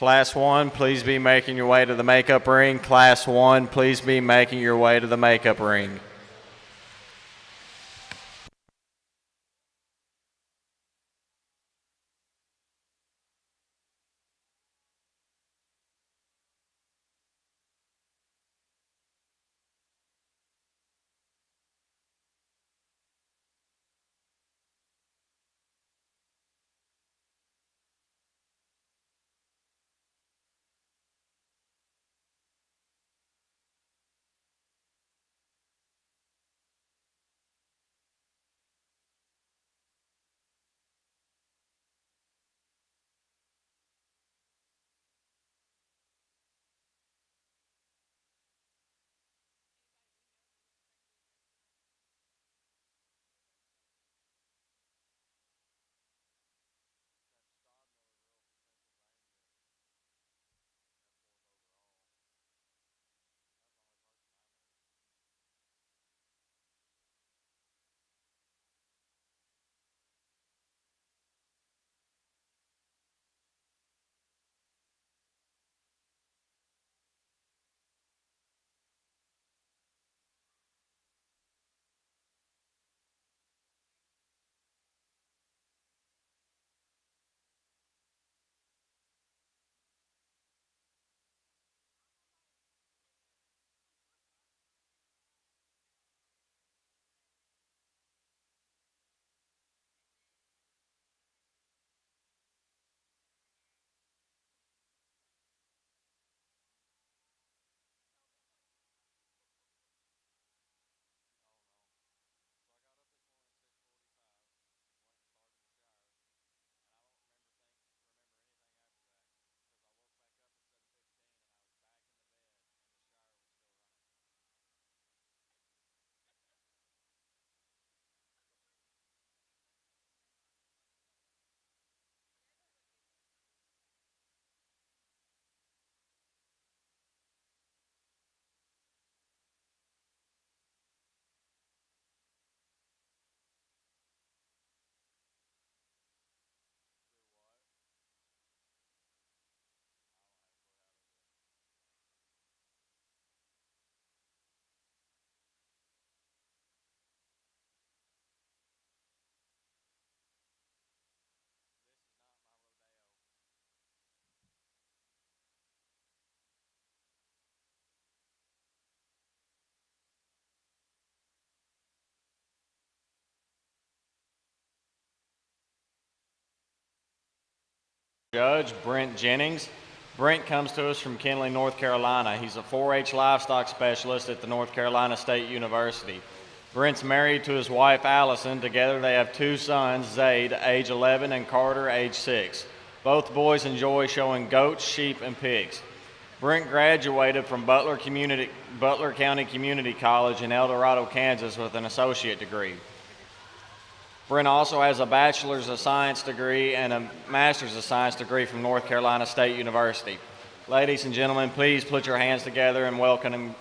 Class 1, please be making your way to the makeup ring. Class 1, please be making your way to the makeup ring. Judge Brent Jennings. Brent comes to us from Kenly, North Carolina. He's a 4-H livestock specialist at the North Carolina State University. Brent's married to his wife Allison. Together they have two sons, Zaid, age 11, and Carter, age 6. Both boys enjoy showing goats, sheep, and pigs. Brent graduated from Butler County Community College in El Dorado, Kansas with an associate degree. Brent also has a Bachelor's of Science degree and a Master's of Science degree from North Carolina State University. Ladies and gentlemen, please put your hands together in welcoming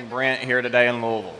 Brent here today in Louisville.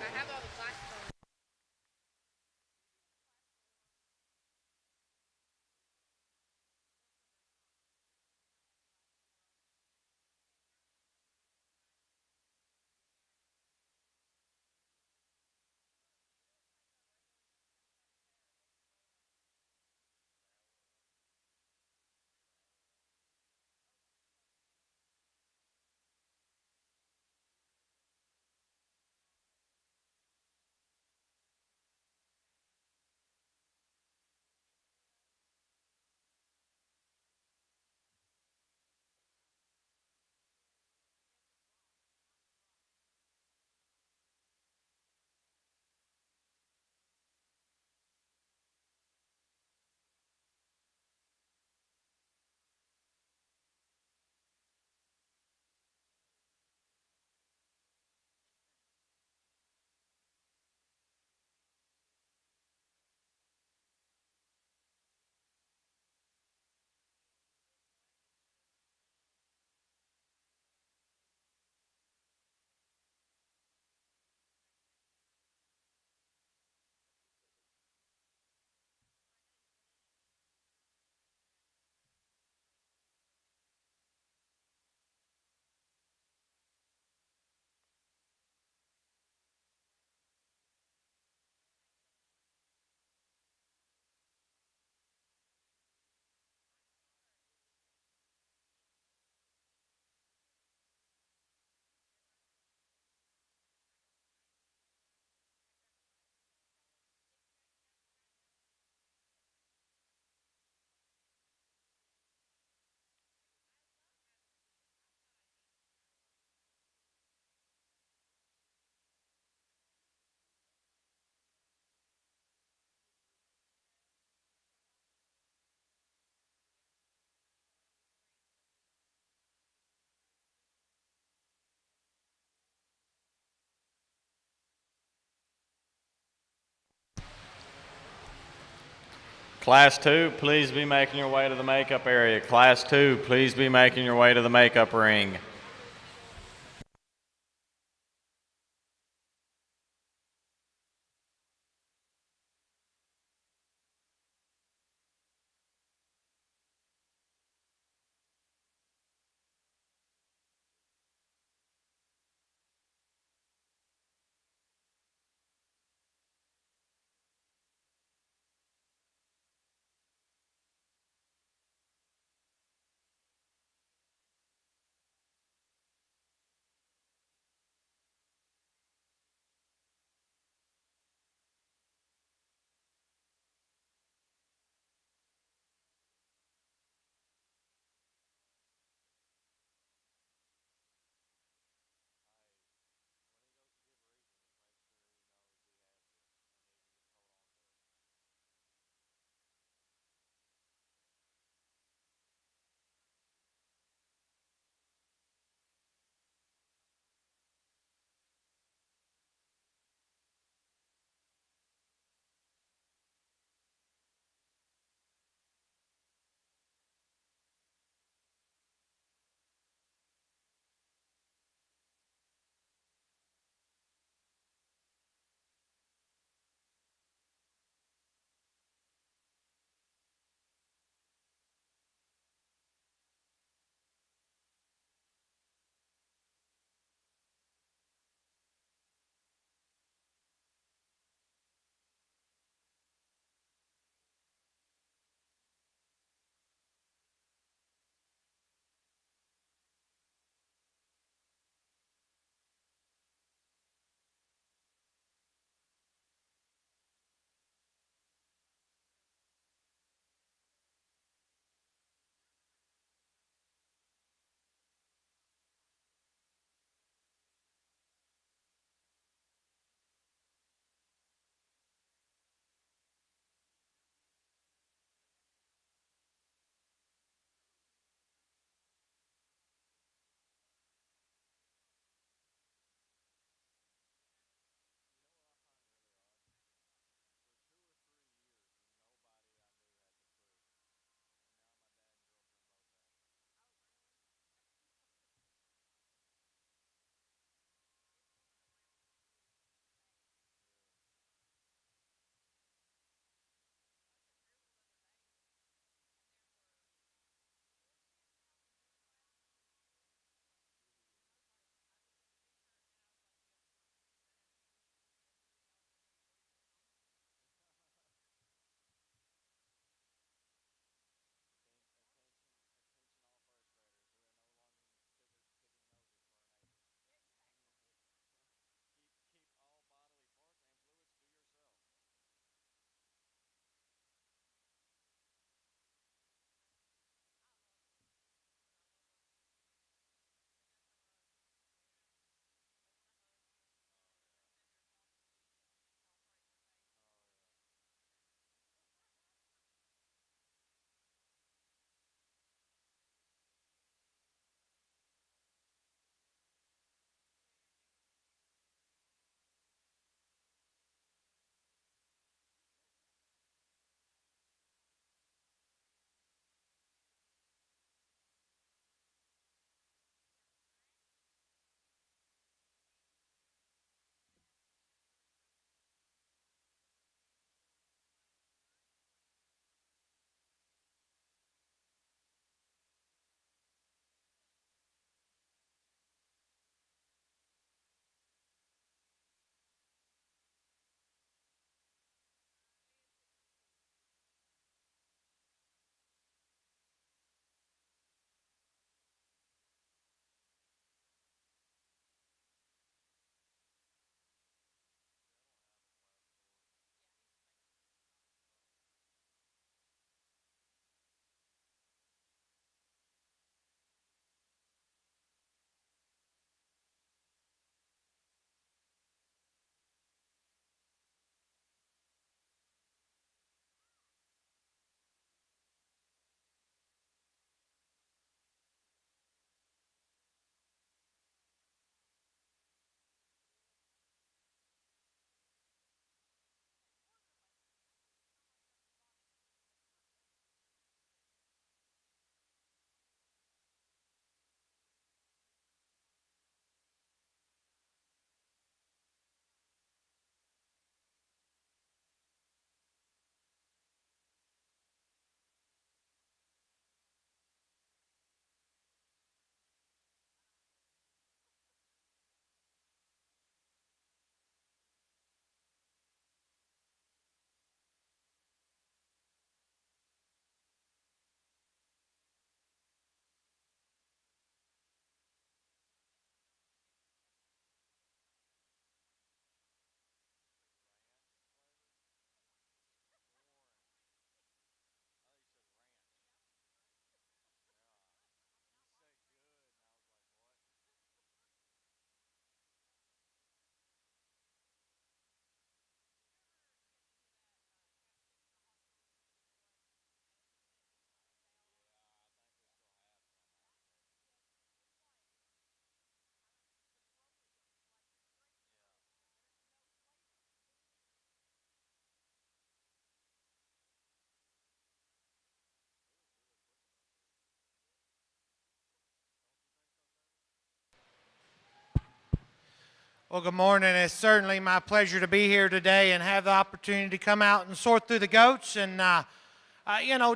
Class 2, please be making your way to the makeup area. Class 2, please be making your way to the makeup ring. Well, good morning. It's certainly my pleasure to be here today and have the opportunity to come out and sort through the goats. And,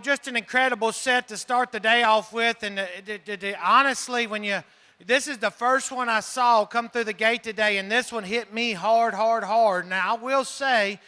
just an incredible set to start the day off with. And honestly, this is the first one I saw come through the gate today, and this one hit me hard, hard, hard. Now, I will say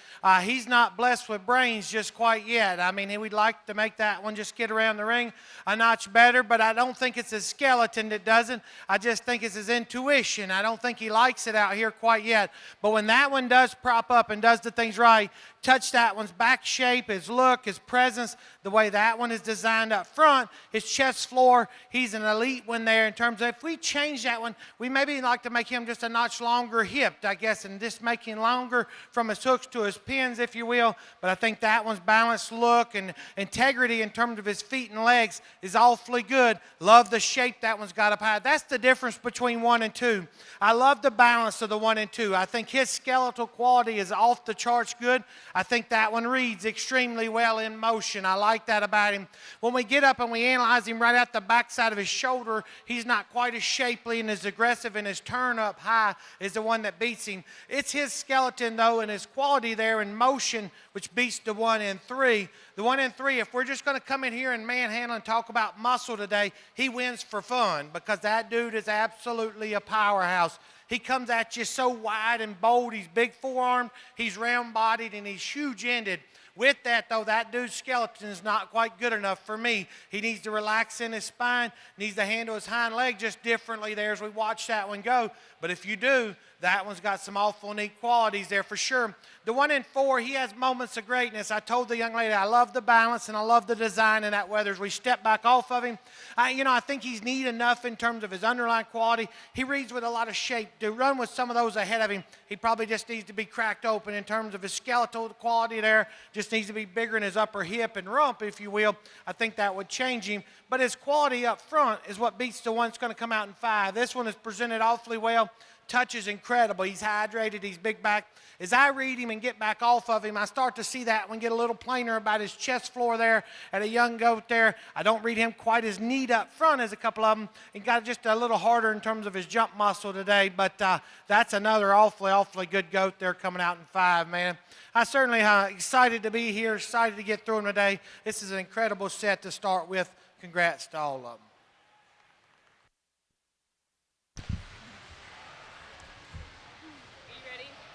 he's not blessed with brains just quite yet. I mean, he would like to make that one just get around the ring a notch better, but I don't think it's his skeleton that doesn't. I just think it's his intuition. I don't think he likes it out here quite yet. But when that one does prop up and does the things right, touch that one's back shape, his look, his presence, the way that one is designed up front, his chest floor, he's an elite one there in terms of if we change that one, we maybe like to make him just a notch longer hipped, I guess, and just make him longer from his hooks to his pins, if you will. But I think that one's balanced look and integrity in terms of his feet and legs is awfully good. Love the shape that one's got up high. That's the difference between 1 and 2. I love the balance of the 1 and 2. I think his skeletal quality is off the charts good. I think that one reads extremely well in motion. I like that about him. When we get up and we analyze him right at the backside of his shoulder, he's not quite as shapely and as aggressive, and his turn up high is the one that beats him. It's his skeleton, though, and his quality there in motion, which beats the 1 and 3. The 1 and 3, if we're just going to come in here and manhandle and talk about muscle today, he wins for fun because that dude is absolutely a powerhouse. He comes at you so wide and bold. He's big forearmed, he's round-bodied, and he's huge-ended. With that, though, that dude's skeleton is not quite good enough for me. He needs to relax in his spine, needs to handle his hind leg just differently there as we watch that one go. But if you do, that one's got some awful neat qualities there for sure. The 1 and 4, he has moments of greatness. I told the young lady I love the balance and I love the design in that whether as we step back off of him. I think he's neat enough in terms of his underlying quality. He reads with a lot of shape. To run with some of those ahead of him, he probably just needs to be cracked open in terms of his skeletal quality there. Just needs to be bigger in his upper hip and rump, if you will. I think that would change him. But his quality up front is what beats the one that's going to come out in 5. This one is presented awfully well. Touch is incredible. He's hydrated. He's big back. As I read him and get back off of him, I start to see that one get a little plainer about his chest floor there at a young goat there. I don't read him quite as neat up front as a couple of them. He got just a little harder in terms of his jump muscle today, but that's another awfully, awfully good goat there coming out in 5, man. I'm certainly excited to be here, excited to get through him today. This is an incredible set to start with. Congrats to all of them.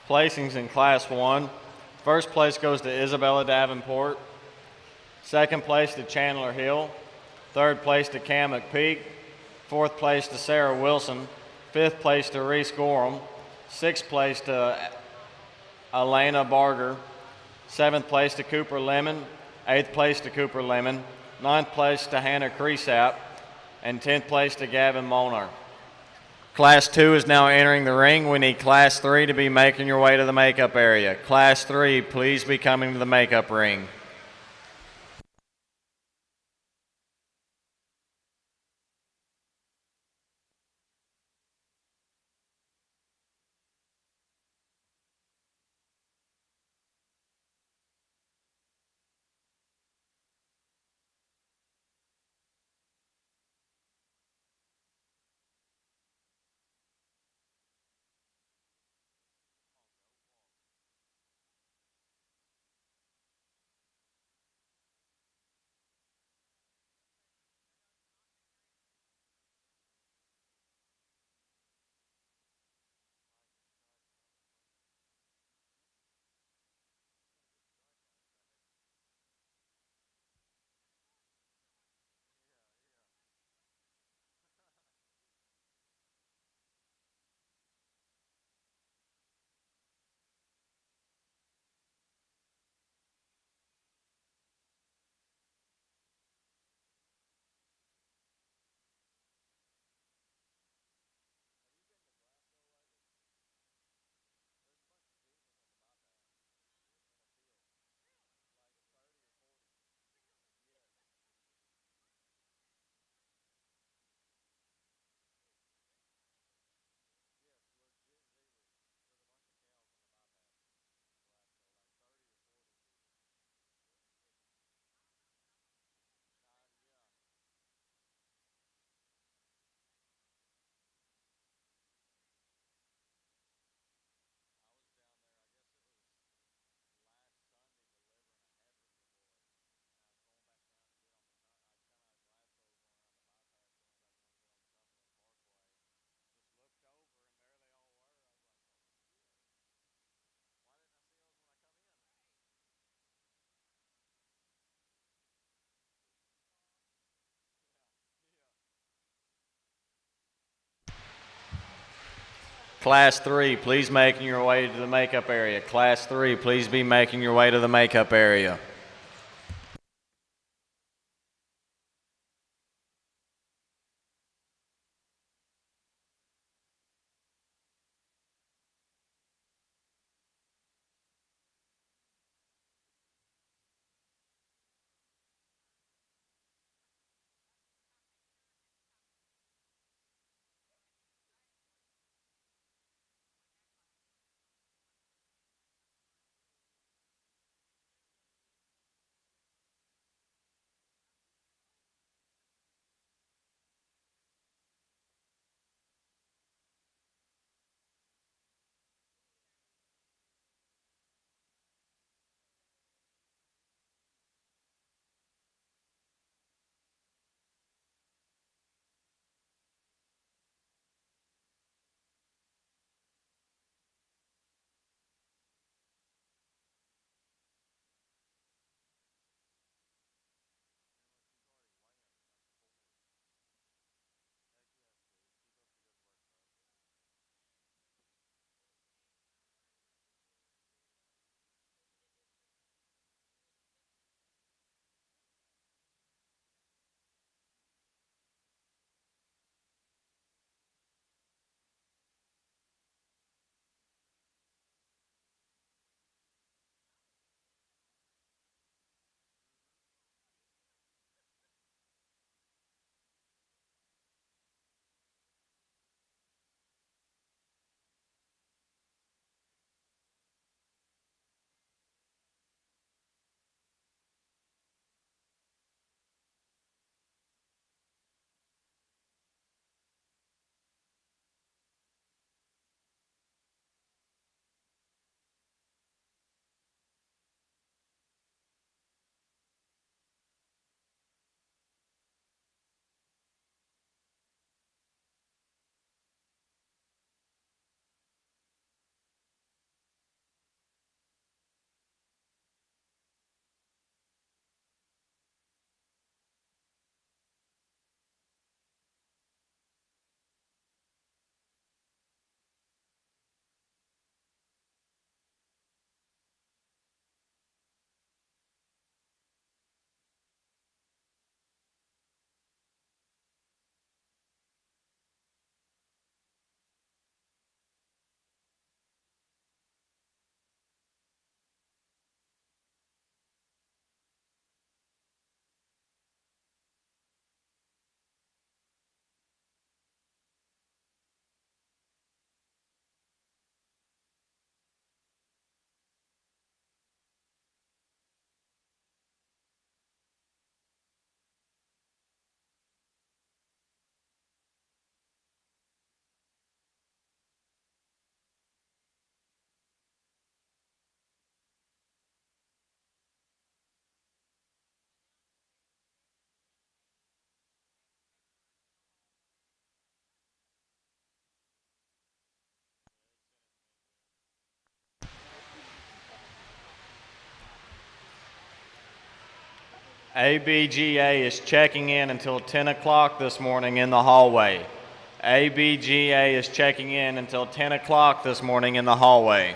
Placings in Class 1. First place goes to Isabella Davenport. Second place to Chandler Hill. Third place to Cam McPeak. Fourth place to Sarah Wilson. Fifth place to Reese Gorham. Sixth place to Elena Barger. Seventh place to Cooper Lemon. Eighth place to Cooper Lemon. Ninth place to Hannah Creasap. And 10th place to Gavin Molnar. Class 2 is now entering the ring. We need Class 3 to be making your way to the makeup area. Class 3, please be coming to the makeup ring. Class 3, please making your way to the makeup area. Class 3, please be making your way to the makeup area. ABGA is checking in until 10 o'clock this morning in the hallway. ABGA is checking in until 10 o'clock this morning in the hallway.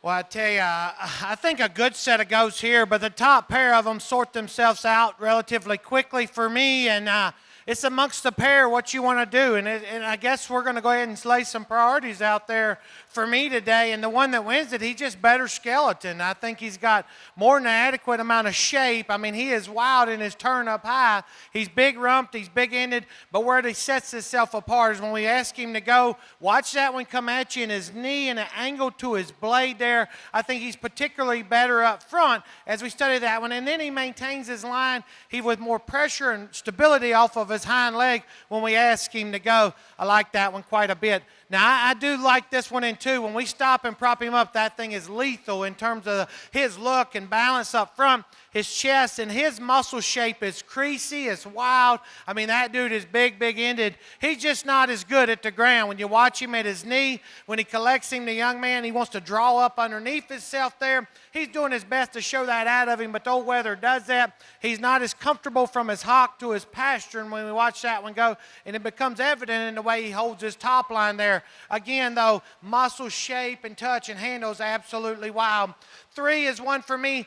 Well, I tell you, I think a good set of goats here, but the top pair of them sort themselves out relatively quickly for me, and it's amongst the pair what you want to do. And I guess we're going to go ahead and lay some priorities out there for me today. And the one that wins it, he's just better skeleton. I think he's got more than an adequate amount of shape. I mean, he is wild in his turn up high. He's big rumped, he's big ended, but where he sets himself apart is when we ask him to go, watch that one come at you in his knee and an angle to his blade there. I think he's particularly better up front as we study that one. And then he maintains his line. He with more pressure and stability off of his hind leg when we ask him to go. I like that one quite a bit. Now, I do like this one in two. When we stop and prop him up, that thing is lethal in terms of his look and balance up front. His chest and his muscle shape is creasy, it's wild. I mean, that dude is big, big-ended. He's just not as good at the ground. When you watch him at his knee, when he collects him, the young man, he wants to draw up underneath himself there. He's doing his best to show that out of him, but the old weather does that. He's not as comfortable from his hock to his pasture, and when we watch that one go, and it becomes evident in the way he holds his top line there. Again, though, muscle, shape, and touch and handle is absolutely wild. Three is one for me,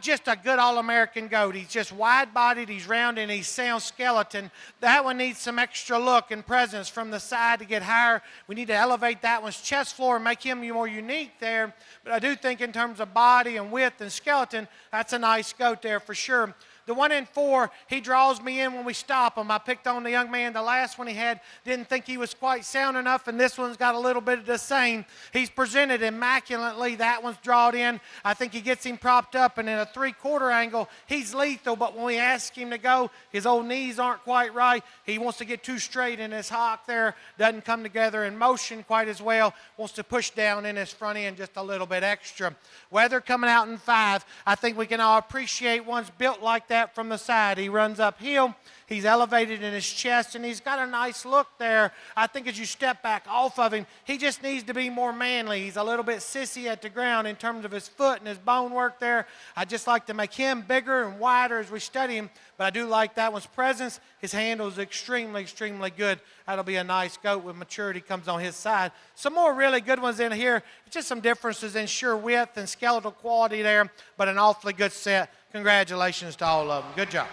just a good All-American goat. He's just wide-bodied, he's round, and he's sound skeleton. That one needs some extra look and presence from the side to get higher. We need to elevate that one's chest floor and make him more unique there. But I do think in terms of body and width and skeleton, that's a nice goat there for sure. The one in four, he draws me in when we stop him. I picked on the young man the last one he had, didn't think he was quite sound enough, and this one's got a little bit of the same. He's presented immaculately. That one's drawed in. I think he gets him propped up, and in a three-quarter angle, he's lethal, but when we ask him to go, his old knees aren't quite right. He wants to get too straight in his hock there, doesn't come together in motion quite as well, wants to push down in his front end just a little bit extra. Weather coming out in five, I think we can all appreciate one's built like that from the side. He runs uphill, he's elevated in his chest, and he's got a nice look there. I think as you step back off of him, he just needs to be more manly. He's a little bit sissy at the ground in terms of his foot and his bone work there. I just like to make him bigger and wider as we study him, but I do like that one's presence. His handle is extremely, extremely good. That'll be a nice goat when maturity comes on his side. Some more really good ones in here. Just some differences in sure width and skeletal quality there, but an awfully good set. Congratulations to all of them. Good job.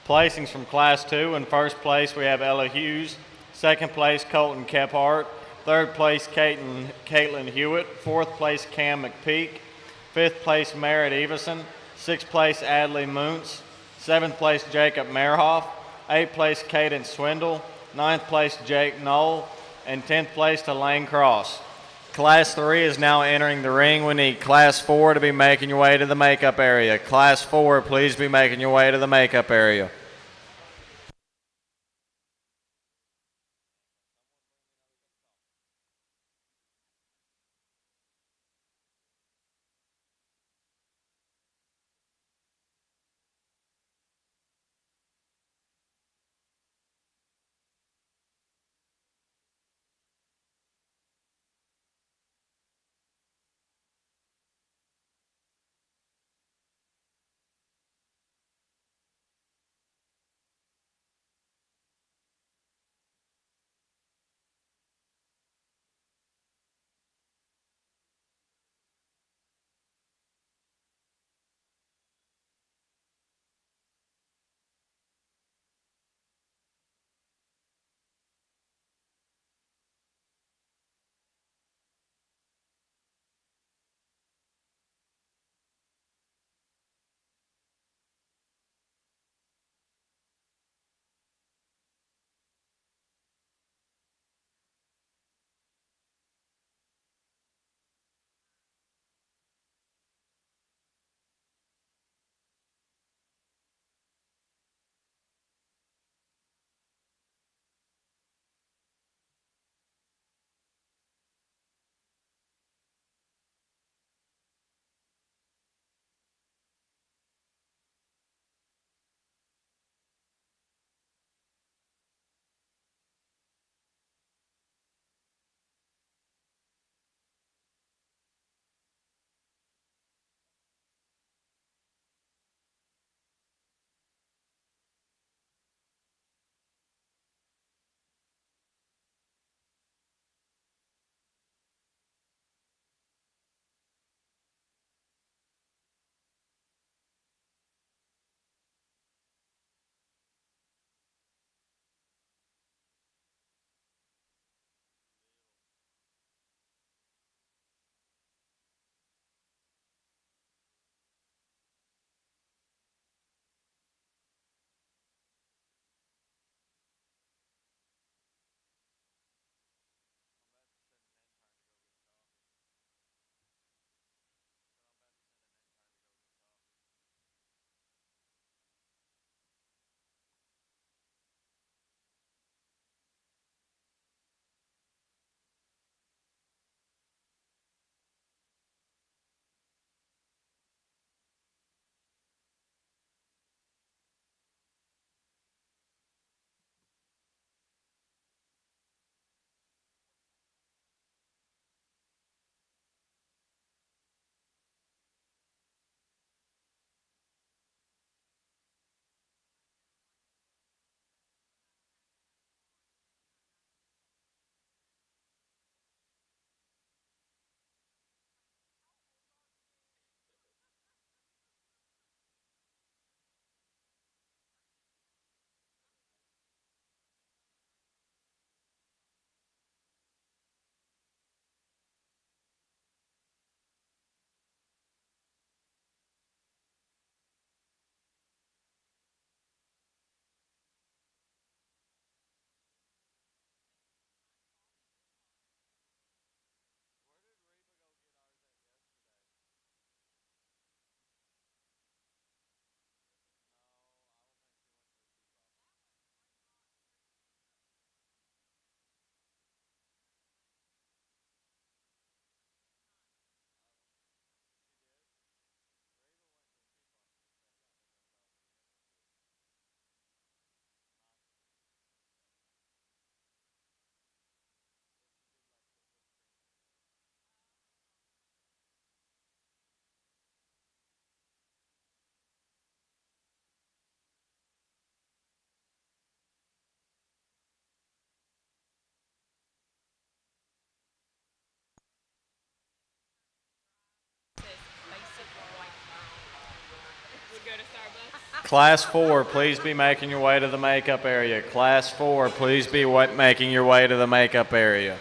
Placings from Class 2. In first place, we have Ella Hughes. Second place, Colton Kephart. Third place, Caitlin Hewitt. Fourth place, Cam McPeak. Fifth place, Merritt Everson. Sixth place, Adley Muntz. Seventh place, Jacob Merhoff. Eighth place, Caden Swindle. Ninth place, Jake Knoll. And 10th place to Lane Cross. Class 3 is now entering the ring. We need Class 4 to be making your way to the makeup area. Class 4, please be making your way to the makeup area. Class 4, please be making your way to the makeup area. Class 4, please be making your way to the makeup area.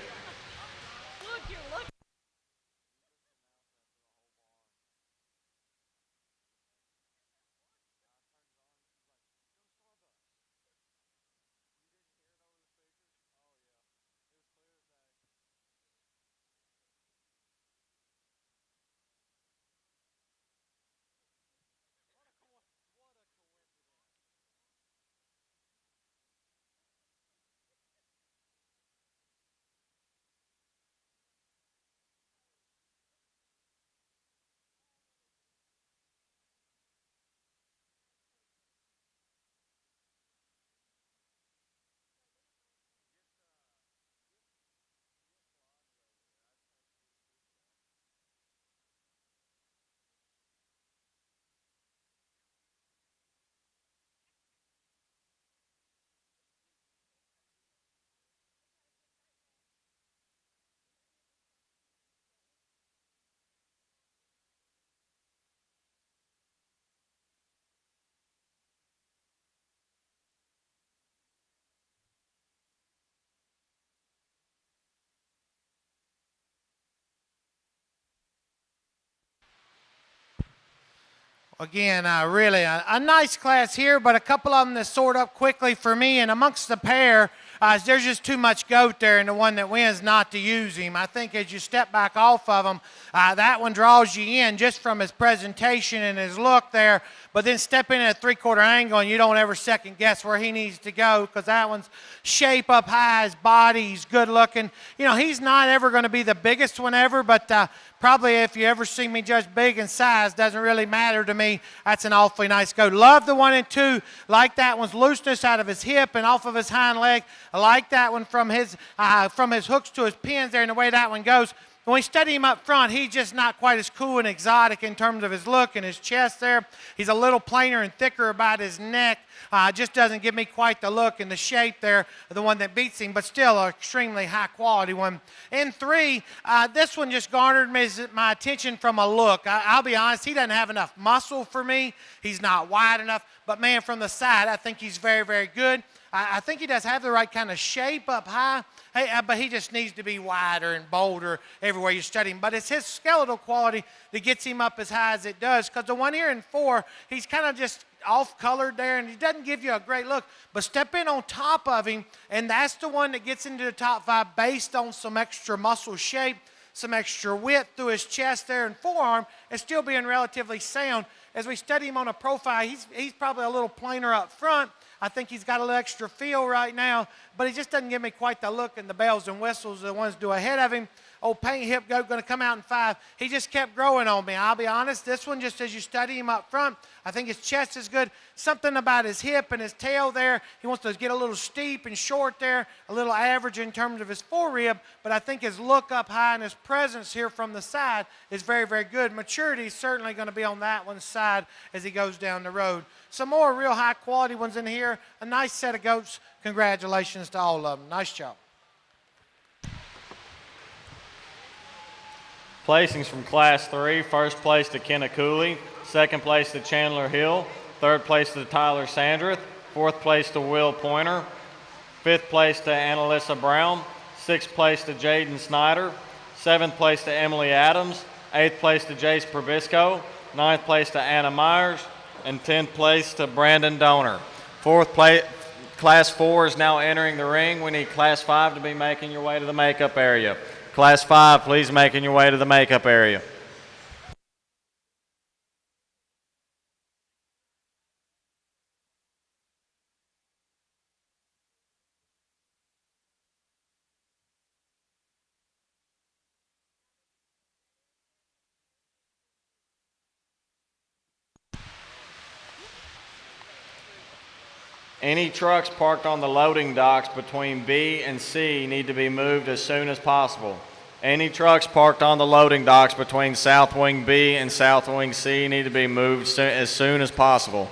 Again, really a nice class here, but a couple of them that sort up quickly for me. And amongst the pair, there's just too much goat there, and the one that wins not to use him. I think as you step back off of him, that one draws you in just from his presentation and his look there. But then step in at a three-quarter angle, and you don't ever second guess where he needs to go, because that one's shape up high, his body, he's good looking. You know, he's not ever going to be the biggest one ever, but probably if you ever see me judge big and size, doesn't really matter to me. That's an awfully nice goat. Love the 1 and 2. Like that one's looseness out of his hip and off of his hind leg. I like that one from his hooks to his pins there and the way that one goes. When we study him up front, he's just not quite as cool and exotic in terms of his look and his chest there. He's a little plainer and thicker about his neck. Just doesn't give me quite the look and the shape there of the one that beats him, but still an extremely high quality one. In 3, this one just garnered my attention from a look. I'll be honest, he doesn't have enough muscle for me. He's not wide enough, but man, from the side, I think he's very, very good. I think he does have the right kind of shape up high, but he just needs to be wider and bolder everywhere you study him. But it's his skeletal quality that gets him up as high as it does, because the one here in 4, he's kind of just off-colored there, and he doesn't give you a great look. But step in on top of him, and that's the one that gets into the top 5 based on some extra muscle shape, some extra width through his chest there and forearm, and still being relatively sound. As we study him on a profile, he's probably a little plainer up front. I think he's got a little extra feel right now, but he just doesn't give me quite the look and the bells and whistles the ones do ahead of him. Old paint hip goat going to come out in 5. He just kept growing on me. I'll be honest, this one, just as you study him up front, I think his chest is good. Something about his hip and his tail there. He wants to get a little steep and short there, a little average in terms of his forerib, but I think his look up high and his presence here from the side is very, very good. Maturity is certainly going to be on that one's side as he goes down the road. Some more real high quality ones in here. A nice set of goats. Congratulations to all of them. Nice job. Placings from Class 3, first place to Kenna Cooley, second place to Chandler Hill, third place to Tyler Sandrith, fourth place to Will Pointer, fifth place to Annalisa Brown, sixth place to Jaden Snyder, seventh place to Emily Adams, eighth place to Jace Provisco, ninth place to Anna Myers, and 10th place to Brandon Donor. Class 4 is now entering the ring. We need Class 5 to be making your way to the makeup area. Class 5, please making your way to the makeup area. Any trucks parked on the loading docks between B and C need to be moved as soon as possible. Any trucks parked on the loading docks between South Wing B and South Wing C need to be moved as soon as possible.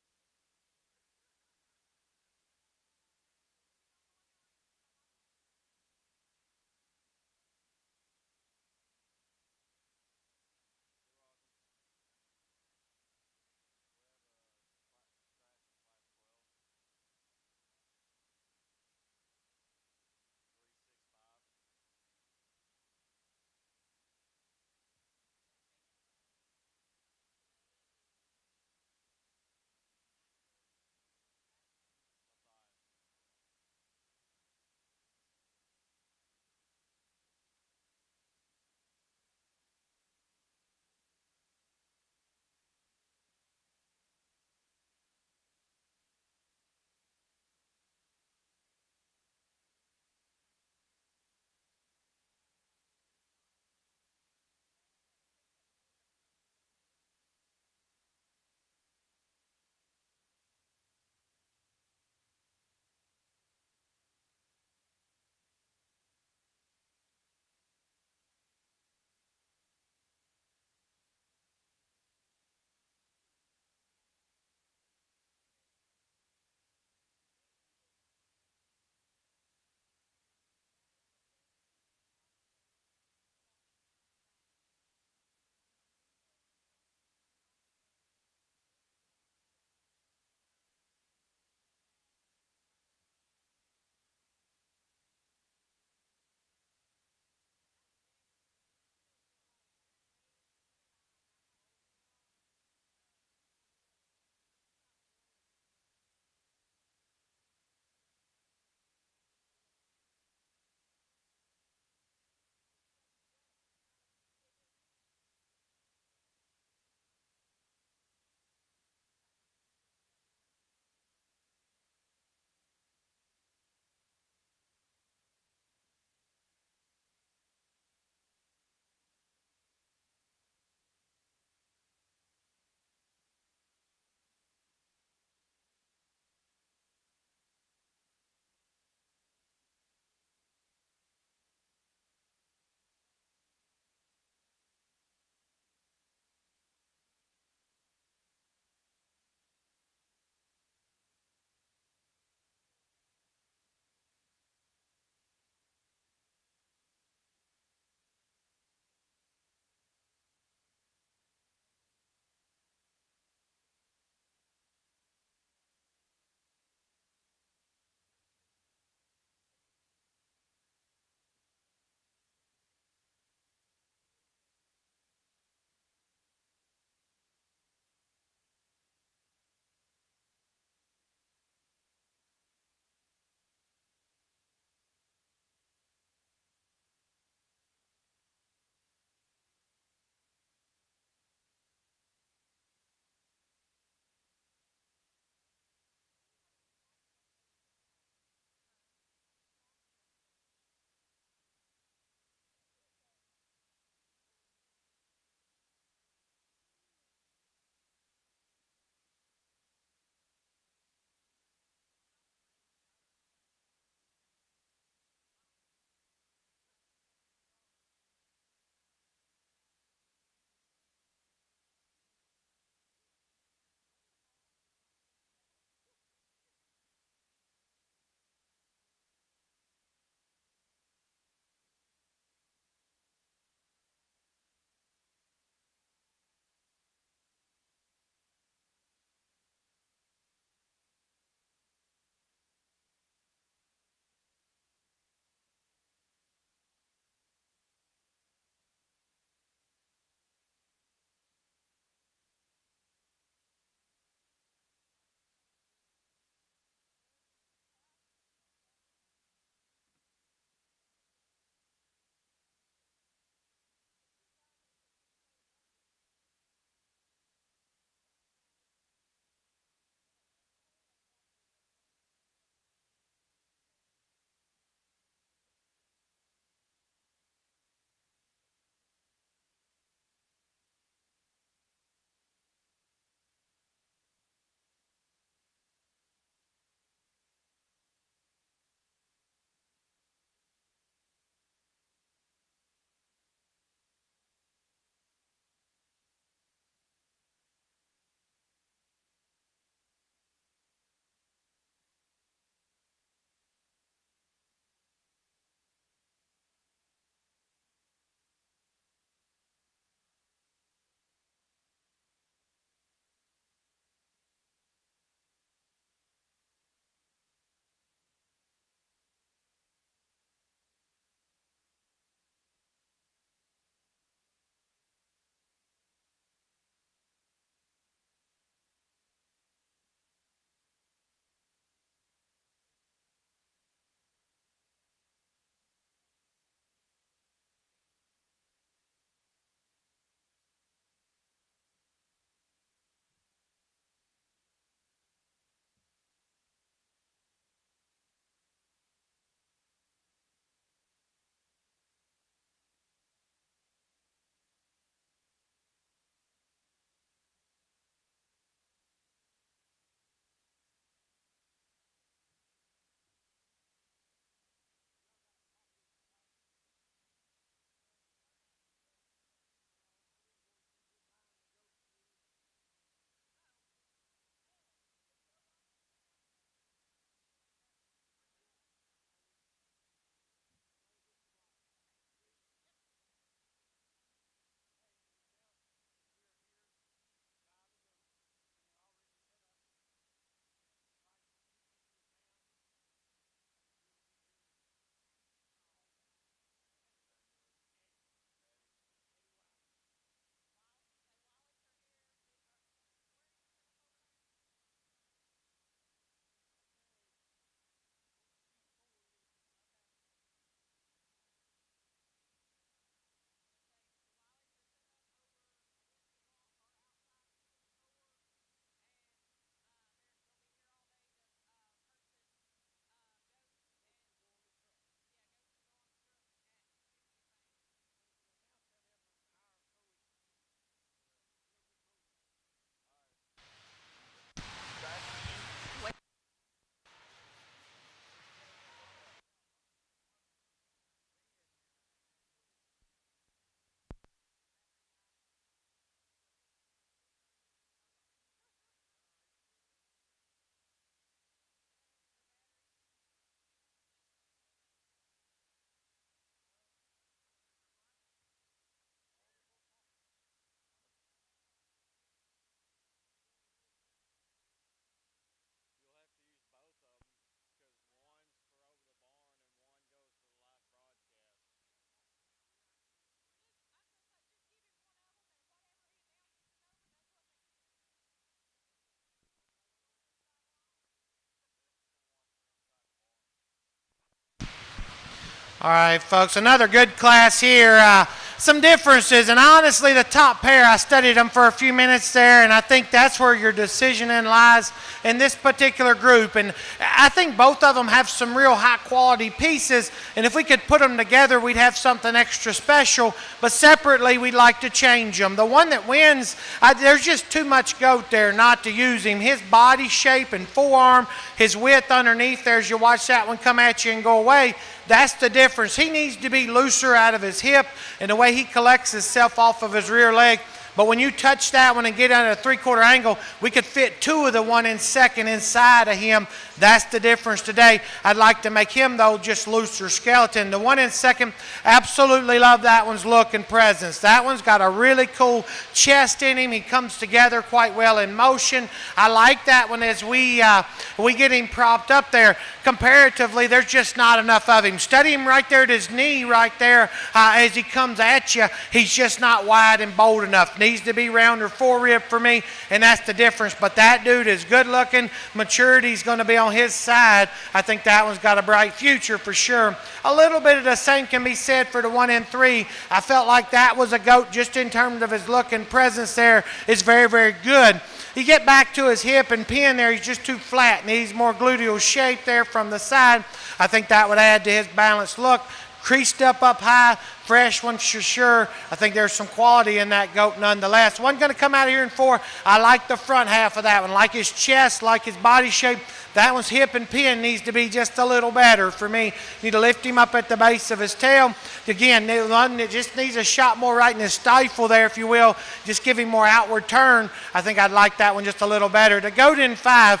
All right, folks, another good class here. Some differences, and honestly, the top pair, I studied them for a few minutes there, and I think that's where your decision in lies in this particular group. And I think both of them have some real high-quality pieces, and if we could put them together, we'd have something extra special, but separately, we'd like to change them. The one that wins, there's just too much goat there not to use him. His body shape and forearm, his width underneath there, as you watch that one come at you and go away, that's the difference. He needs to be looser out of his hip and the way he collects himself off of his rear leg. But when you touch that one and get at a three-quarter angle, we could fit two of the one in second inside of him. That's the difference today. I'd like to make him, though, just looser skeleton. The one in second, absolutely love that one's look and presence. That one's got a really cool chest in him. He comes together quite well in motion. I like that one as we get him propped up there. Comparatively, there's just not enough of him. Study him right there at his knee right there as he comes at you. He's just not wide and bold enough. Needs to be rounder forerib for me, and that's the difference. But that dude is good looking. Maturity's going to be on his side. I think that one's got a bright future for sure. A little bit of the same can be said for the one in three. I felt like that was a goat just in terms of his look and presence there is very, very good. You get back to his hip and pin there, he's just too flat. Needs more gluteal shape there from the side. I think that would add to his balanced look. Creased up high, fresh one for sure. I think there's some quality in that goat nonetheless. One going to come out of here in four. I like the front half of that one. Like his chest, like his body shape. That one's hip and pin needs to be just a little better for me. Need to lift him up at the base of his tail. Again, one that just needs a shot more right in his stifle there, if you will. Just give him more outward turn. I think I'd like that one just a little better. The goat in five,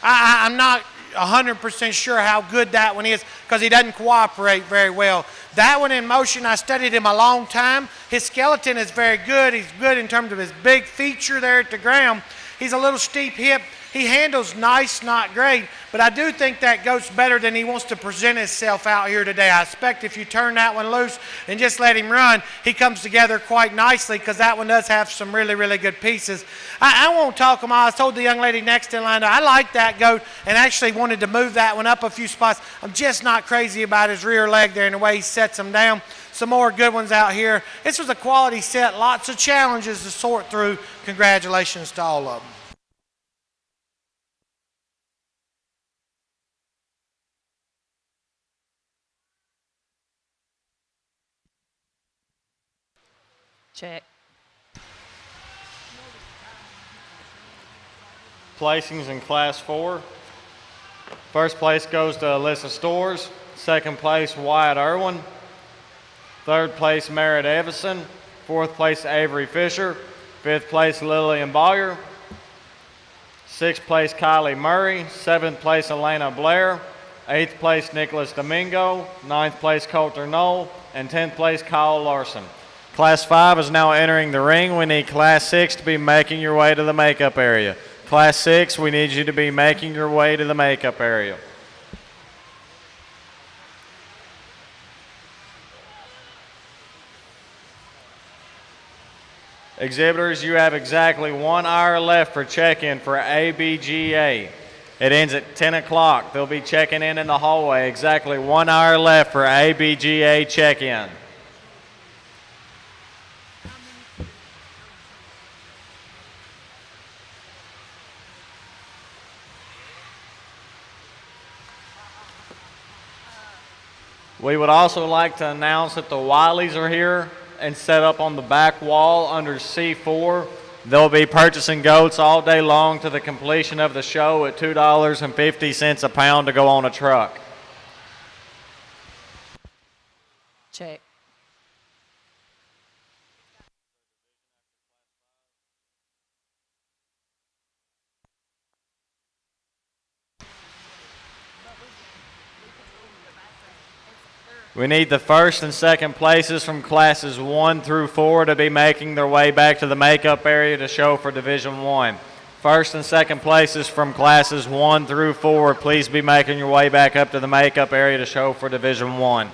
I'm not 100% sure how good that one is because he doesn't cooperate very well. That one in motion, I studied him a long time. His skeleton is very good. He's good in terms of his big feature there at the ground. He's a little steep hip. He handles nice, not great, but I do think that goat's better than he wants to present himself out here today. I expect if you turn that one loose and just let him run, he comes together quite nicely because that one does have some really, really good pieces. I won't talk him all. I told the young lady next in line, I like that goat and actually wanted to move that one up a few spots. I'm just not crazy about his rear leg there and the way he sets them down. Some more good ones out here. This was a quality set, lots of challenges to sort through. Congratulations to all of them. Check. Placings in Class 4. First place goes to Alyssa Stores. Second place, Wyatt Irwin. Third place, Merritt Evison. Fourth place, Avery Fisher. Fifth place, Lillian Boyer. Sixth place, Kylie Murray. Seventh place, Elena Blair. Eighth place, Nicholas Domingo. Ninth place, Coulter Knoll. And 10th place, Kyle Larson. Class 5 is now entering the ring. We need Class 6 to be making your way to the makeup area. Class 6, we need you to be making your way to the makeup area. Exhibitors, you have exactly 1 hour left for check-in for ABGA. It ends at 10 o'clock. They'll be checking in the hallway. Exactly 1 hour left for ABGA check-in. We would also like to announce that the Wileys are here and set up on the back wall under C4. They'll be purchasing goats all day long to the completion of the show at $2.50 a pound to go on a truck. Check. We need the first and second places from classes 1 through 4 to be making their way back to the makeup area to show for Division 1. First and second places from classes 1 through 4, please be making your way back up to the makeup area to show for Division 1.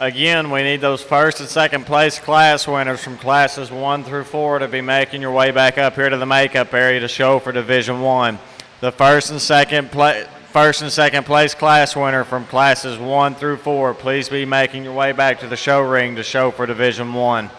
Again, we need those first and second place class winners from classes 1 through 4 to be making your way back up here to the makeup area to show for Division 1. The first and second place class winner from classes 1 through 4, please be making your way back to the show ring to show for Division 1.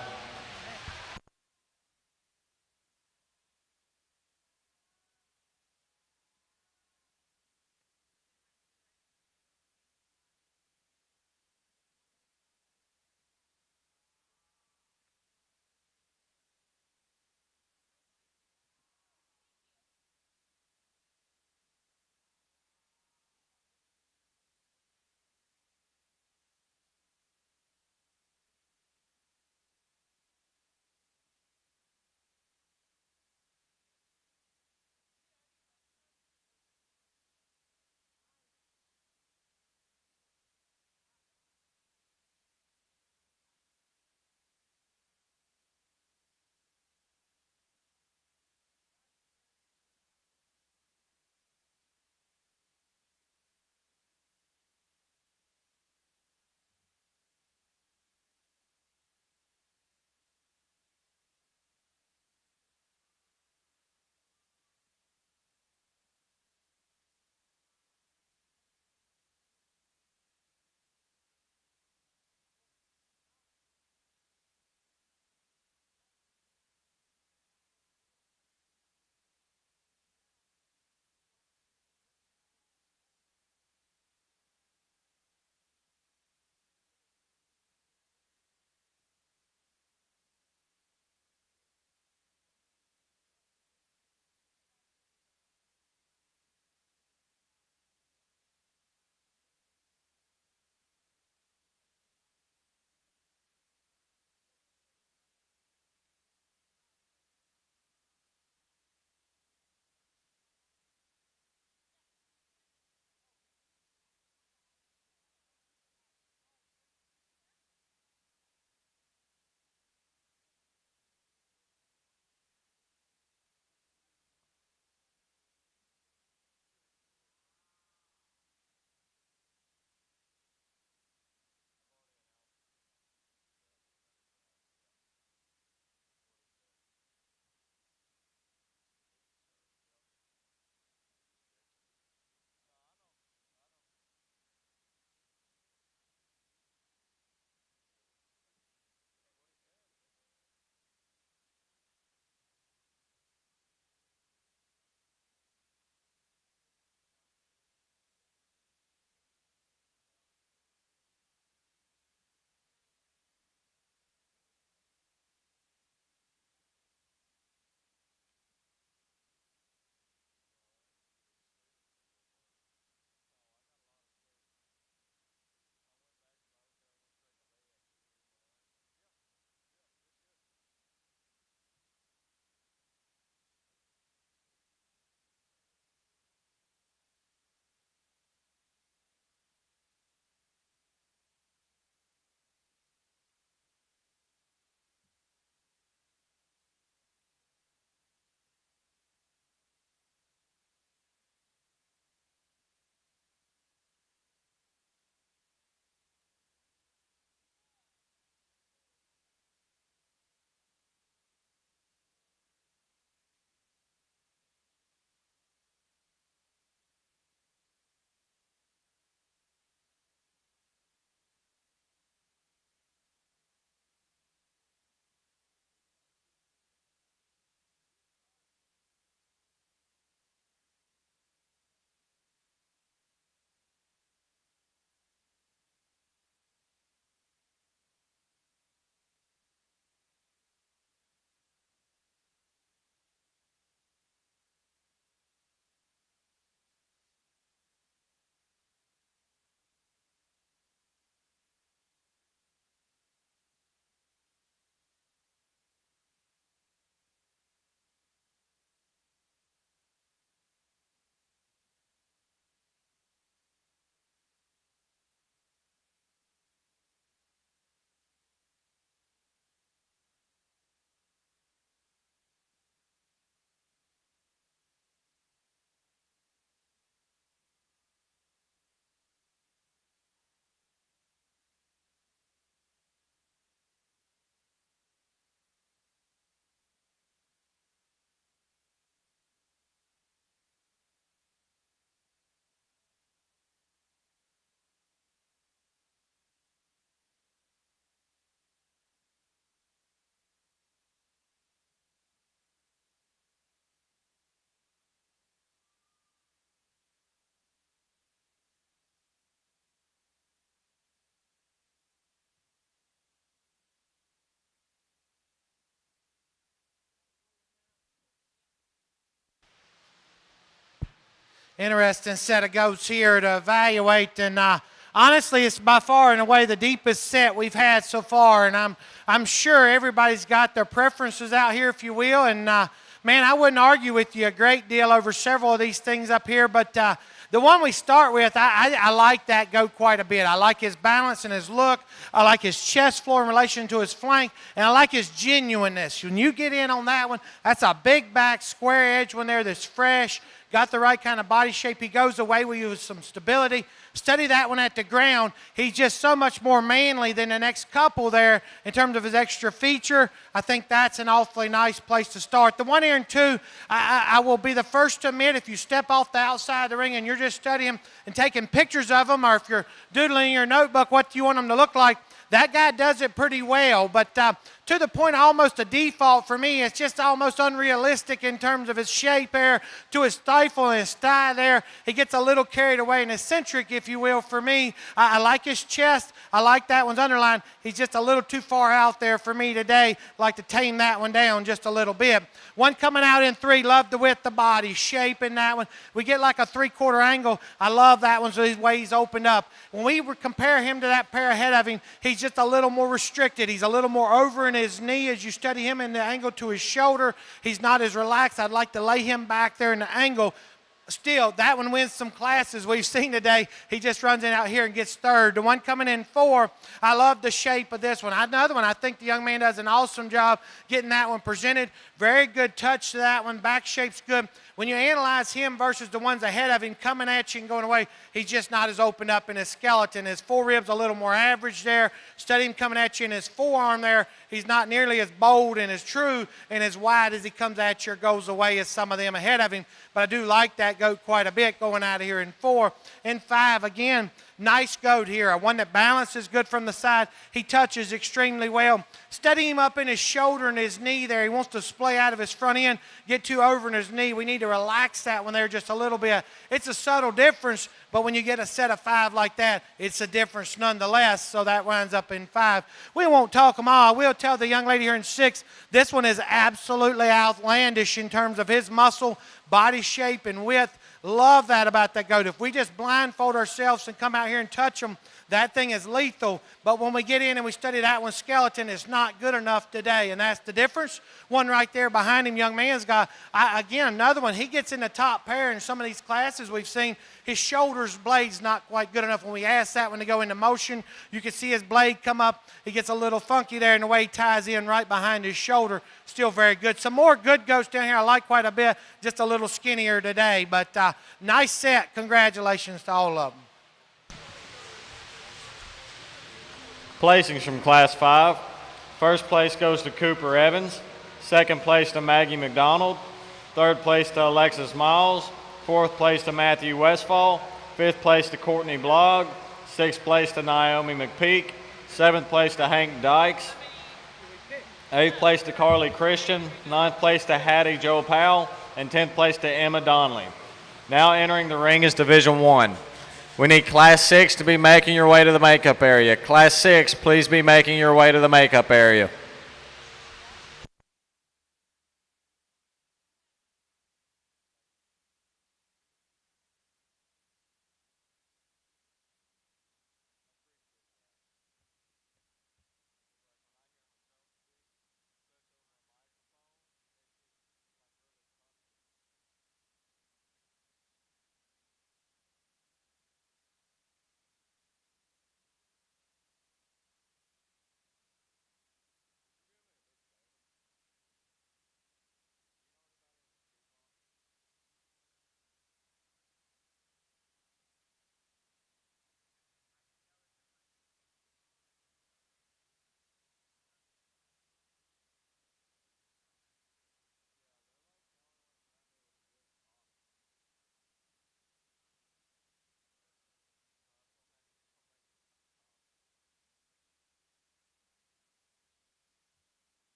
interesting set of goats here to evaluate. And honestly, it's by far and away the deepest set we've had so far. And I'm sure everybody's got their preferences out here, if you will. And man, I wouldn't argue with you a great deal over several of these things up here, but the one we start with, I like that goat quite a bit. I like his balance and his look. I like his chest floor in relation to his flank, and I like his genuineness. When you get in on that one, that's a big back, square edge one there that's fresh, got the right kind of body shape. He goes away with you with some stability. Study that one at the ground. He's just so much more manly than the next couple there in terms of his extra feature. I think that's an awfully nice place to start. The 1 here and 2, I will be the first to admit, if you step off the outside of the ring and you're just studying and taking pictures of them, or if you're doodling in your notebook what you want them to look like, that guy does it pretty well. But to the point almost a default for me, it's just almost unrealistic in terms of his shape there, to his stifle and his thigh there. He gets a little carried away and eccentric, if you will, for me. I like his chest. I like that one's underlined. He's just a little too far out there for me today. I'd like to tame that one down just a little bit. One coming out in 3, love the width, the body, shape in that one. We get like a 3/4 angle. I love that one, so his way he's opened up. When we compare him to that pair ahead of him, he's just a little more restricted. He's a little more over in his knee as you study him in the angle to his shoulder. He's not as relaxed. I'd like to lay him back there in the angle. Still, that one wins some classes we've seen today. He just runs in out here and gets third. The one coming in 4, I love the shape of this one. Another one, I think the young man does an awesome job getting that one presented. Very good touch to that one. Back shape's good. When you analyze him versus the ones ahead of him coming at you and going away, he's just not as opened up in his skeleton. His foreribs a little more average there. Study him coming at you in his forearm there. He's not nearly as bold and as true and as wide as he comes at you or goes away as some of them ahead of him. But I do like that goat quite a bit going out of here in 4. In 5, again, nice goat here. One that balances good from the side. He touches extremely well. Study him up in his shoulder and his knee there. He wants to splay out of his front end, get too over in his knee. We need to relax that one there just a little bit. It's a subtle difference, but when you get a set of 5 like that, it's a difference nonetheless, so that winds up in 5. We won't talk them all. We'll tell the young lady here in 6, this one is absolutely outlandish in terms of his muscle, body shape, and width. Love that about that goat. If we just blindfold ourselves and come out here and touch them, that thing is lethal. But when we get in and we study that one's skeleton, it's not good enough today, and that's the difference. One right there behind him, young man's got, again, another one. He gets in the top pair in some of these classes we've seen. His shoulder's blade's not quite good enough. When we ask that one to go into motion, you can see his blade come up. He gets a little funky there in the way he ties in right behind his shoulder. Still very good. Some more good goats down here I like quite a bit, just a little skinnier today. But nice set. Congratulations to all of them. Placings from Class 5. First place goes to Cooper Evans. Second place to Maggie McDonald. Third place to Alexis Miles. Fourth place to Matthew Westfall. Fifth place to Courtney Blogg. Sixth place to Naomi McPeak. Seventh place to Hank Dykes. Eighth place to Carly Christian. Ninth place to Hattie Joe Powell. And 10th place to Emma Donnelly. Now entering the ring is Division 1. We need Class 6 to be making your way to the makeup area. Class 6, please be making your way to the makeup area.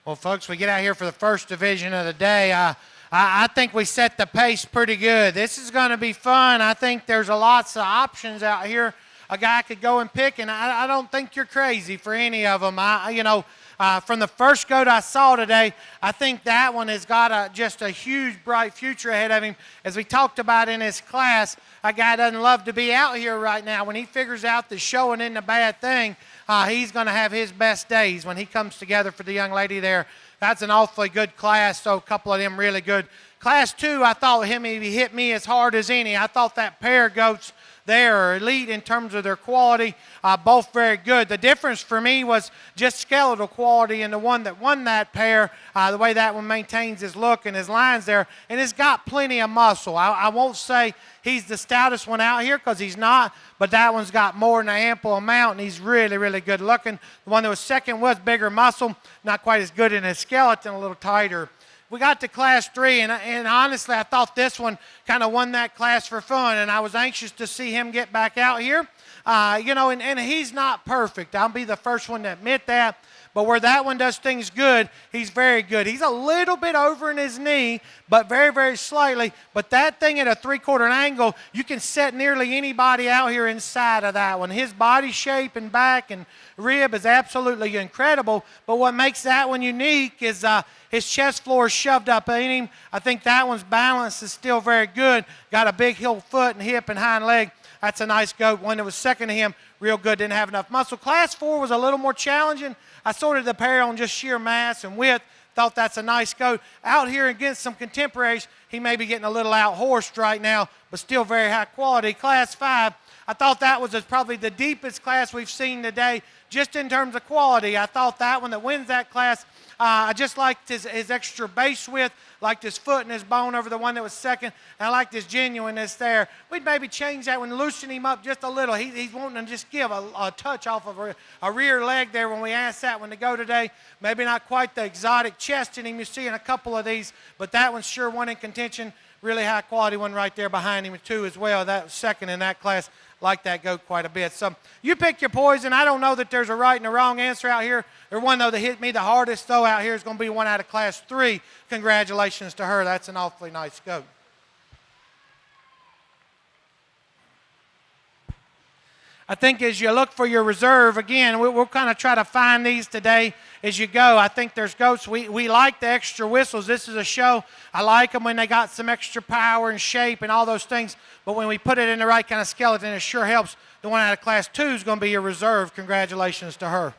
Well, folks, we get out here for the first division of the day. I think we set the pace pretty good. This is going to be fun. I think there's lots of options out here a guy could go and pick, and I don't think you're crazy for any of them. From the first goat I saw today, I think that one has got just a huge, bright future ahead of him. As we talked about in his class, a guy doesn't love to be out here right now. When he figures out the showing isn't a bad thing, he's going to have his best days when he comes together for the young lady there. That's an awfully good class, so a couple of them really good. Class 2, I thought he hit me as hard as any. I thought that pair of goats there are elite in terms of their quality, both very good. The difference for me was just skeletal quality, and the one that won that pair, the way that one maintains his look and his lines there, and it's got plenty of muscle. I won't say he's the stoutest one out here because he's not, but that one's got more than an ample amount, and he's really, really good looking. The one that was second was bigger muscle, not quite as good in his skeleton, a little tighter. We got to class 3, and honestly, I thought this one kind of won that class for fun, and I was anxious to see him get back out here. And he's not perfect. I'll be the first one to admit that. But where that one does things good, he's very good. He's a little bit over in his knee, but very, very slightly. But that thing at a 3/4 angle, you can set nearly anybody out here inside of that one. His body shape and back and rib is absolutely incredible. But what makes that one unique is his chest floor is shoved up in him. I think that one's balance is still very good. Got a big heel foot and hip and hind leg. That's a nice goat. One that was second to him, real good, didn't have enough muscle. Class 4 was a little more challenging. I sorted the pair on just sheer mass and width. Thought that's a nice goat. Out here against some contemporaries, he may be getting a little out-horsed right now, but still very high quality. Class 5, I thought that was probably the deepest class we've seen today, just in terms of quality. I thought that one that wins that class, I just liked his extra base width, liked his foot and his bone over the one that was second, and I liked his genuineness there. We'd maybe change that one, loosen him up just a little. He's wanting to just give a touch off of a rear leg there when we asked that one to go today. Maybe not quite the exotic chest in him you see in a couple of these, but that one's sure one in contention. Really high quality one right there behind him too as well. That was second in that class. Like that goat quite a bit. So you pick your poison. I don't know that there's a right and a wrong answer out here. The one, though, that hit me the hardest, though, out here is going to be one out of class 3. Congratulations to her. That's an awfully nice goat. I think as you look for your reserve, again, we'll kind of try to find these today as you go. I think there's goats. We like the extra whistles. This is a show. I like them when they got some extra power and shape and all those things. But when we put it in the right kind of skeleton, it sure helps. The one out of class 2 is going to be your reserve. Congratulations to her.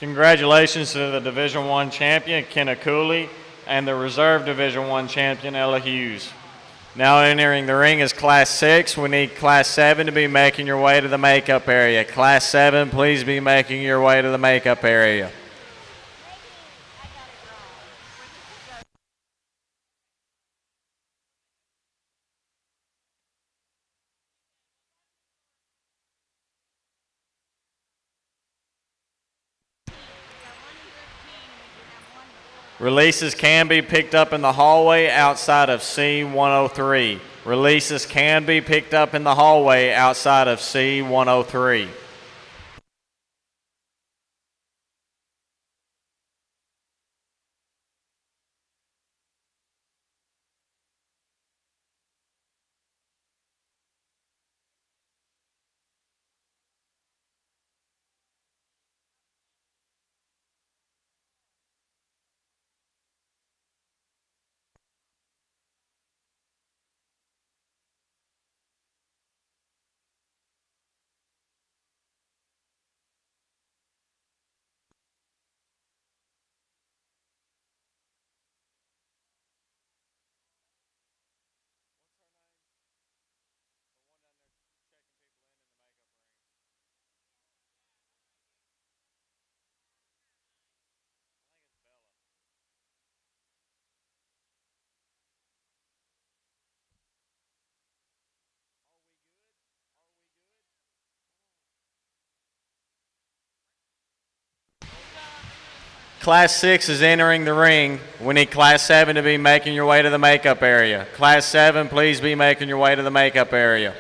Congratulations to the Division I champion, Kenna Cooley, and the Reserve Division I champion, Ella Hughes. Now entering the ring is Class 6. We need Class 7 to be making your way to the makeup area. Class 7, please be making your way to the makeup area. Releases can be picked up in the hallway outside of C103. Releases can be picked up in the hallway outside of C103. Class 6 is entering the ring. We need Class 7 to be making your way to the makeup area. Class 7, please be making your way to the makeup area.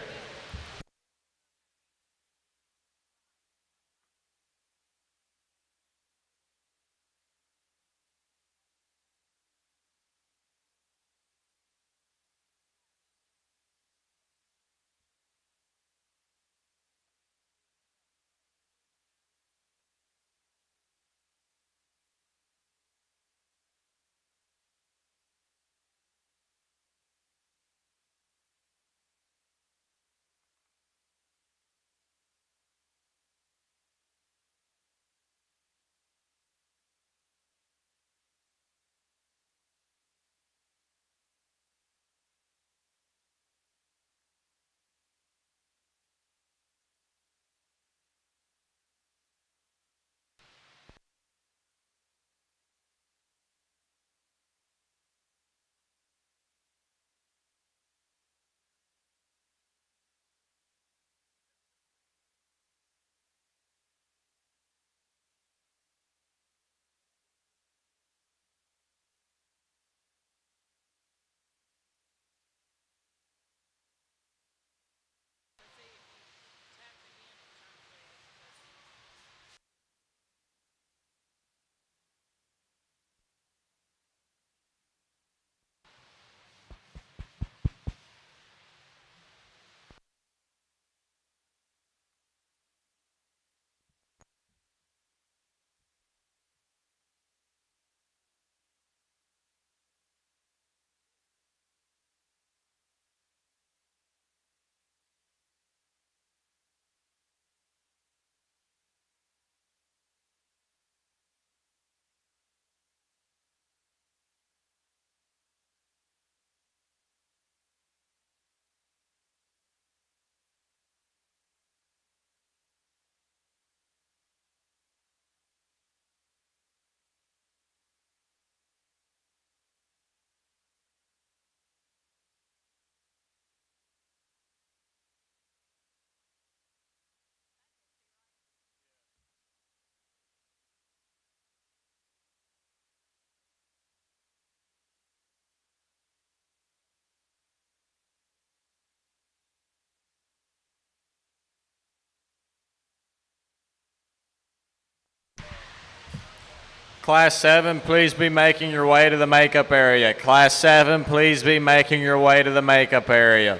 Class 7, please be making your way to the makeup area. Class 7, please be making your way to the makeup area.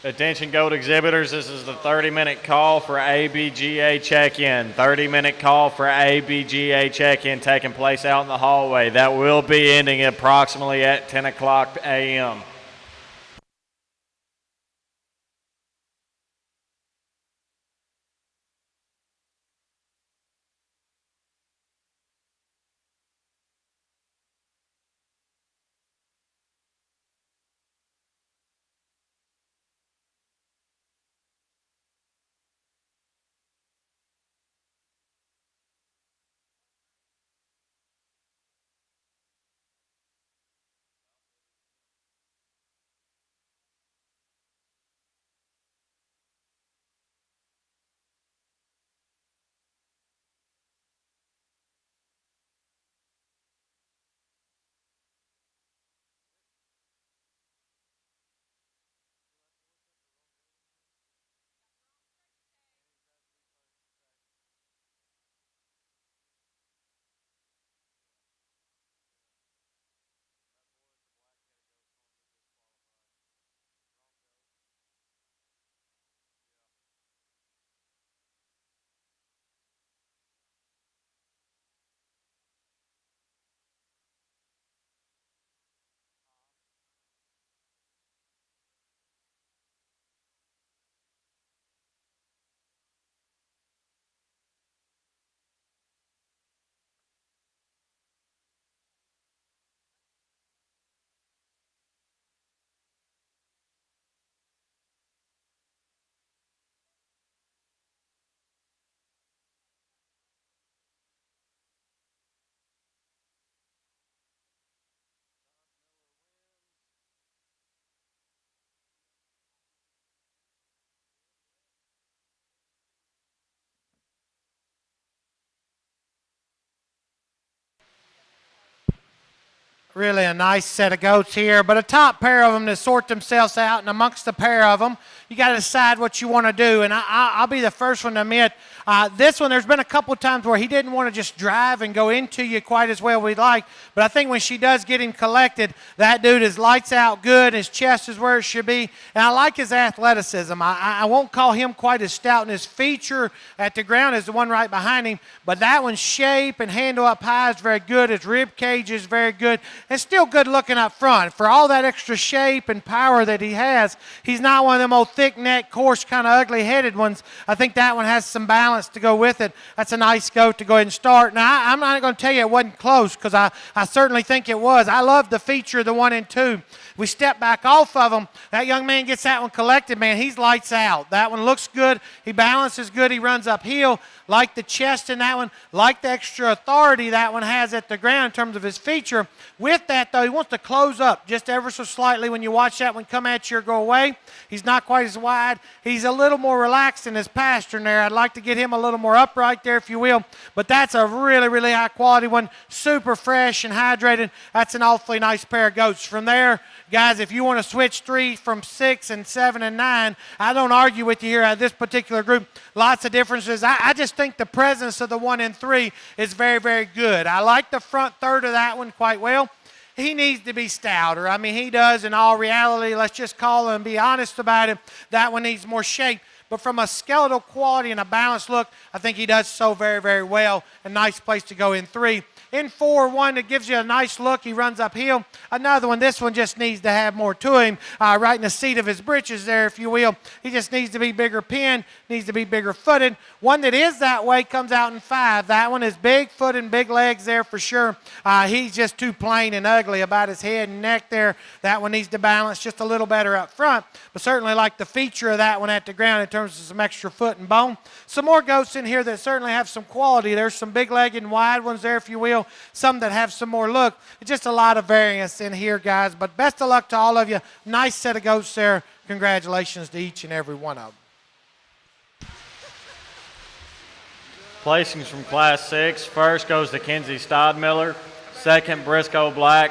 Attention goat exhibitors, this is the 30-minute call for ABGA check-in. 30-minute call for ABGA check-in taking place out in the hallway. That will be ending approximately at 10 o'clock a.m. Really a nice set of goats here, but a top pair of them that sort themselves out, and amongst the pair of them, you got to decide what you want to do. And I'll be the first one to admit, this one, there's been a couple times where he didn't want to just drive and go into you quite as well as we'd like, but I think when she does get him collected, that dude is lights out good, his chest is where it should be, and I like his athleticism. I won't call him quite as stout, and his feature at the ground is the one right behind him, but that one's shape and handle up high is very good, his rib cage is very good, and still good looking up front. For all that extra shape and power that he has, he's not one of them old thick-neck, coarse, kind of ugly-headed ones. I think that one has some balance to go with it. That's a nice goat to go ahead and start. Now, I'm not going to tell you it wasn't close because I certainly think it was. I love the feature of the 1 and 2. We step back off of them. That young man gets that one collected, man. He's lights out. That one looks good. He balances good. He runs uphill. Like the chest in that one, like the extra authority that one has at the ground in terms of his feature. With that, though, he wants to close up just ever so slightly when you watch that one come at you or go away. He's not quite as wide. He's a little more relaxed in his pastern there. I'd like to get him a little more upright there, if you will. But that's a really, really high-quality one, super fresh and hydrated. That's an awfully nice pair of goats. From there, guys, if you want to switch 3 from 6 and 7 and 9, I don't argue with you here at this particular group. Lots of differences. I just think the presence of the 1 and 3 is very, very good. I like the front third of that one quite well. He needs to be stouter. I mean, he does in all reality. Let's just call him and be honest about it. That one needs more shape. But from a skeletal quality and a balanced look, I think he does so very, very well. A nice place to go in 3. In 4, one that gives you a nice look. He runs uphill. Another one, this one just needs to have more to him, right in the seat of his britches there, if you will. He just needs to be bigger pinned, needs to be bigger footed. One that is that way comes out in 5. That one is big foot and big legs there for sure. He's just too plain and ugly about his head and neck there. That one needs to balance just a little better up front, but certainly like the feature of that one at the ground in terms of some extra foot and bone. Some more goats in here that certainly have some quality. There's some big-legged and wide ones there, if you will. Some that have some more look. It's just a lot of variance in here, guys. But best of luck to all of you. Nice set of goats there. Congratulations to each and every one of them. Placings from Class 6. First goes to Kenzie Stodmiller. Second, Briscoe Black.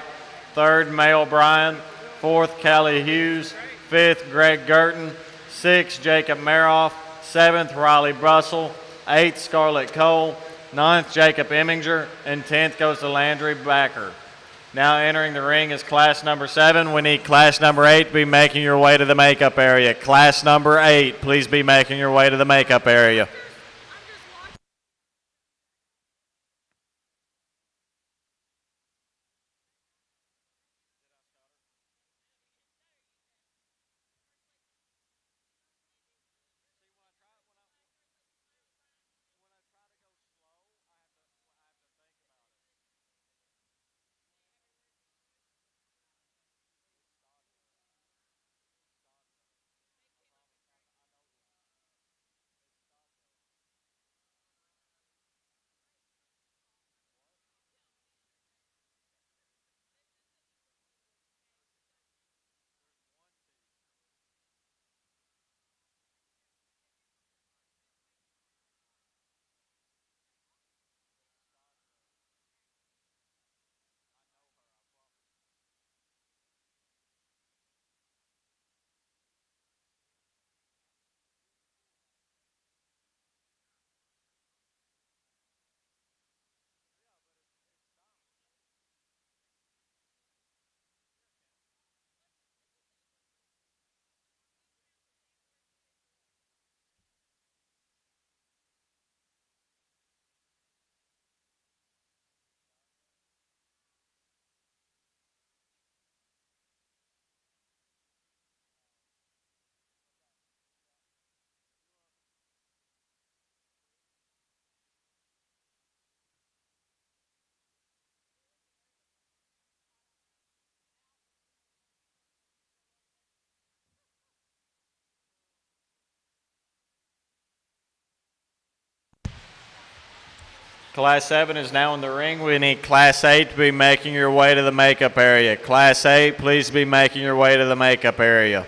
Third, Mel Bryan. Fourth, Callie Hughes. Fifth, Greg Girton. Sixth, Jacob Maroff. Seventh, Riley Brussel. Eighth, Scarlett Cole. 9th, Jacob Eminger, and 10th goes to Landry Backer. Now entering the ring is class number 7. We need class number 8 to be making your way to the makeup area. Class number 8, please be making your way to the makeup area. Class 7 is now in the ring. We need Class 8 to be making your way to the makeup area. Class 8, please be making your way to the makeup area.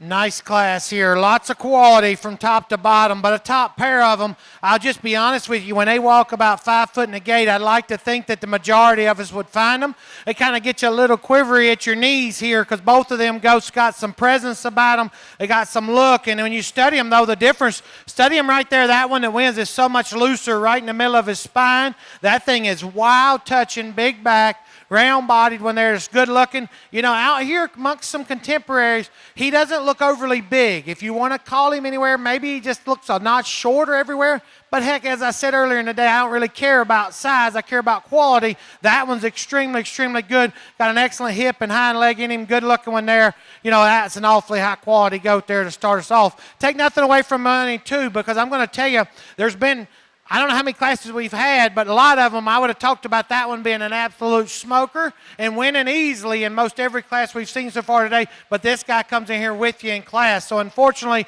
Nice class here. Lots of quality from top to bottom, but a top pair of them, I'll just be honest with you, when they walk about 5 foot in the gate, I'd like to think that the majority of us would find them. They kind of get you a little quivery at your knees here because both of them goats got some presence about them. They got some look, and when you study them, though, the difference, study them right there, that one that wins is so much looser right in the middle of his spine. That thing is wild touching, big back, round-bodied when they're good looking. You know, out here amongst some contemporaries, he doesn't look overly big. If you want to call him anywhere, maybe he just looks a notch shorter everywhere. But heck, as I said earlier in the day, I don't really care about size. I care about quality. That one's extremely, extremely good. Got an excellent hip and hind leg in him. Good looking one there. You know, that's an awfully high quality goat there to start us off. Take nothing away from money, too, because I'm going to tell you, there's been, I don't know how many classes we've had, but a lot of them, I would have talked about that one being an absolute smoker and winning easily in most every class we've seen so far today, but this guy comes in here with you in class. So unfortunately,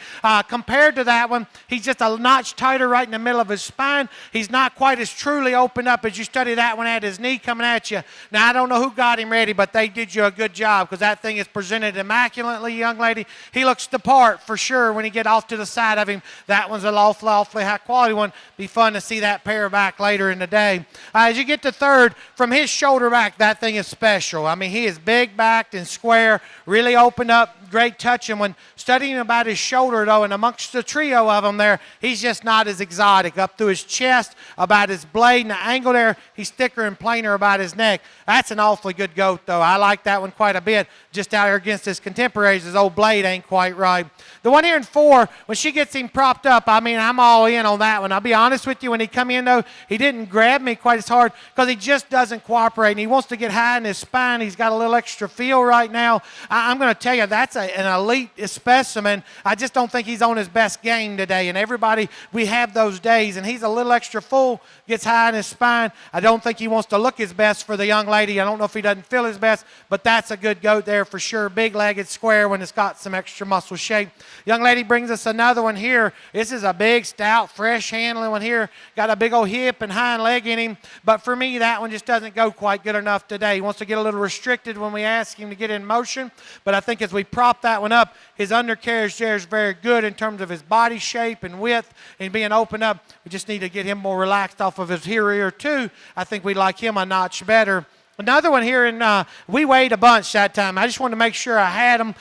compared to that one, he's just a notch tighter right in the middle of his spine. He's not quite as truly opened up as you study that one at his knee coming at you. Now, I don't know who got him ready, but they did you a good job because that thing is presented immaculately, young lady. He looks the part for sure when you get off to the side of him. That one's an awfully high quality one. Be fun to see that pair back later in the day. As you get to third, from his shoulder back, that thing is special. I mean, he is big backed and square, really opened up, great touch. And when studying about his shoulder, though, and amongst the trio of them there, he's just not as exotic. Up through his chest, about his blade and the angle there, he's thicker and plainer about his neck. That's an awfully good goat, though. I like that one quite a bit. Just out here against his contemporaries, his old blade ain't quite right. The one here in 4, when she gets him propped up, I mean, I'm all in on that one. I'll be honest with you, when he come in, though, he didn't grab me quite as hard because he just doesn't cooperate, and he wants to get high in his spine. He's got a little extra feel right now. I'm going to tell you, that's an elite specimen. I just don't think he's on his best game today, and everybody, we have those days, and he's a little extra full, gets high in his spine. I don't think he wants to look his best for the young lady. I don't know if he doesn't feel his best, but that's a good goat there for sure. Big-legged square when it's got some extra muscle shape. Young lady brings us another one here. This is a big, stout, fresh handling one here. Got a big old hip and hind leg in him. But for me, that one just doesn't go quite good enough today. He wants to get a little restricted when we ask him to get in motion. But I think as we prop that one up, his undercarriage there is very good in terms of his body shape and width and being opened up. We just need to get him more relaxed off of his ear too. I think we'd like him a notch better. Another one here in, we weighed a bunch that time. I just wanted to make sure I had them.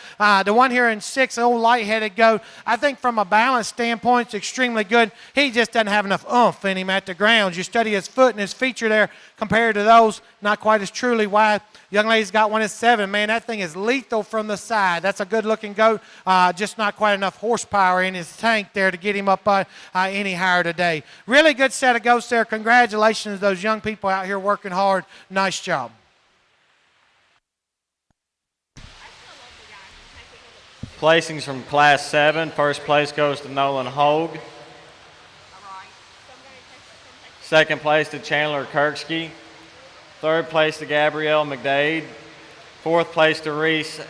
The one here in 6, old light-headed goat, I think from a balance standpoint, it's extremely good. He just doesn't have enough oomph in him at the ground. You study his foot and his feature there compared to those, not quite as truly wide. Young lady's got one at 7. Man, that thing is lethal from the side. That's a good-looking goat. Just not quite enough horsepower in his tank there to get him up any higher today. Really good set of goats there. Congratulations to those young people out here working hard. Nice job. Placings from Class 7. First place goes to Nolan Hogue. Second place to Chandler Kirksky. Third place to Gabrielle McDade. Fourth place to Reese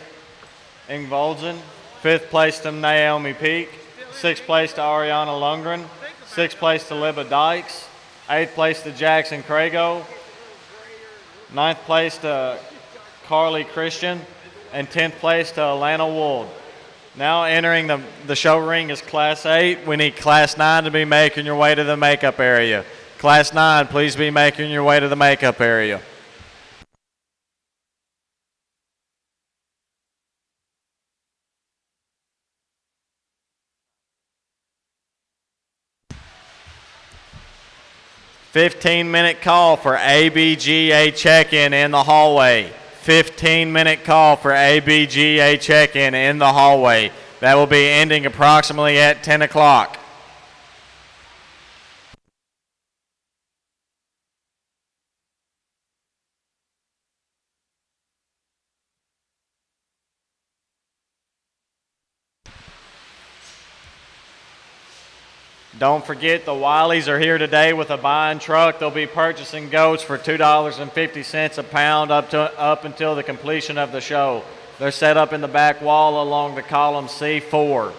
Ingvolden. Fifth place to Naomi Peak. Sixth place to Ariana Lundgren. Sixth place to Libba Dykes. Eighth place to Jackson Crago. Ninth place to Carly Christian. And 10th place to Alana Wold. Now entering the show ring is Class 8. We need Class 9 to be making your way to the makeup area. Class 9, please be making your way to the makeup area. "15-minute call for ABGA check-in in the hallway." 15-minute call for ABGA check-in in the hallway. That will be ending approximately at 10 o'clock. Don't forget the Wileys are here today with a buying truck. They'll be purchasing goats for $2.50 a pound up until the completion of the show. They're set up in the back wall along the column C4.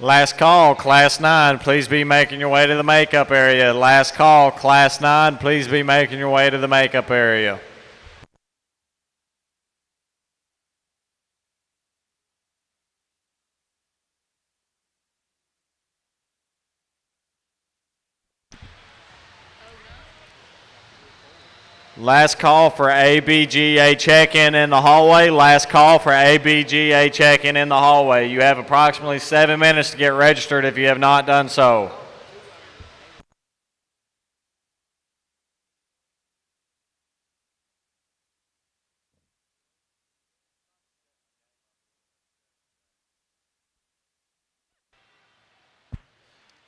Last call, Class 9, please be making your way to the makeup area. Last call, Class 9, please be making your way to the makeup area. Last call for ABGA check-in in the hallway. Last call for ABGA check-in in the hallway. You have approximately 7 minutes to get registered if you have not done so.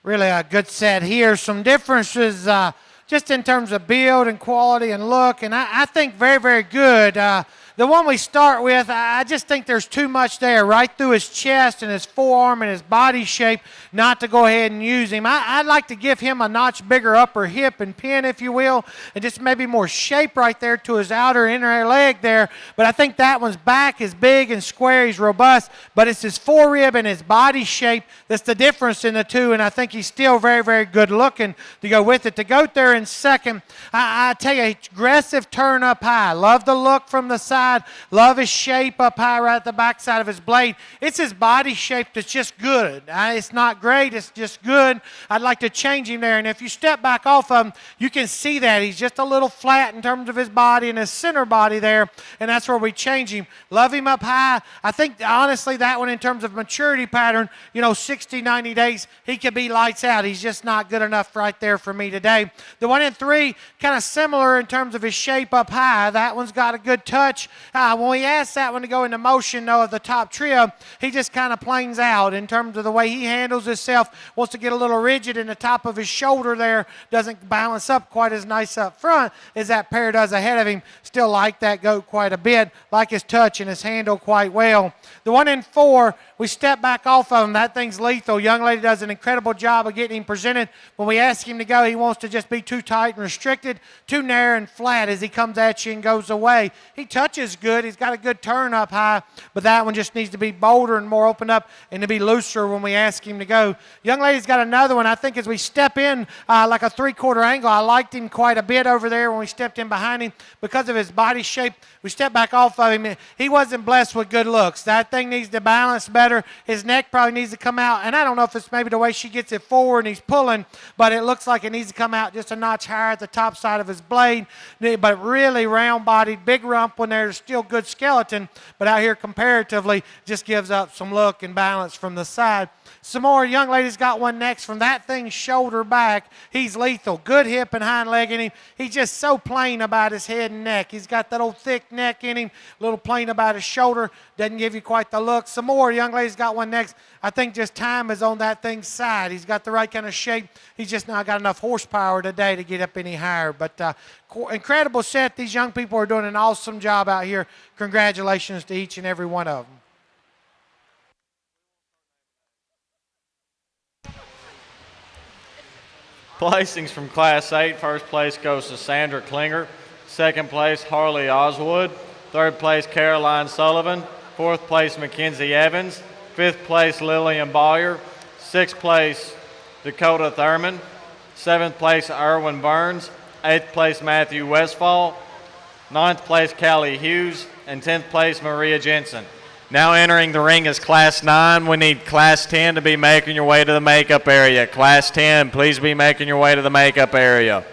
Really a good set here. Some differences just in terms of build and quality and look, and I think very, very good. The one we start with, I just think there's too much there right through his chest and his forearm and his body shape not to go ahead and use him. I'd like to give him a notch bigger upper hip and pin, if you will, and just maybe more shape right there to his outer inner leg there. But I think that one's back is big and square. He's robust, but it's his forerib and his body shape that's the difference in the two, and I think he's still very, very good looking to go with it. To go there in second, I tell you, aggressive turn up high. Love the look from the side. Love his shape up high right at the backside of his blade. It's his body shape that's just good. It's not great. It's just good. I'd like to change him there. And if you step back off of him, you can see that he's just a little flat in terms of his body and his center body there. And that's where we change him. Love him up high. I think, honestly, that one in terms of maturity pattern, 60, 90 days, he could be lights out. He's just not good enough right there for me today. The one in 3, kind of similar in terms of his shape up high. That one's got a good touch. When we asked that one to go into motion, though, of the top trio, he just kind of planes out in terms of the way he handles himself, wants to get a little rigid in the top of his shoulder there, doesn't balance up quite as nice up front as that pair does ahead of him. Still like that goat quite a bit, like his touch and his handle quite well. The one in 4, we step back off of him. That thing's lethal. Young lady does an incredible job of getting him presented. When we ask him to go, he wants to just be too tight and restricted, too narrow and flat as he comes at you and goes away. He touches good. He's got a good turn up high, but that one just needs to be bolder and more open up and to be looser when we ask him to go. Young lady's got another one. I think as we step in like a 3/4 angle, I liked him quite a bit over there when we stepped in behind him because of his body shape. We stepped back off of him. He wasn't blessed with good looks. That thing needs to balance better. His neck probably needs to come out, and I don't know if it's maybe the way she gets it forward and he's pulling, but it looks like it needs to come out just a notch higher at the top side of his blade. But really round-bodied, big rump when there's still good skeleton, but out here comparatively just gives up some look and balance from the side. Some more. Young lady's got one next from that thing's shoulder back. He's lethal. Good hip and hind leg in him. He's just so plain about his head and neck. He's got that old thick neck in him, a little plain about his shoulder. Doesn't give you quite the look. Some more. Young lady's got one next. I think just time is on that thing's side. He's got the right kind of shape. He's just not got enough horsepower today to get up any higher. But incredible set. These young people are doing an awesome job out here. Congratulations to each and every one of them. Placings from Class 8. First place goes to Sandra Klinger. Second place, Harley Oswood. Third place, Caroline Sullivan. Fourth place, Mackenzie Evans. Fifth place, Lillian Boyer. Sixth place, Dakota Thurman. Seventh place, Erwin Burns. Eighth place, Matthew Westfall. Ninth place, Callie Hughes. And 10th place, Maria Jensen. Now entering the ring is Class 9. We need Class 10 to be making your way to the makeup area. Class 10, please be making your way to the makeup area.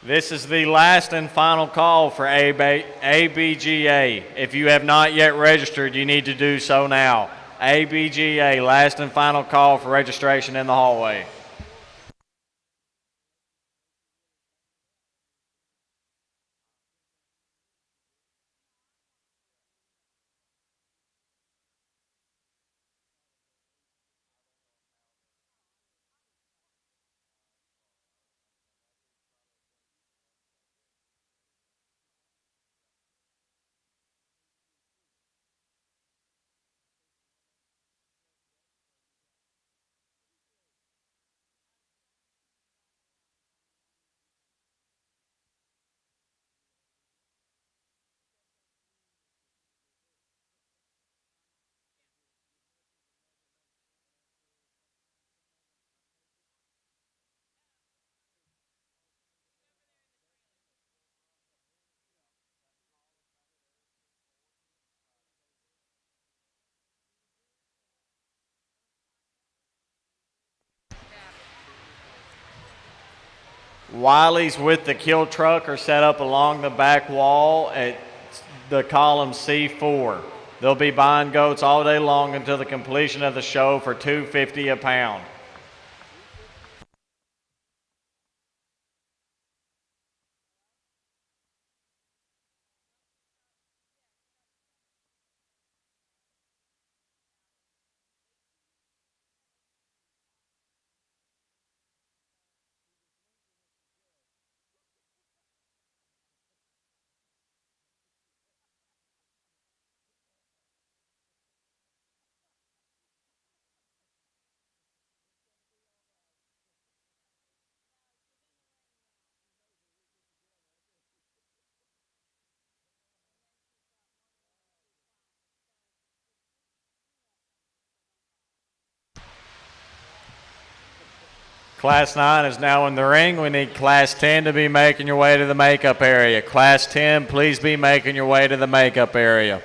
This is the last and final call for ABGA. If you have not yet registered, you need to do so now. ABGA, last and final call for registration in the hallway. Wileys with the kill truck are set up along the back wall at the column C4. They'll be buying goats all day long until the completion of the show for $2.50 a pound. Class 9 is now in the ring. We need Class 10 to be making your way to the makeup area. Class 10, please be making your way to the makeup area.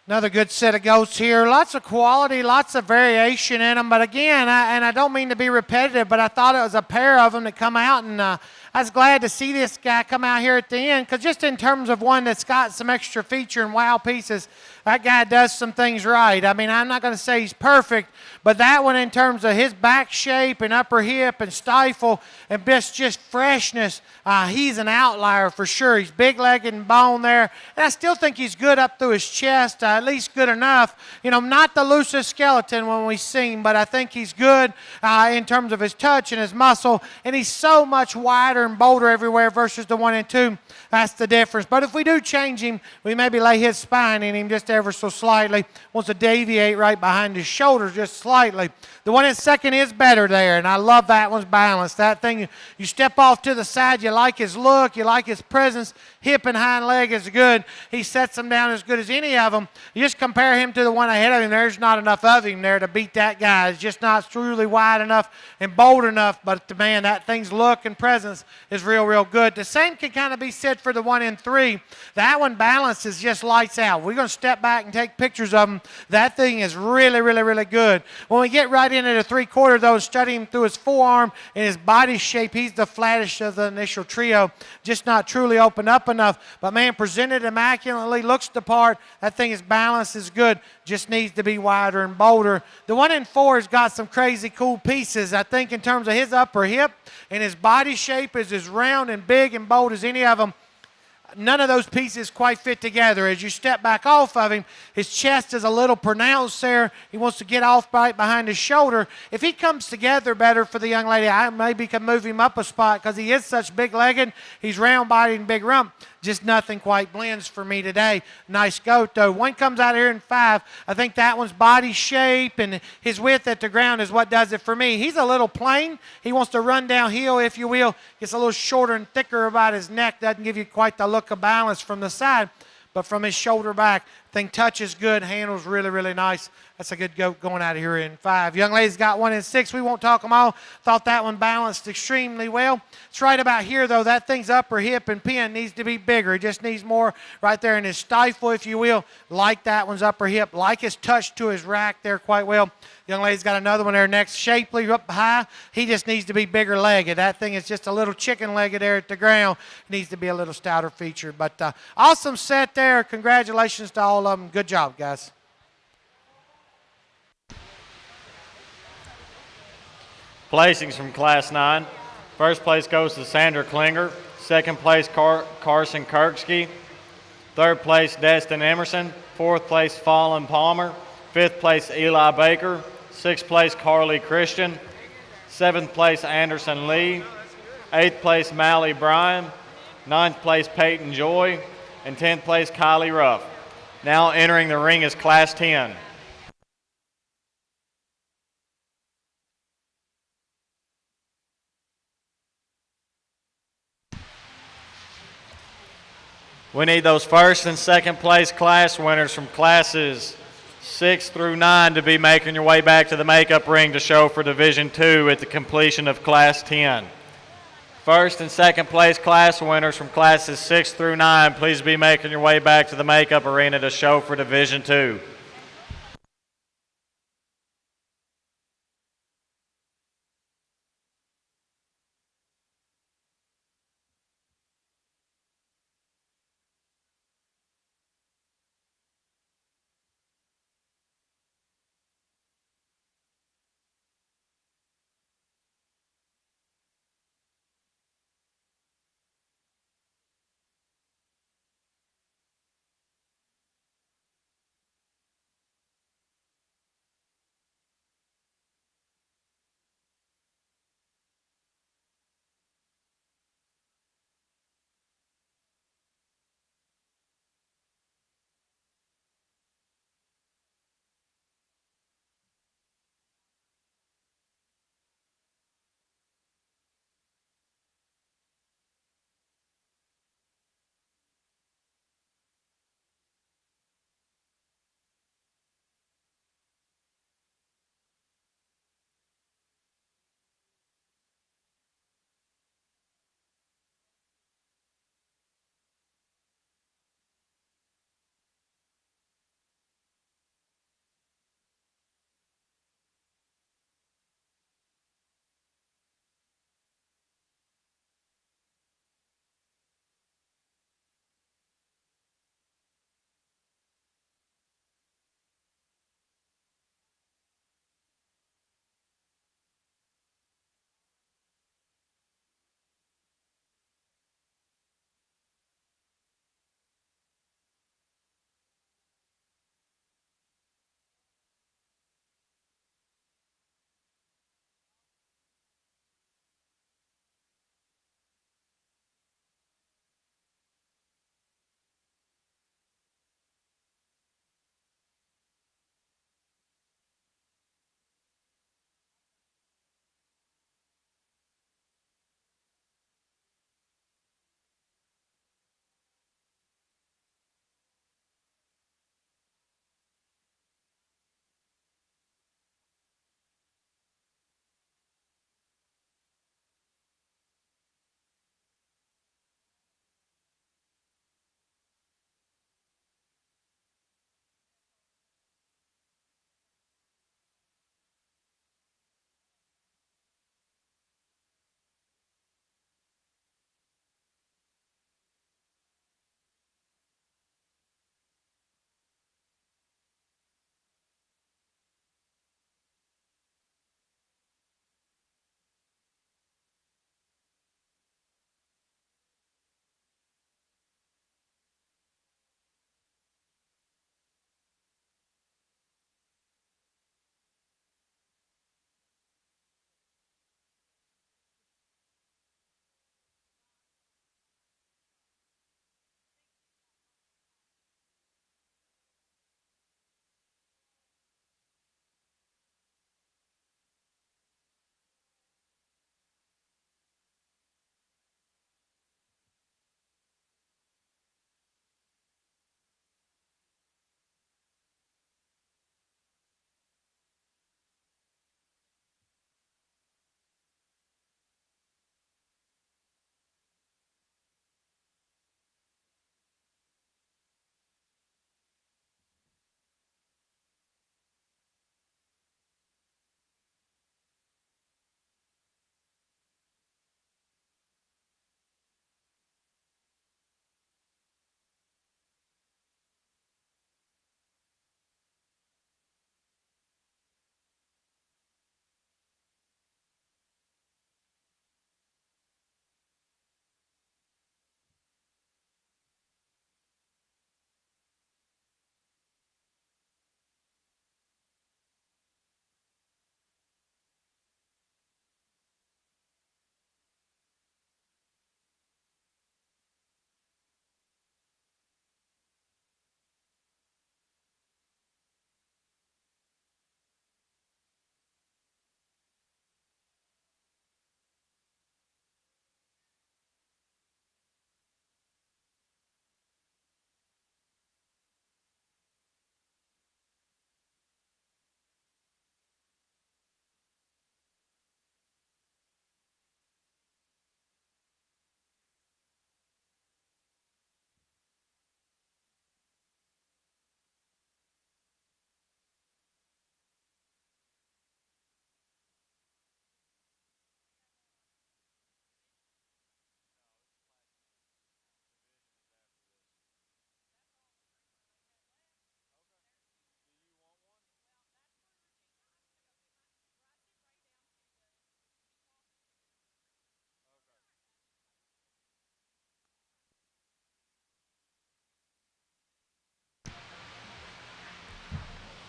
Another good set of goats here. Lots of quality, lots of variation in them. But again, I don't mean to be repetitive, but I thought it was a pair of them that come out. And I was glad to see this guy come out here at the end, because just in terms of one that's got some extra feature and wow pieces, that guy does some things right. I mean, I'm not going to say he's perfect, but that one in terms of his back shape and upper hip and stifle and just freshness, he's an outlier for sure. He's big-legged and bone there. And I still think he's good up through his chest, at least good enough. You know, not the loosest skeleton when we see him, but I think he's good in terms of his touch and his muscle. And he's so much wider and bolder everywhere versus the 1 and 2. That's the difference. But if we do change him, we maybe lay his spine in him just ever so slightly. Wants to deviate right behind his shoulders just slightly. The one in second is better there, and I love that one's balanced. That thing, you step off to the side, you like his look, you like his presence. Hip and hind leg is good. He sets them down as good as any of them. You just compare him to the one ahead of him. There's not enough of him there to beat that guy. It's just not truly wide enough and bold enough. But, man, that thing's look and presence is real, real good. The same can kind of be said for the 1 and 3. That one balance is just lights out. We're going to step back and take pictures of him. That thing is really, really, really good. When we get right into the 3/4, though, study him through his forearm and his body shape, he's the flattest of the initial trio. Just not truly opened up enough. But, man, presented immaculately, looks the part. That thing is balanced, is good. Just needs to be wider and bolder. The 1 and 4 has got some crazy cool pieces. I think in terms of his upper hip and his body shape is as round and big and bold as any of them. None of those pieces quite fit together. As you step back off of him, his chest is a little pronounced there. He wants to get off right behind his shoulder. If he comes together better for the young lady, I maybe can move him up a spot because he is such big-legged. He's round-bodied and big rump. Just nothing quite blends for me today. Nice goat, though. One comes out here in 5. I think that one's body shape and his width at the ground is what does it for me. He's a little plain. He wants to run downhill, if you will. Gets a little shorter and thicker about his neck. Doesn't give you quite the look of balance from the side. But from his shoulder back, thing touches good, handles really, really nice. That's a good goat going out of here in 5. Young lady's got 1 and 6. We won't talk them all. Thought that one balanced extremely well. It's right about here, though. That thing's upper hip and pin needs to be bigger. It just needs more right there in his stifle, if you will. Like that one's upper hip. Like his touch to his rack there quite well. Young lady's got another one there next. Shapely up high. He just needs to be bigger legged. That thing is just a little chicken legged there at the ground. Needs to be a little stouter feature. But awesome set there. Congratulations to all of them. Good job, guys. Placings from Class 9. First place goes to Sandra Klinger. Second place, Carson Kirksky. Third place, Destin Emerson. Fourth place, Fallon Palmer. Fifth place, Eli Baker. Sixth place, Carly Christian. Seventh place, Anderson Lee. Eighth place, Mally Bryan. Ninth place, Peyton Joy. And 10th place, Kylie Ruff. Now entering the ring is Class 10. We need those first and second place class winners from classes 6 through 9 to be making your way back to the makeup ring to show for Division II at the completion of Class 10. First and second place class winners from classes 6 through 9, please be making your way back to the makeup arena to show for Division II.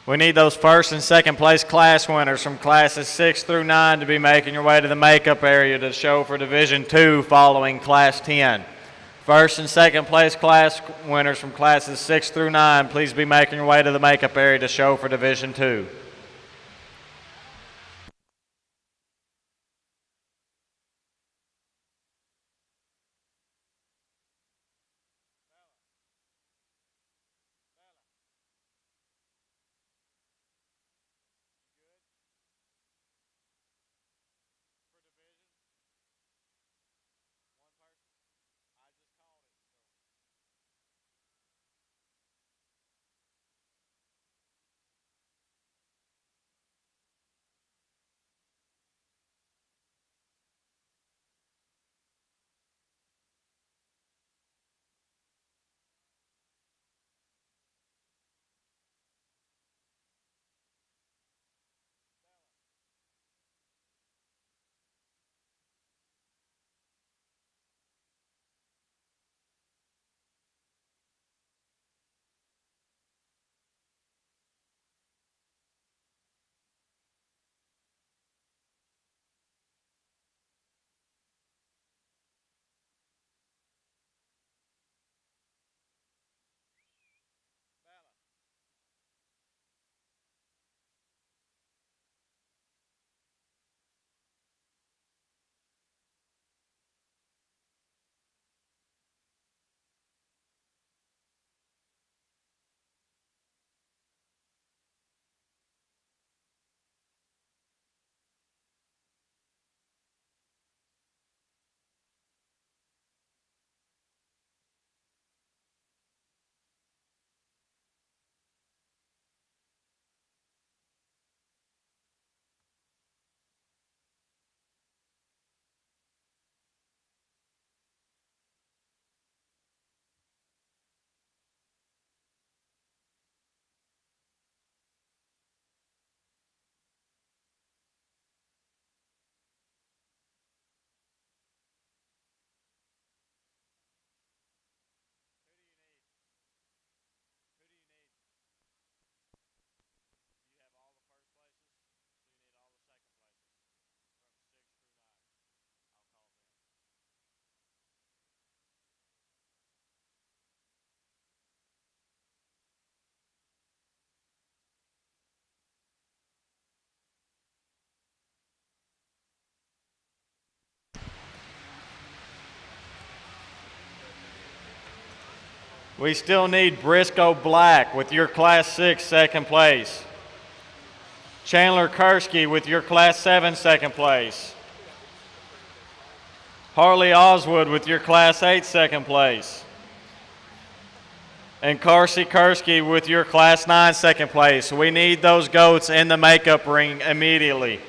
We need those first and second place class winners from classes 6 through 9 to be making your way to the makeup area to show for Division 2 following Class 10. First and second place class winners from classes 6 through 9, please be making your way to the makeup area to show for Division 2. We still need Briscoe Black with your Class 6 second place. Chandler Kursky with your Class 7 second place. Harley Oswood with your Class 8 second place. And Carsey Kursky with your Class 9 second place. We need those goats in the makeup ring immediately.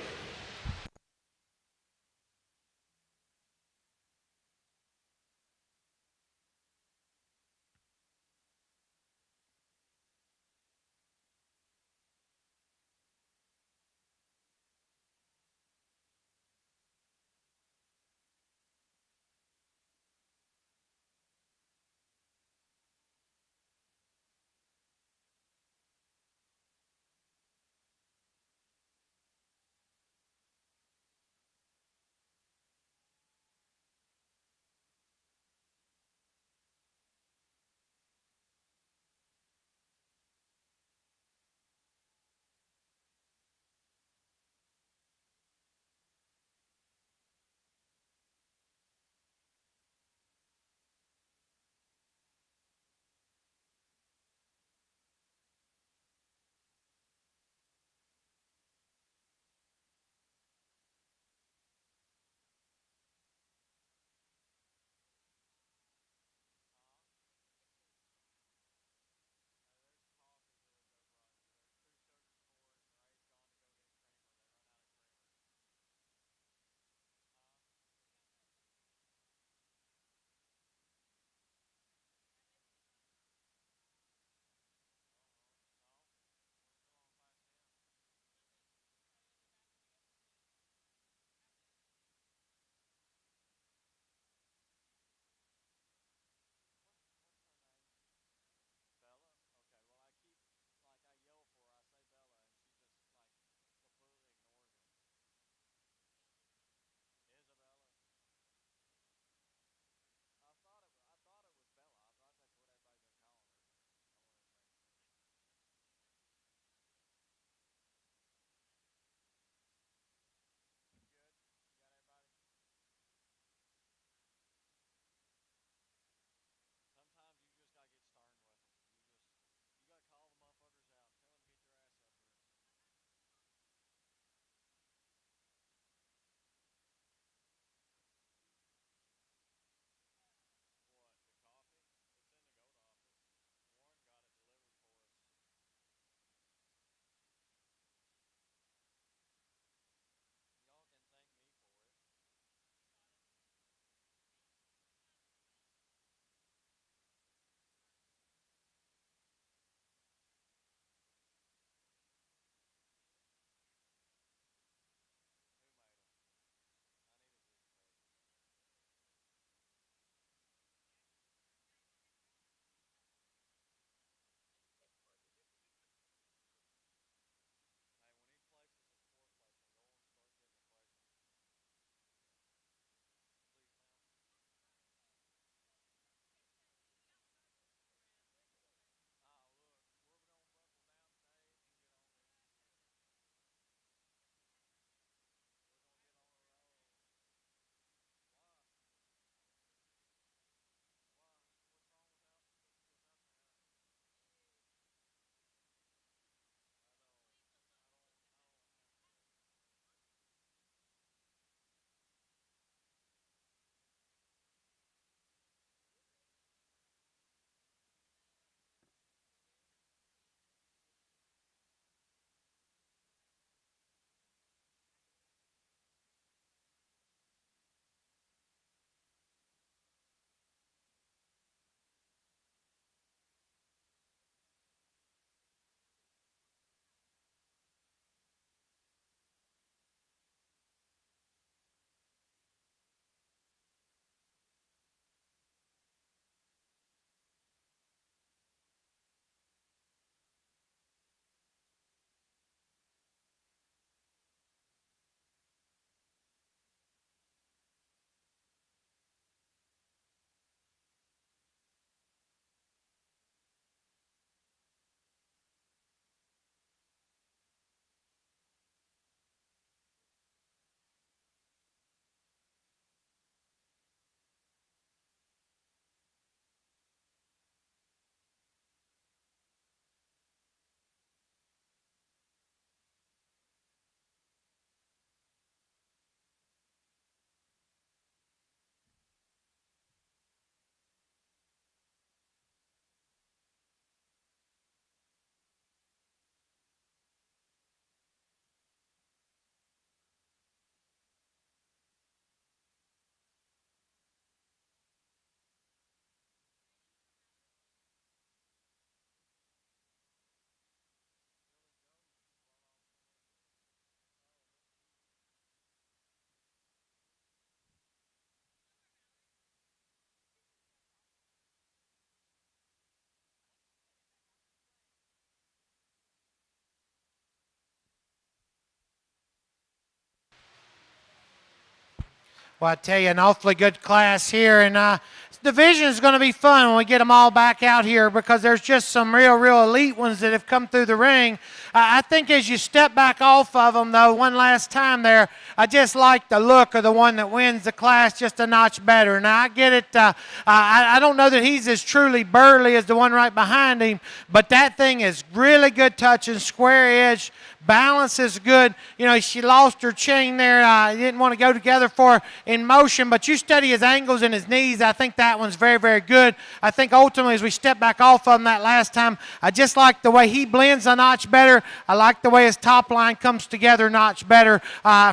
Well, I tell you, an awfully good class here, and division is going to be fun when we get them all back out here because there's just some real elite ones that have come through the ring. I think as you step back off of them, though, one last time there, I just like the look of the one that wins the class just a notch better. Now, I get it. I don't know that he's as truly burly as the one right behind him, but that thing is really good touching, square edge. Balance is good. You know, she lost her chain there. Didn't want to go together for in motion, but you study his angles and his knees. I think that one's very good. I think ultimately as we step back off of him that last time, I just like the way he blends a notch better. I like the way his top line comes together a notch better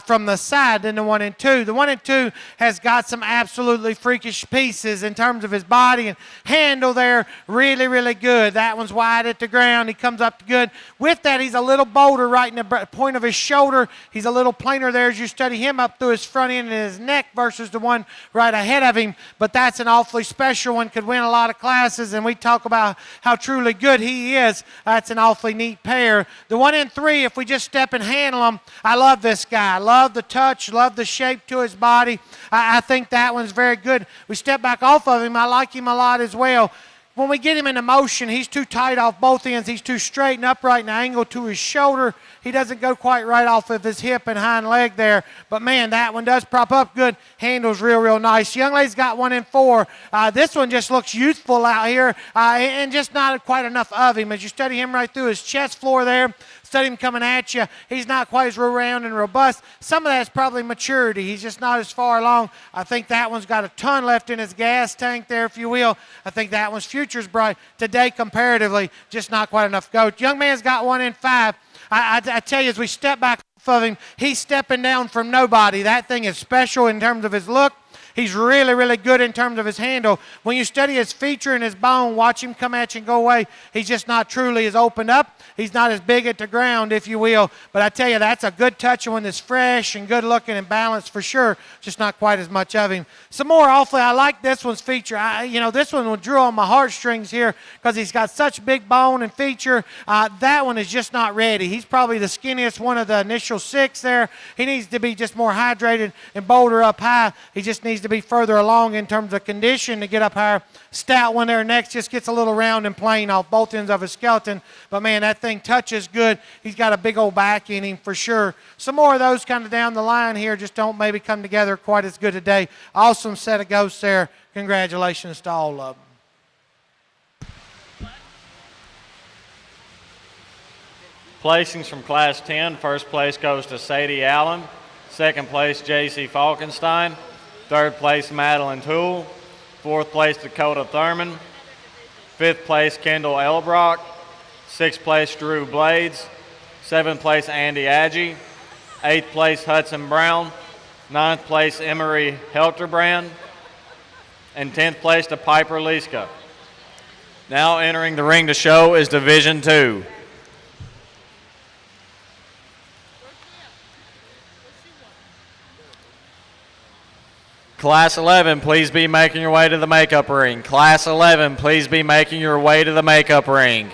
from the side than the 1 and 2. The 1 and 2 has got some absolutely freakish pieces in terms of his body and handle there. Really good. That one's wide at the ground. He comes up good. With that, he's a little bolder right in the point of his shoulder. He's a little plainer there as you study him up through his front end and his neck versus the one right ahead of him. But that's an awfully special one. Could win a lot of classes, and we talk about how truly good he is. That's an awfully neat pair. The 1 and 3, if we just step and handle him, I love this guy. I love the touch, love the shape to his body. I think that one's very good. We step back off of him. I like him a lot as well. When we get him into motion, he's too tight off both ends. He's too straight and upright and angle to his shoulder. He doesn't go quite right off of his hip and hind leg there. But, man, that one does prop up good. Handles real nice. Young lady's got 1 and 4. This one just looks youthful out here and just not quite enough of him. As you study him right through his chest floor there, study him coming at you, he's not quite as round and robust. Some of that's probably maturity. He's just not as far along. I think that one's got a ton left in his gas tank there, if you will. I think that one's future's bright. Today, comparatively, just not quite enough goat. Young man's got 1 and 5. I tell you, as we step back off of him, he's stepping down from nobody. That thing is special in terms of his look. He's really good in terms of his handle. When you study his feature and his bone, watch him come at you and go away, he's just not truly as opened up. He's not as big at the ground, if you will. But I tell you, that's a good touch one that's fresh and good looking and balanced for sure. Just not quite as much of him. Some more awfully, I like this one's feature. This one drew on my heartstrings here because he's got such big bone and feature. That one is just not ready. He's probably the skinniest one of the initial 6 there. He needs to be just more hydrated and bolder up high. He just needs to be further along in terms of condition to get up higher. Stout one there next just gets a little round and plain off both ends of his skeleton. But, man, that thing touches good. He's got a big old back in him for sure. Some more of those kind of down the line here just don't maybe come together quite as good today. Awesome set of ghosts there. Congratulations to all of them. Placings from Class 10. First place goes to Sadie Allen. Second place, J.C. Falkenstein. Third place, Madeline Toole. Fourth place, Dakota Thurman. Fifth place, Kendall Elbrock. Sixth place, Drew Blades. Seventh place, Andy Agee. Eighth place, Hudson Brown. Ninth place, Emery Helterbrand. And 10th place to Piper Liska. Now entering the ring to show is Division 2. Class 11, please be making your way to the makeup ring. Class 11, please be making your way to the makeup ring.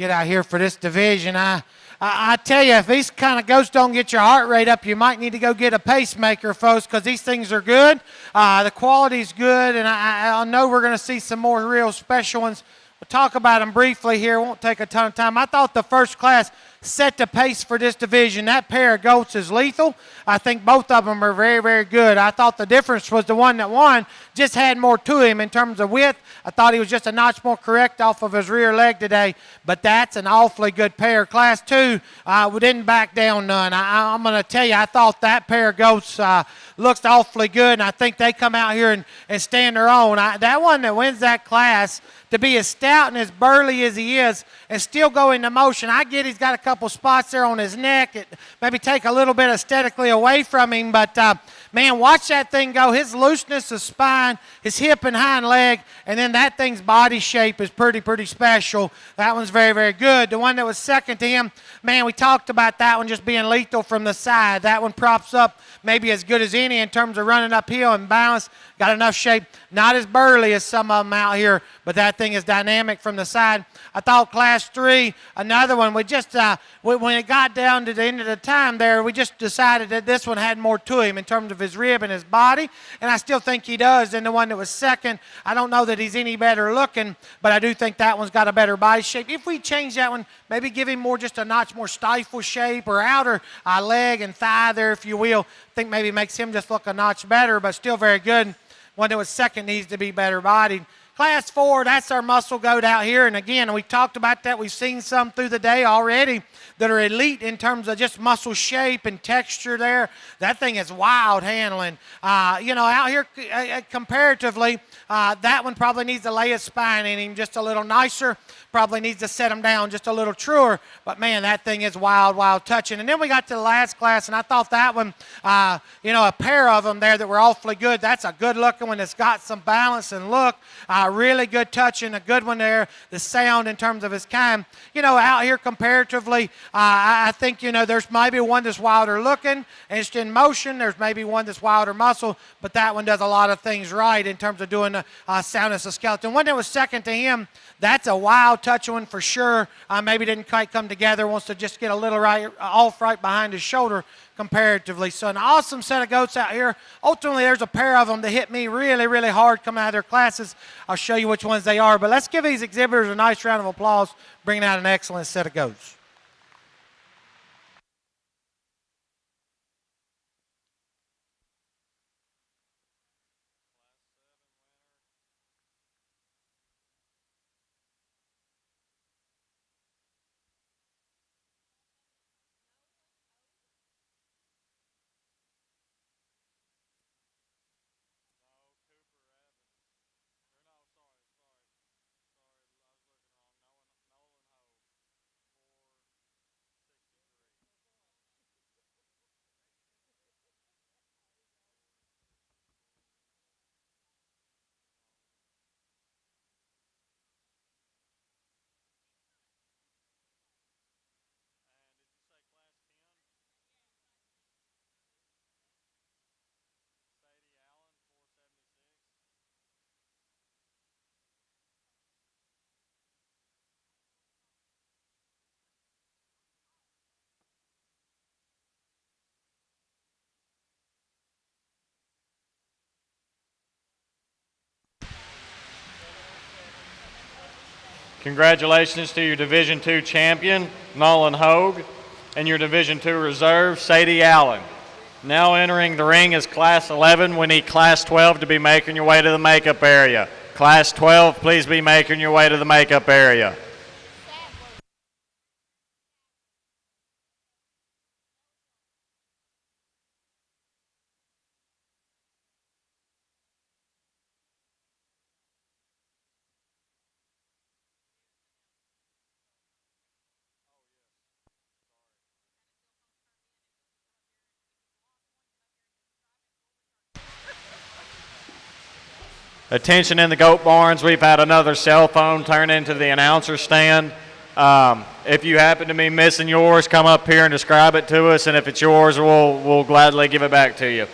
get out here for this division. I tell you, if these kind of goats don't get your heart rate up, you might need to go get a pacemaker, folks, because these things are good. The quality's good, and I know we're going to see some more real special ones. We'll talk about them briefly here. It won't take a ton of time. I thought the first class set the pace for this division. That pair of goats is lethal. I think both of them are very, very good. I thought the difference was the one that won just had more to him in terms of width. I thought he was just a notch more correct off of his rear leg today, but that's an awfully good pair. Class 2, we didn't back down none. I'm going to tell you, I thought that pair of goats looks awfully good, and I think they come out here and stand their own. That one that wins that class, to be as stout and as burly as he is and still go into motion. I get he's got a couple spots there on his neck. It maybe take a little bit aesthetically away from him, but man, watch that thing go. His looseness of spine, his hip and hind leg, and then that thing's body shape is pretty special. That one's very, very good. The one that was second to him, man, we talked about that one just being lethal from the side. That one props up maybe as good as any in terms of running uphill and balance. Got enough shape. Not as burly as some of them out here, but that thing is dynamic from the side. I thought class 3, another one, we just, when it got down to the end of the time there, we just decided that this one had more to him in terms of his rib and his body, and I still think he does than the one that was second. I don't know that he's any better looking, but I do think that one's got a better body shape. If we change that one, maybe give him more, just a notch more stifle shape or outer leg and thigh there, if you will, I think maybe makes him just look a notch better, but still very good. One that was second needs to be better bodied. Class 4, that's our muscle goat out here. And again, we talked about that. We've seen some through the day already that are elite in terms of just muscle shape and texture there. That thing is wild handling. Out here comparatively, that one probably needs to lay his spine in him just a little nicer. Probably needs to set him down just a little truer. But, man, that thing is wild touching. And then we got to the last class, and I thought that one, a pair of them there that were awfully good. That's a good-looking one that's got some balance and look. Really good touching, a good one there. The sound in terms of his kind. Out here comparatively, I think, there's maybe one that's wilder looking and it's in motion. There's maybe one that's wilder muscle, but that one does a lot of things right in terms of doing the soundness of skeleton. One that was second to him, that's a wild touch one for sure. Maybe didn't quite come together. Wants to just get a little off right behind his shoulder comparatively. So an awesome set of goats out here. Ultimately, there's a pair of them that hit me really hard coming out of their classes. I'll show you which ones they are. But let's give these exhibitors a nice round of applause, bringing out an excellent set of goats. Congratulations to your Division II champion, Nolan Hogue, and your Division II reserve, Sadie Allen. Now entering the ring is Class 11. We need Class 12 to be making your way to the makeup area. Class 12, please be making your way to the makeup area. Attention in the goat barns, we've had another cell phone turn into the announcer stand. If you happen to be missing yours, come up here and describe it to us, and if it's yours, we'll gladly give it back to you.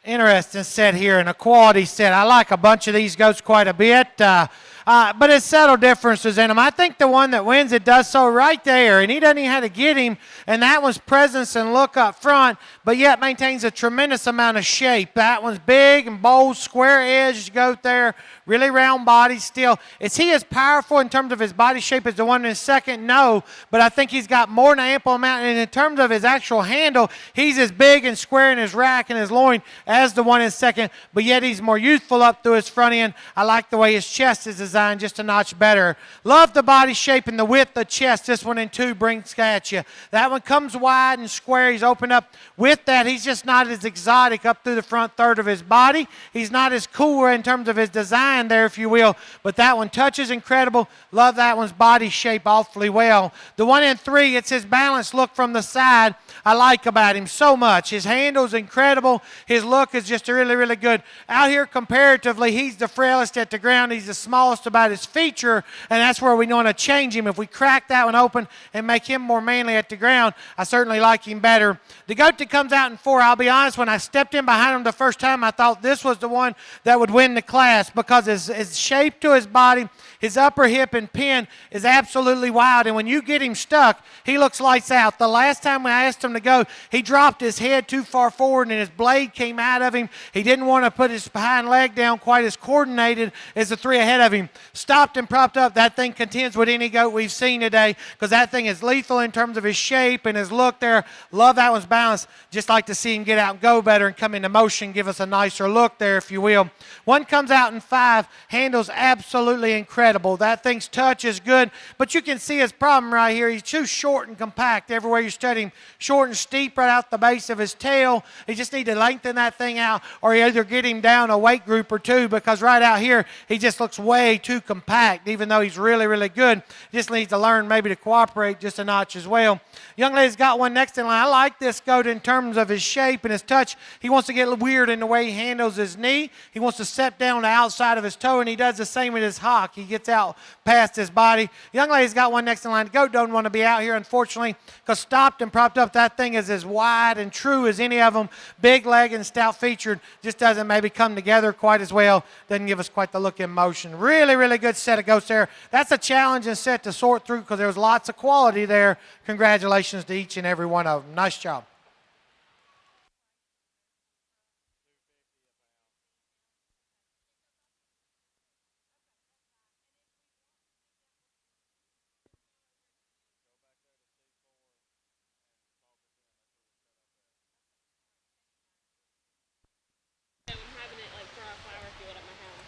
Interesting set here and a quality set. I like a bunch of these goats quite a bit. But it's subtle differences in them. I think the one that wins it does so right there, and he doesn't even have to get him, and that one's presence and look up front, but yet maintains a tremendous amount of shape. That one's big and bold, square-edged goat there, really round body still. Is he as powerful in terms of his body shape as the one in second? No, but I think he's got more than an ample amount, and in terms of his actual handle, he's as big and square in his rack and his loin as the one in second, but yet he's more youthful up through his front end. I like the way his chest is designed just a notch better. Love the body shape and the width of chest this one in two brings at you. That one comes wide and square. He's opened up with that. He's just not as exotic up through the front third of his body. He's not as cool in terms of his design there, if you will, but that one touches incredible. Love that one's body shape awfully well. The one in three, it's his balanced look from the side I like about him so much. His handle's incredible. His look is just really, really good. Out here comparatively, he's the frailest at the ground. He's the smallest about his feature, and that's where we want to change him. If we crack that one open and make him more manly at the ground, I certainly like him better. The goat that comes out in four, I'll be honest, when I stepped in behind him the first time, I thought this was the one that would win the class because his shape to his body, his upper hip and pin is absolutely wild, and when you get him stuck, he looks lights out. The last time I asked him to go, he dropped his head too far forward and his blade came out of him. He didn't want to put his hind leg down quite as coordinated as the three ahead of him. Stopped and propped up. That thing contends with any goat we've seen today because that thing is lethal in terms of his shape and his look there. Love that one's balance. Just like to see him get out and go better and come into motion, give us a nicer look there, if you will. One comes out in five, handles absolutely incredible. That thing's touch is good, but you can see his problem right here. He's too short and compact everywhere you study him. Short and steep right out the base of his tail. You just need to lengthen that thing out or you either get him down a weight group or two because right out here he just looks way too compact even though he's really, really good. Just needs to learn maybe to cooperate just a notch as well. Young lady's got one next in line. I like this goat in terms of his shape and his touch. He wants to get weird in the way he handles his knee. He wants to step down the outside of his toe, and he does the same with his hock. He gets out past his body. Young lady's got one next in line. The goat don't want to be out here, unfortunately, because stopped and propped up, that thing is as wide and true as any of them. Big leg and stout featured. Just doesn't maybe come together quite as well. Doesn't give us quite the look in motion. Really, really good set of goats there. That's a challenging set to sort through because there was lots of quality there. Congratulations to each and every one of them. Nice job.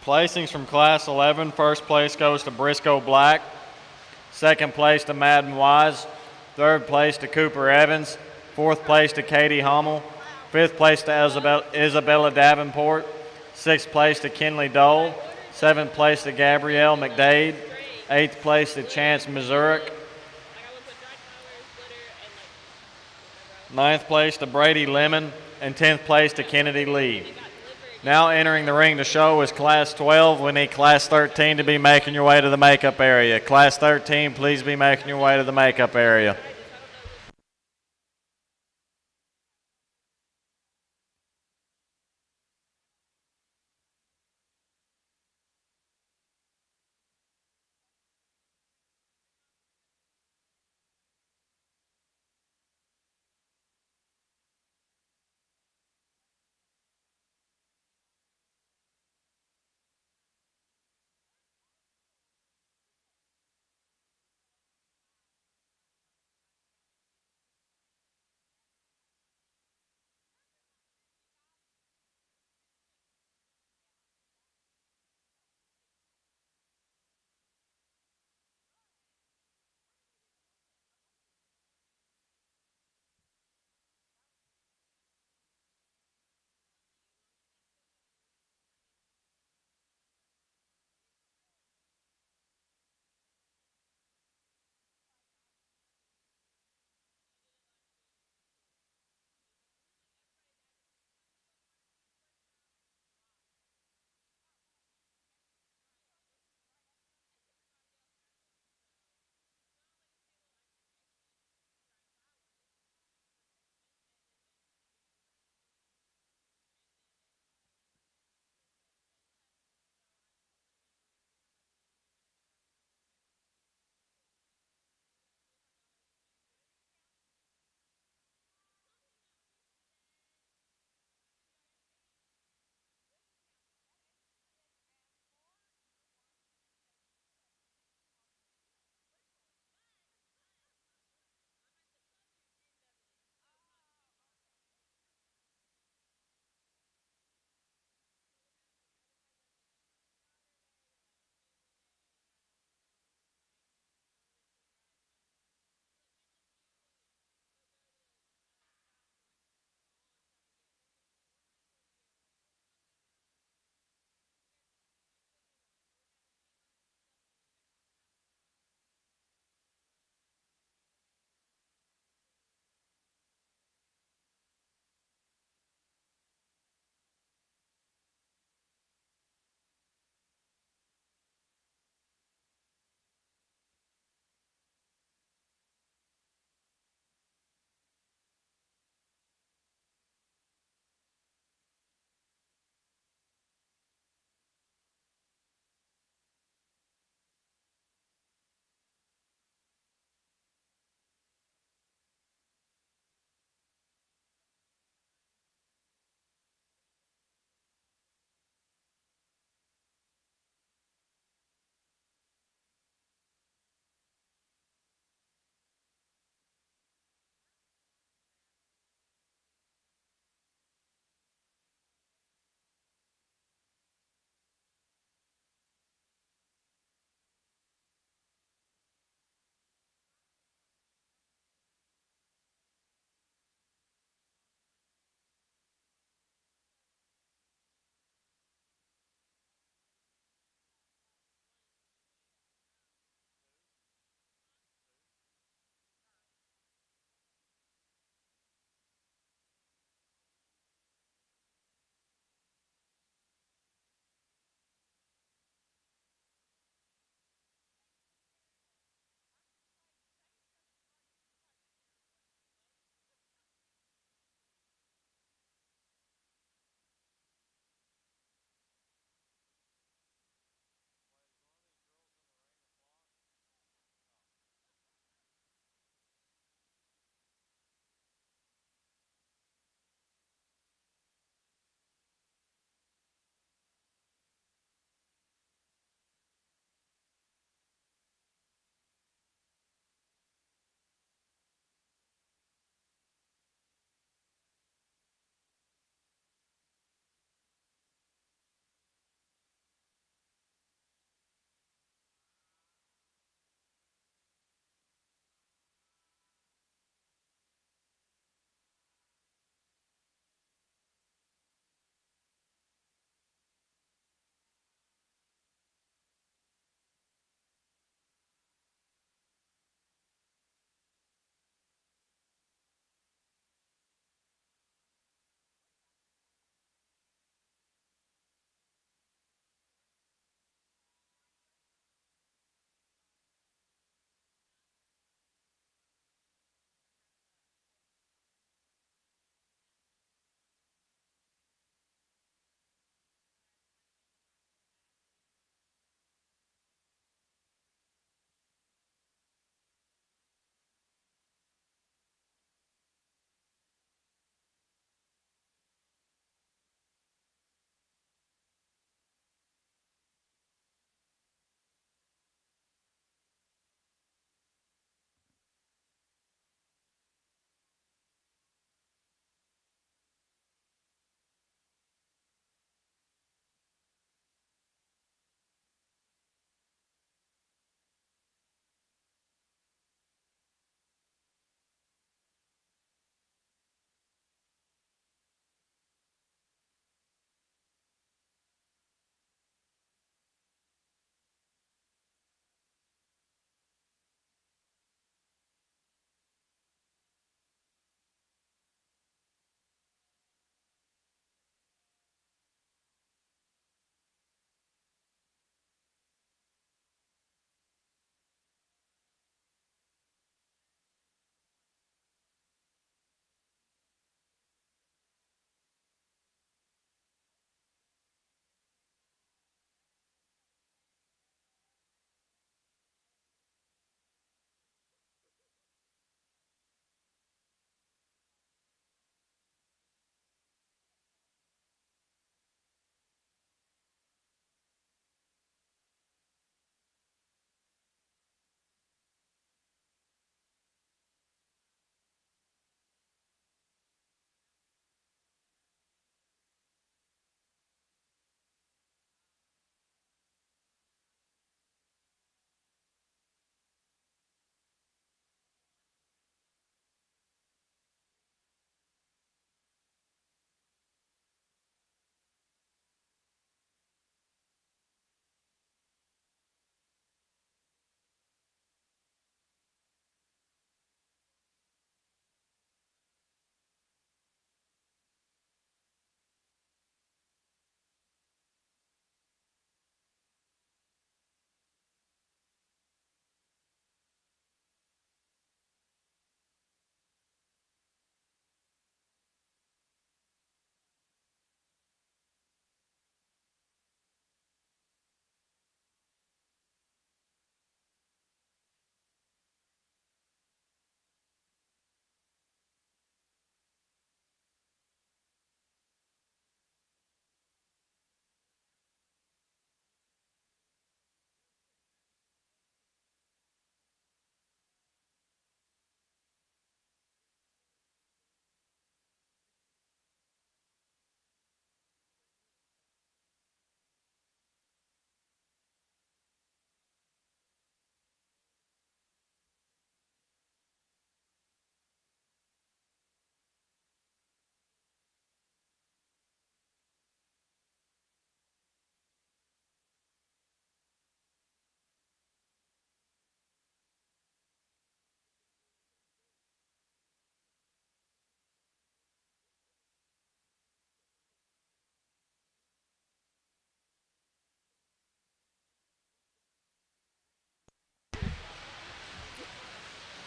Placings from Class 11. First place goes to Briscoe Black. Second place to Madden Wise. Third place to Cooper Evans. Fourth place to Katie Hummel. Fifth place to Isabella Davenport. Sixth place to Kinley Dole. Seventh place to Gabrielle McDade. Eighth place to Chance Mazurek. Ninth place to Brady Lemon. And 10th place to Kennedy Lee. Now entering the ring to show is Class 12. We need Class 13 to be making your way to the makeup area. Class 13, please be making your way to the makeup area.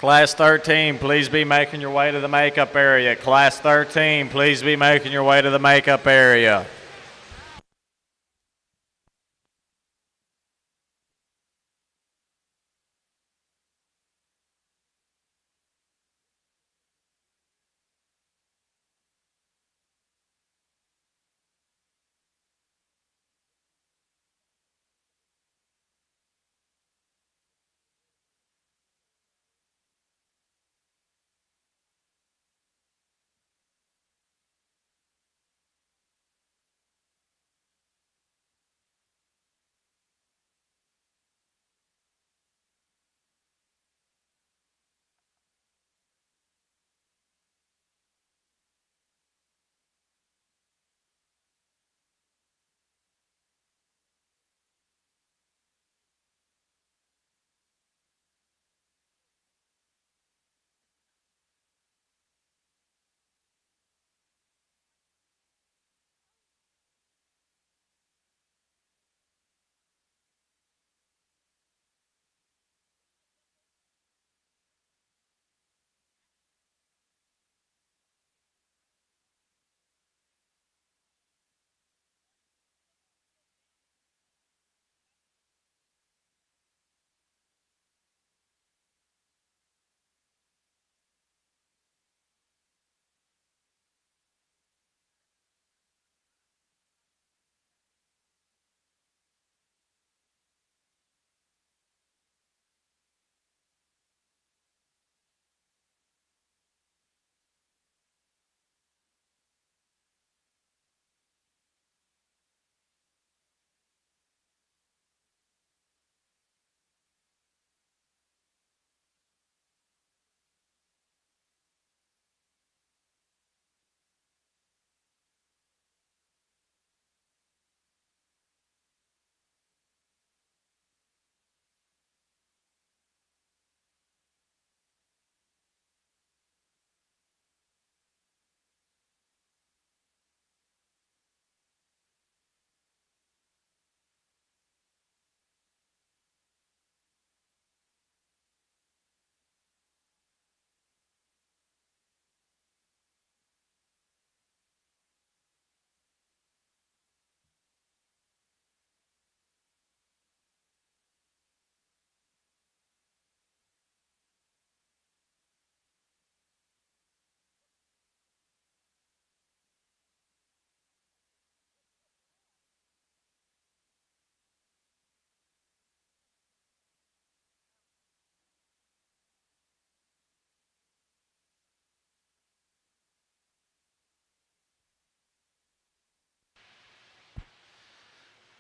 Class 13, please be making your way to the makeup area. Class 13, please be making your way to the makeup area.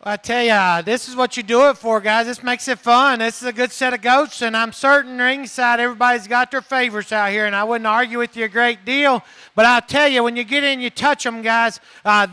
I tell you, this is what you do it for, guys. This makes it fun. This is a good set of goats, and I'm certain ringside everybody's got their favorites out here, and I wouldn't argue with you a great deal. But I'll tell you, when you get in, you touch them, guys,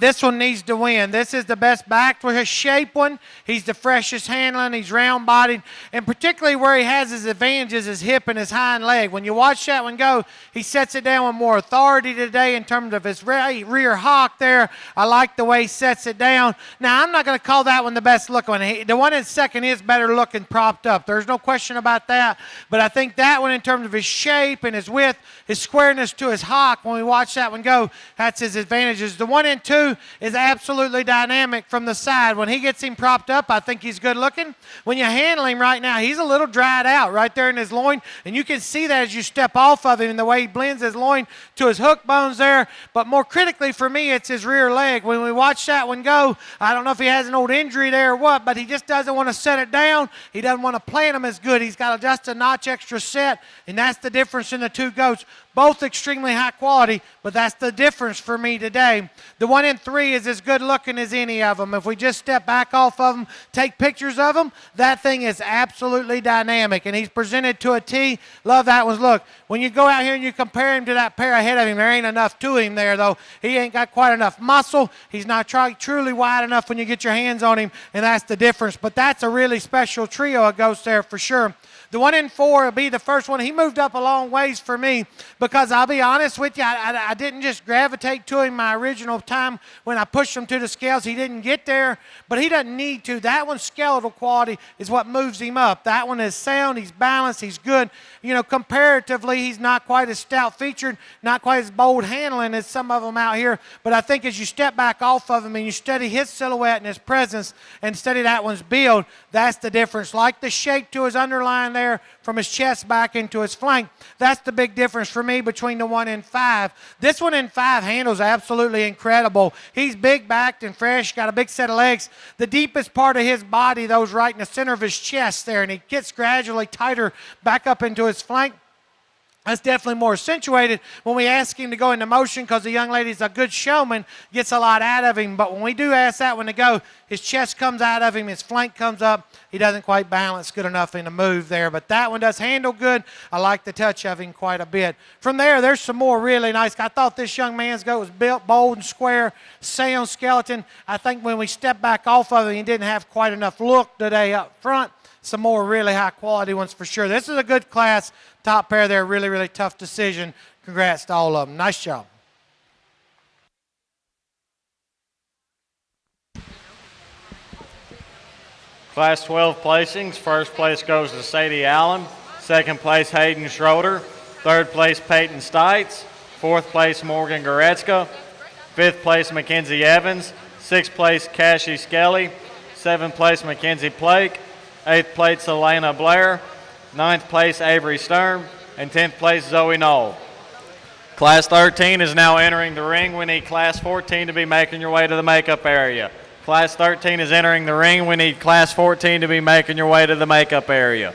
this one needs to win. This is the best backed with his shape one. He's the freshest handling. He's round-bodied, and particularly where he has his advantages, his hip and his hind leg. When you watch that one go, he sets it down with more authority today in terms of his rear hock there. I like the way he sets it down. Now, I'm not going to call that one the best looking one. The one in second is better looking propped up. There's no question about that. But I think that one in terms of his shape and his width, his squareness to his hock, when we watch that one go, that's his advantages. The one in two is absolutely dynamic from the side. When he gets him propped up, I think he's good looking. When you handle him right now, he's a little dried out right there in his loin. And you can see that as you step off of him and the way he blends his loin to his hook bones there. But more critically for me, it's his rear leg. When we watch that one go, I don't know if he has an old injury there or what, but he just doesn't want to set it down. He doesn't want to plant him as good. He's got just a notch extra set, and that's the difference in the two goats. Both extremely high quality, but that's the difference for me today. The one in three is as good looking as any of them. If we just step back off of them, take pictures of them, that thing is absolutely dynamic, and he's presented to a T. Love that one. Look, when you go out here and you compare him to that pair ahead of him, there ain't enough to him there, though. He ain't got quite enough muscle. He's not truly wide enough when you get your hands on him, and that's the difference. But that's a really special trio of goats there for sure. The one in four will be the first one. He moved up a long ways for me, because I'll be honest with you, I didn't just gravitate to him my original time when I pushed him to the scales. He didn't get there, but he doesn't need to. That one's skeletal quality is what moves him up. That one is sound, he's balanced, he's good. You know, comparatively, he's not quite as stout featured, not quite as bold handling as some of them out here, but I think as you step back off of him and you study his silhouette and his presence and study that one's build, that's the difference. Like the shape to his underline there from his chest back into his flank, that's the big difference for me between the one in 5. This one in 5 handles absolutely incredible. He's big backed and fresh, got a big set of legs. The deepest part of his body, though, is right in the center of his chest there, and he gets gradually tighter back up into his flank. That's definitely more accentuated when we ask him to go into motion because the young lady's a good showman, gets a lot out of him. But when we do ask that one to go, his chest comes out of him, his flank comes up. He doesn't quite balance good enough in the move there. But that one does handle good. I like the touch of him quite a bit. From there, there's some more really nice. I thought this young man's goat was built bold and square, sound skeleton. I think when we step back off of him, he didn't have quite enough look today up front. Some more really high quality ones for sure. This is a good class. Top pair there, really, really tough decision. Congrats to all of them. Nice job. Class 12 placings. First place goes to Sadie Allen. Second place, Hayden Schroeder. Third place, Peyton Stites. Fourth place, Morgan Goretzka. Fifth place, Mackenzie Evans. Sixth place, Cassie Skelly. Seventh place, Mackenzie Plake. Eighth place, Elena Blair. Ninth place, Avery Stern. And 10th place, Zoe Knoll. Class 13 is now entering the ring. We need Class 14 to be making your way to the makeup area. Class 13 is entering the ring. We need Class 14 to be making your way to the makeup area.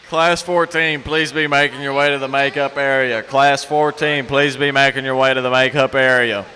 Class 14, please be making your way to the makeup area. Class 14, please be making your way to the makeup area.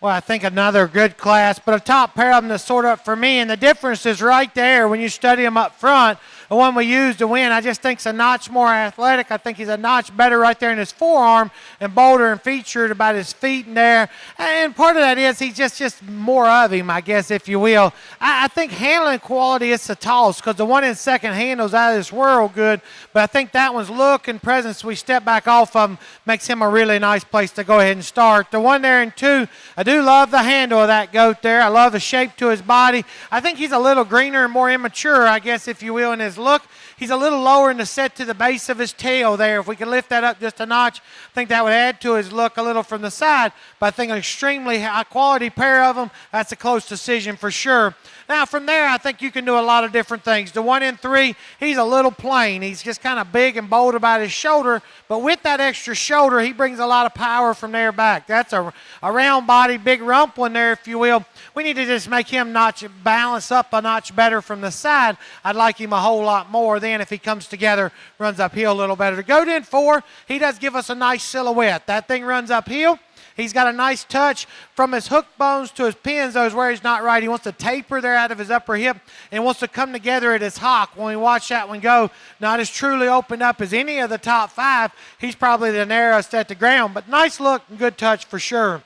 Well, I think another good class, but a top pair of them to sort up for me. And the difference is right there when you study them up front. The one we used to win, I just think is a notch more athletic. I think he's a notch better right there in his forearm and bolder and featured about his feet in there. And part of that is he's just more of him, I guess, if you will. I think handling quality is the toss because the one in second handles out of this world good, but I think that one's look and presence we step back off of him makes him a really nice place to go ahead and start. The one there in two, I do love the handle of that goat there. I love the shape to his body. I think he's a little greener and more immature, I guess, if you will, in his look. He's a little lower in the set to the base of his tail there. If we could lift that up just a notch, I think that would add to his look a little from the side. But I think an extremely high quality pair of them, that's a close decision for sure. Now, from there, I think you can do a lot of different things. The one in three, he's a little plain. He's just kind of big and bold about his shoulder, but with that extra shoulder, he brings a lot of power from there back. That's a round body, big rump one there, if you will. We need to just make him balance up a notch better from the side. I'd like him a whole lot more. Then if he comes together, runs uphill a little better. The goat in four, he does give us a nice silhouette. That thing runs uphill. He's got a nice touch from his hook bones to his pins, though, is where he's not right. He wants to taper there out of his upper hip and wants to come together at his hock. When we watch that one go, not as truly opened up as any of the top five. He's probably the narrowest at the ground, but nice look and good touch for sure.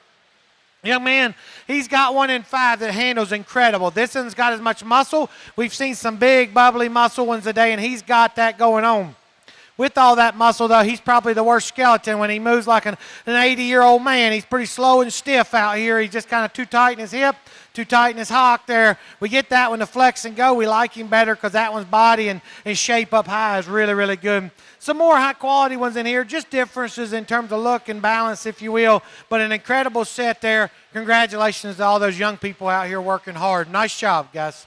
Young man, he's got one in five that handles incredible. This one's got as much muscle. We've seen some big, bubbly muscle ones today, and he's got that going on. With all that muscle, though, he's probably the worst skeleton when he moves like an 80-year-old man. He's pretty slow and stiff out here. He's just kind of too tight in his hip, too tight in his hock there. We get that one to flex and go. We like him better because that one's body and his shape up high is really, really good. Some more high-quality ones in here, just differences in terms of look and balance, if you will, but an incredible set there. Congratulations to all those young people out here working hard. Nice job, guys.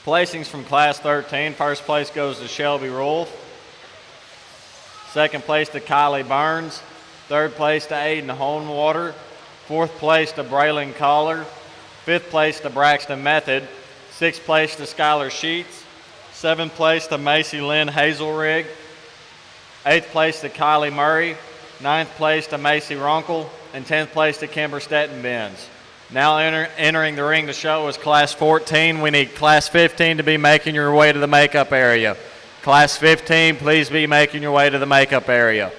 Placings from Class 13. First place goes to Shelby Rolfe. Second place to Kylie Burns. Third place to Aiden Hohenwater. Fourth place to Braylon Collar. Fifth place to Braxton Method. Sixth place to Skylar Sheets. Seventh place to Macy Lynn Hazelrig. Eighth place to Kylie Murray. Ninth place to Macy Runkle. And 10th place to Kimber Stetton-Benz. Now entering the ring to show is Class 14. We need Class 15 to be making your way to the makeup area. Class 15, please be making your way to the makeup area.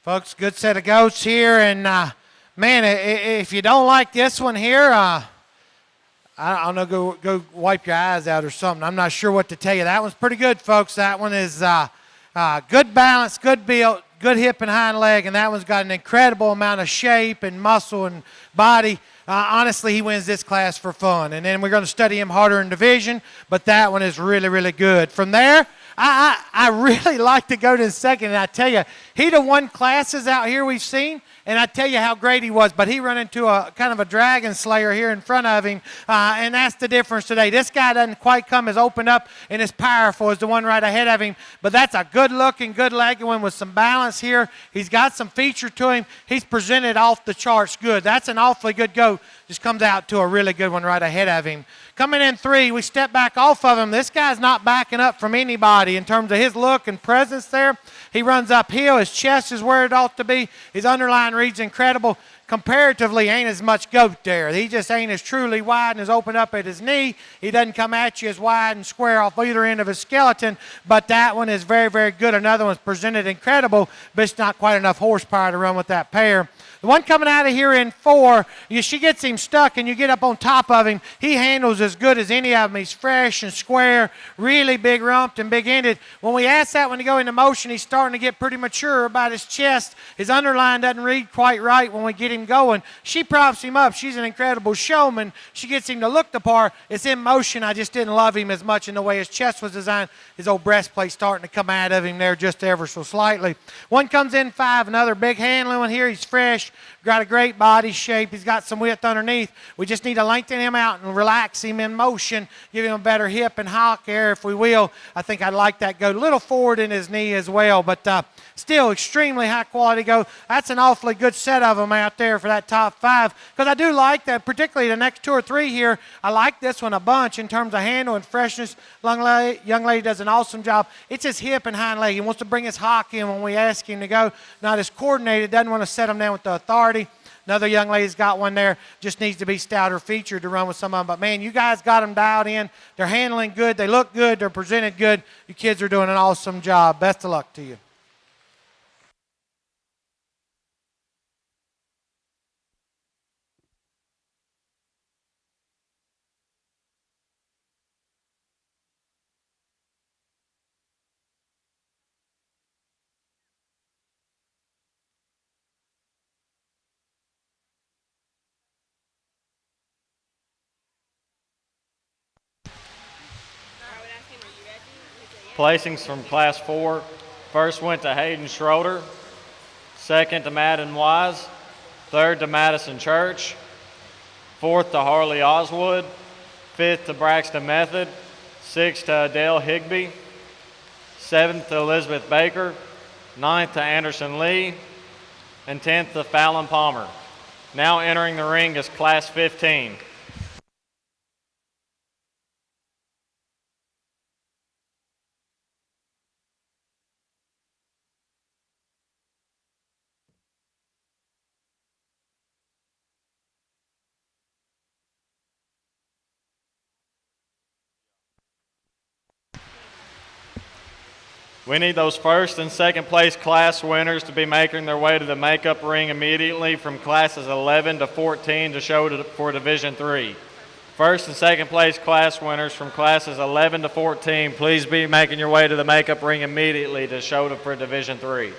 Folks, good set of goats here. And, man, if you don't like this one here, I don't know, go wipe your eyes out or something. I'm not sure what to tell you. That one's pretty good, folks. That one is good balance, good build, good hip and hind leg, and that one's got an incredible amount of shape and muscle and body. Honestly, he wins this class for fun. And then we're going to study him harder in division, but that one is really, really good. From there, I really like to go to the second, and I tell you, he'd have won classes out here we've seen, and I tell you how great he was, but he run into a kind of a dragon slayer here in front of him, and that's the difference today. This guy doesn't quite come as open up and as powerful as the one right ahead of him, but that's a good-looking, good-legged one with some balance here. He's got some feature to him. He's presented off the charts good. That's an awfully good goat. Just comes out to a really good one right ahead of him. Coming in 3, we step back off of him. This guy's not backing up from anybody in terms of his look and presence there. He runs uphill. His chest is where it ought to be. His underline reads incredible. Comparatively, ain't as much goat there. He just ain't as truly wide and as open up at his knee. He doesn't come at you as wide and square off either end of his skeleton, but that one is very, very good. Another one's presented incredible, but it's not quite enough horsepower to run with that pair. The one coming out of here in 4, she gets him stuck and you get up on top of him. He handles as good as any of them. He's fresh and square, really big rumped and big-ended. When we ask that one to go into motion, he's starting to get pretty mature about his chest. His underline doesn't read quite right when we get him going. She props him up. She's an incredible showman. She gets him to look the part. It's in motion. I just didn't love him as much in the way his chest was designed. His old breastplate starting to come out of him there just ever so slightly. One comes in 5, another big handling one here. He's fresh. Got a great body shape. He's got some width underneath. We just need to lengthen him out and relax him in motion, give him a better hip and hock there if we will. I think I'd like that go a little forward in his knee as well, but still extremely high quality go. That's an awfully good set of them out there for that top 5, because I do like that, particularly the next 2 or 3 here. I like this one a bunch in terms of handle and freshness. Young lady does an awesome job. It's his hip and hind leg. He wants to bring his hock in when we ask him to go. Not as coordinated, doesn't want to set him down with the authority. Another young lady's got one there, just needs to be stouter featured to run with some of them. But, man, you guys got them dialed in. They're handling good. They look good. They're presented good. You kids are doing an awesome job. Best of luck to you. Placings from Class 4. First went to Hayden Schroeder. Second to Madden Wise. Third to Madison Church. Fourth to Harley Oswood. Fifth to Braxton Method. Sixth to Adele Higby. Seventh to Elizabeth Baker. Ninth to Anderson Lee. And 10th to Fallon Palmer. Now entering the ring is Class 15. We need those first and second place class winners to be making their way to the makeup ring immediately from classes 11 to 14 to show for Division III. First and second place class winners from classes 11 to 14, please be making your way to the makeup ring immediately to show for Division III.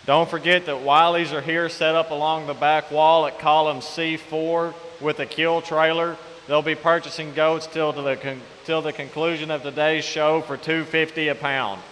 Don't forget that Wileys are here set up along the back wall at column C4 with a kill trailer. They'll be purchasing goats till the conclusion of today's show for $2.50 a pound.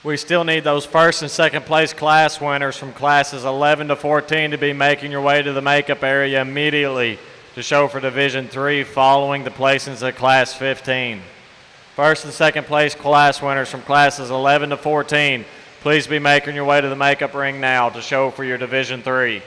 We still need those first and second place class winners from classes 11 to 14 to be making your way to the makeup area immediately to show for Division III following the placings of Class 15. First and second place class winners from classes 11 to 14, please be making your way to the makeup ring now to show for your Division III.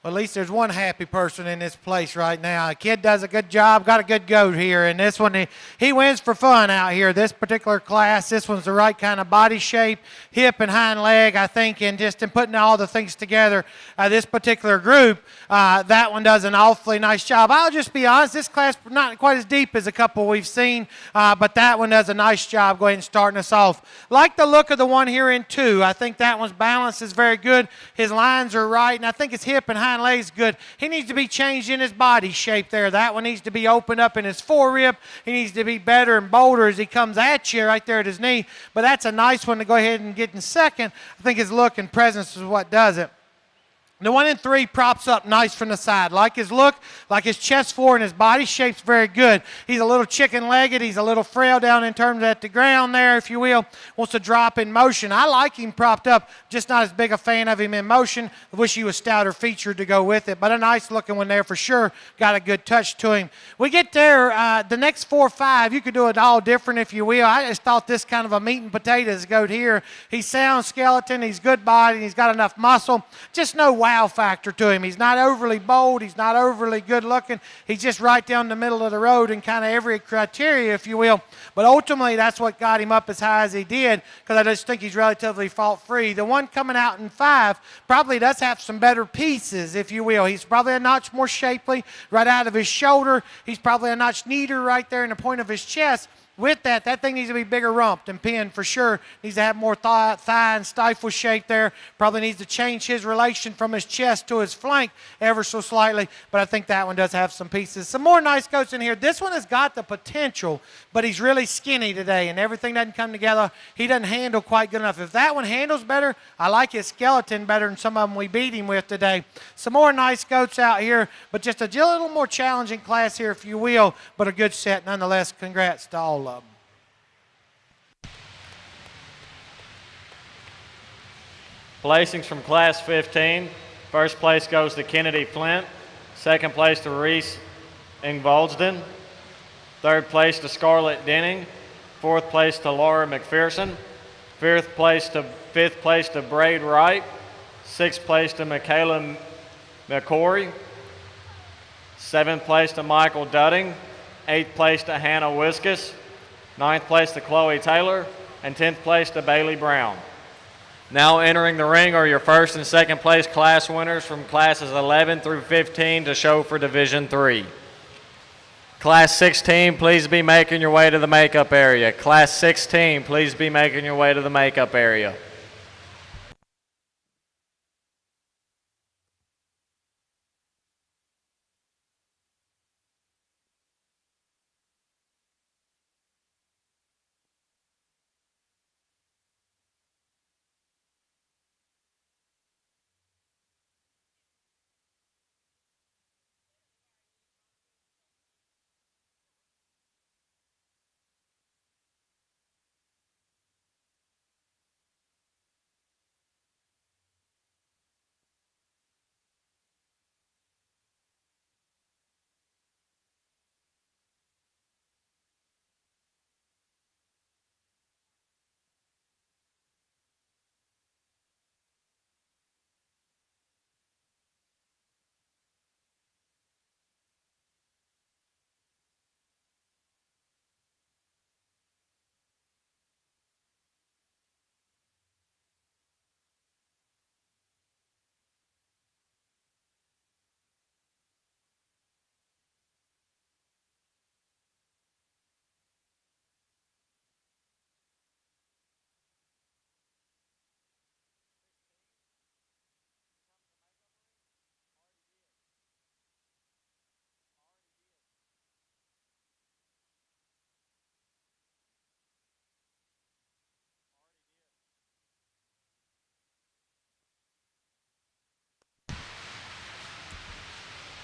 Well, at least there's one happy person in this place right now. The kid does a good job, got a good goat here, and this one, he wins for fun out here. This particular class, this one's the right kind of body shape, hip and hind leg, I think, and just in putting all the things together, this particular group, that one does an awfully nice job. I'll just be honest, this class not quite as deep as a couple we've seen, but that one does a nice job. Go ahead and starting us off. Like the look of the one here in 2. I think that one's balance is very good. His lines are right, and I think his hip and hind leg's good. He needs to be changed in his body shape there. That one needs to be opened up in his forerib. He needs to be better and bolder as he comes at you right there at his knee. But that's a nice one to go ahead and get in second. I think his look and presence is what does it. The one in 3 props up nice from the side. Like his look, like his chest forward, and his body shape's very good. He's a little chicken-legged. He's a little frail down in terms of at the ground there, if you will. Wants to drop in motion. I like him propped up, just not as big a fan of him in motion. I wish he was stouter featured to go with it, but a nice-looking one there for sure. Got a good touch to him. We get there, the next 4 or 5, you could do it all different, if you will. I just thought this kind of a meat and potatoes goat here. He's sound skeleton. He's good body. He's got enough muscle. Just no wow factor to him. He's not overly bold. He's not overly good looking. He's just right down the middle of the road in kind of every criteria, if you will. But ultimately, that's what got him up as high as he did, because I just think he's relatively fault-free. The one coming out in 5 probably does have some better pieces, if you will. He's probably a notch more shapely right out of his shoulder. He's probably a notch neater right there in the point of his chest. With that, that thing needs to be bigger rumped and pinned for sure. Needs to have more thigh and stifle shape there. Probably needs to change his relation from his chest to his flank ever so slightly. But I think that one does have some pieces. Some more nice goats in here. This one has got the potential, but he's really skinny today, and everything doesn't come together. He doesn't handle quite good enough. If that one handles better, I like his skeleton better than some of them we beat him with today. Some more nice goats out here, but just a little more challenging class here, if you will, but a good set nonetheless. Congrats to all of them. Placings from Class 15. First place goes to Kennedy Flint. Second place to Reese Ingvoldsden. Third place to Scarlett Denning. Fourth place to Laura McPherson. Fifth place to Braid Wright. Sixth place to Michaela McCory. Seventh place to Michael Dudding. Eighth place to Hannah Wiskus. Ninth place to Chloe Taylor. And 10th place to Bailey Brown. Now entering the ring are your first and second place class winners from classes 11 through 15 to show for Division III. Class 16, please be making your way to the makeup area. Class 16, please be making your way to the makeup area.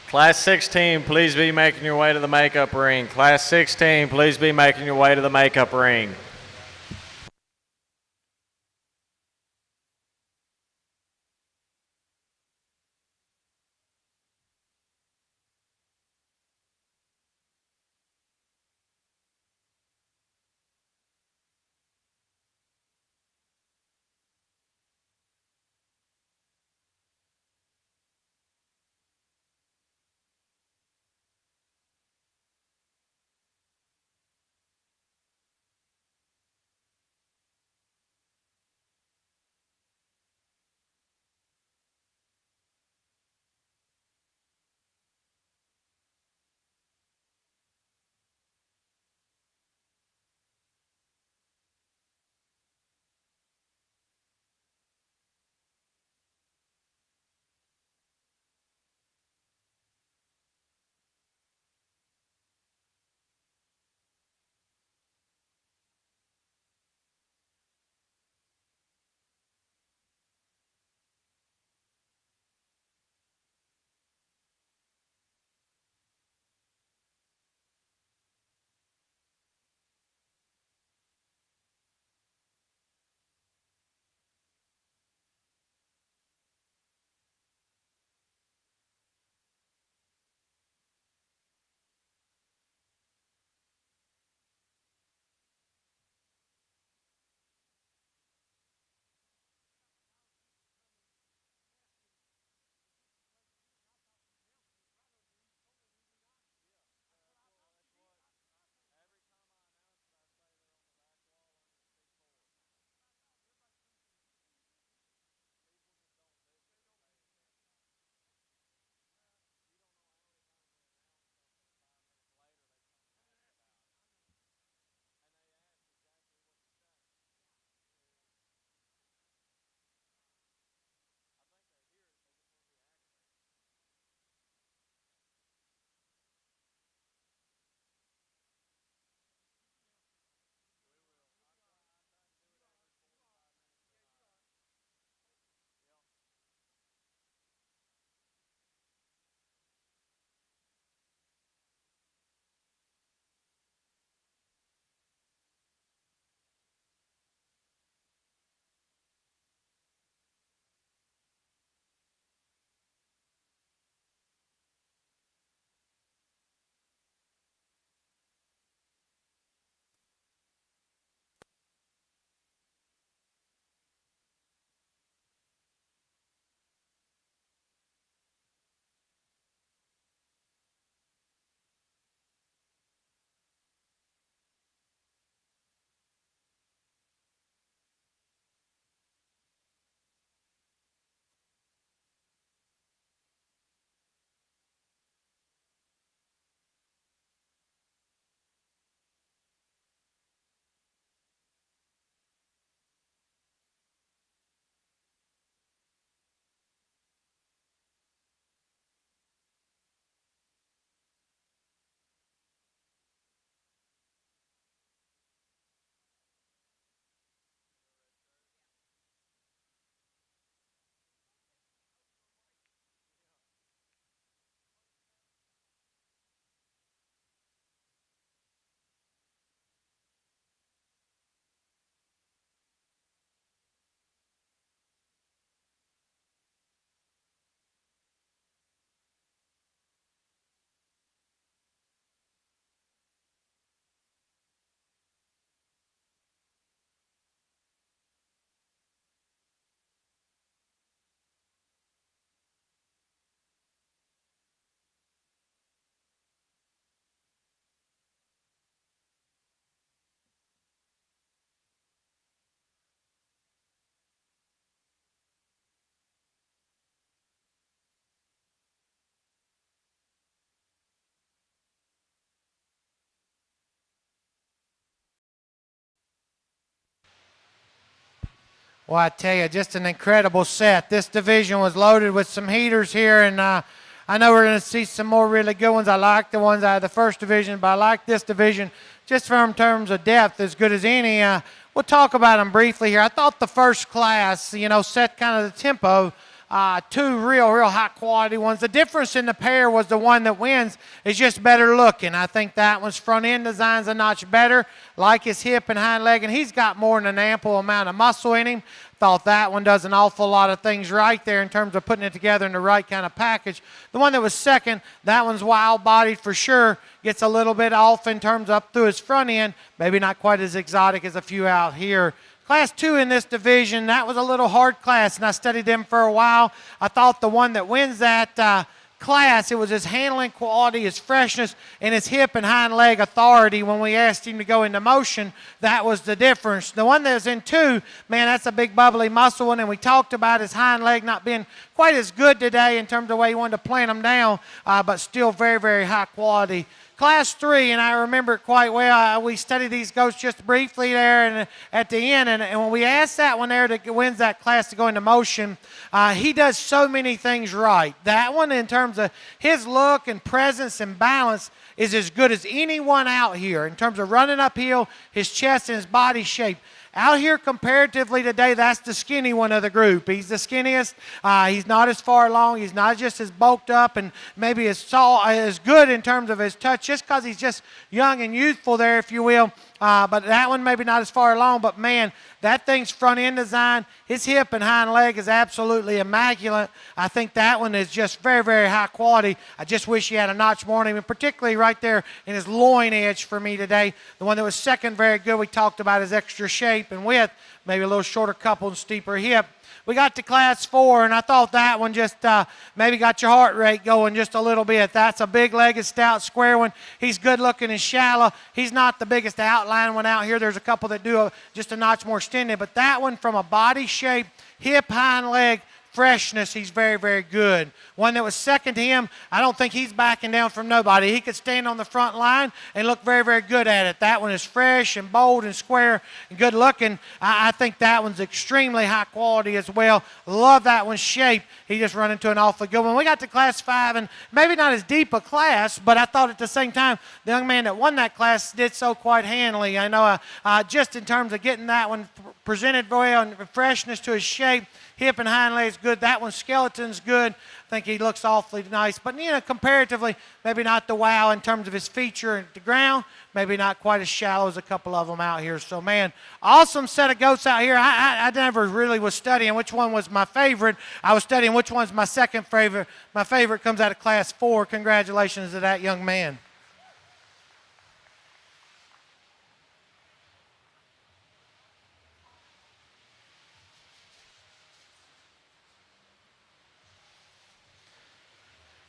Class 16, please be making your way to the makeup ring. Class 16, please be making your way to the makeup ring. Well, I tell you, just an incredible set. This division was loaded with some heaters here, and I know we're going to see some more really good ones. I like the ones out of the first division, but I like this division just from terms of depth as good as any. We'll talk about them briefly here. I thought the first class, set kind of the tempo. Two real high quality ones. The difference in the pair was the one that wins is just better looking. I think that one's front end design's a notch better, like his hip and hind leg, and he's got more than an ample amount of muscle in him. Thought that one does an awful lot of things right there in terms of putting it together in the right kind of package. The one that was second, that one's wild-bodied for sure. Gets a little bit off in terms of up through his front end. Maybe not quite as exotic as a few out here. Class 2 in this division, that was a little hard class, and I studied them for a while. I thought the one that wins that class, it was his handling quality, his freshness, and his hip and hind leg authority. When we asked him to go into motion, that was the difference. The one that was in 2, man, that's a big bubbly muscle one, and we talked about his hind leg not being quite as good today in terms of the way he wanted to plant them down, but still very high quality. Class 3, and I remember it quite well. We studied these goats just briefly there and at the end, and when we asked that one there that wins that class to go into motion, he does so many things right. That one, in terms of his look and presence and balance, is as good as anyone out here in terms of running uphill, his chest and his body shape. Out here comparatively today, that's the skinny one of the group. He's the skinniest. He's not as far along. He's not just as bulked up and maybe as good in terms of his touch, just because he's just young and youthful there, if you will. But that one maybe not as far along. But, man, that thing's front-end design. His hip and hind leg is absolutely immaculate. I think that one is just very high quality. I just wish he had a notch more on him, and particularly right there in his loin edge for me today. The one that was second, very good. We talked about his extra shape and width, maybe a little shorter couple and steeper hip. We got to class 4, and I thought that one just maybe got your heart rate going just a little bit. That's a big-legged, stout, square one. He's good-looking and shallow. He's not the biggest outline one out here. There's a couple that do just a notch more extended, but that one from a body shape, hip, hind leg, freshness, he's very good. One that was second to him, I don't think he's backing down from nobody. He could stand on the front line and look very good at it. That one is fresh and bold and square and good looking. I think that one's extremely high quality as well. Love that one's shape. He just run into an awfully good one. We got to class 5, and maybe not as deep a class, but I thought at the same time the young man that won that class did so quite handily. I know just in terms of getting that one presented well and freshness to his shape, hip and hind legs good. That one's skeleton's good. I think he looks awfully nice. But, comparatively, maybe not the wow in terms of his feature at the ground. Maybe not quite as shallow as a couple of them out here. So, man, awesome set of goats out here. I never really was studying which one was my favorite. I was studying which one's my second favorite. My favorite comes out of class 4. Congratulations to that young man.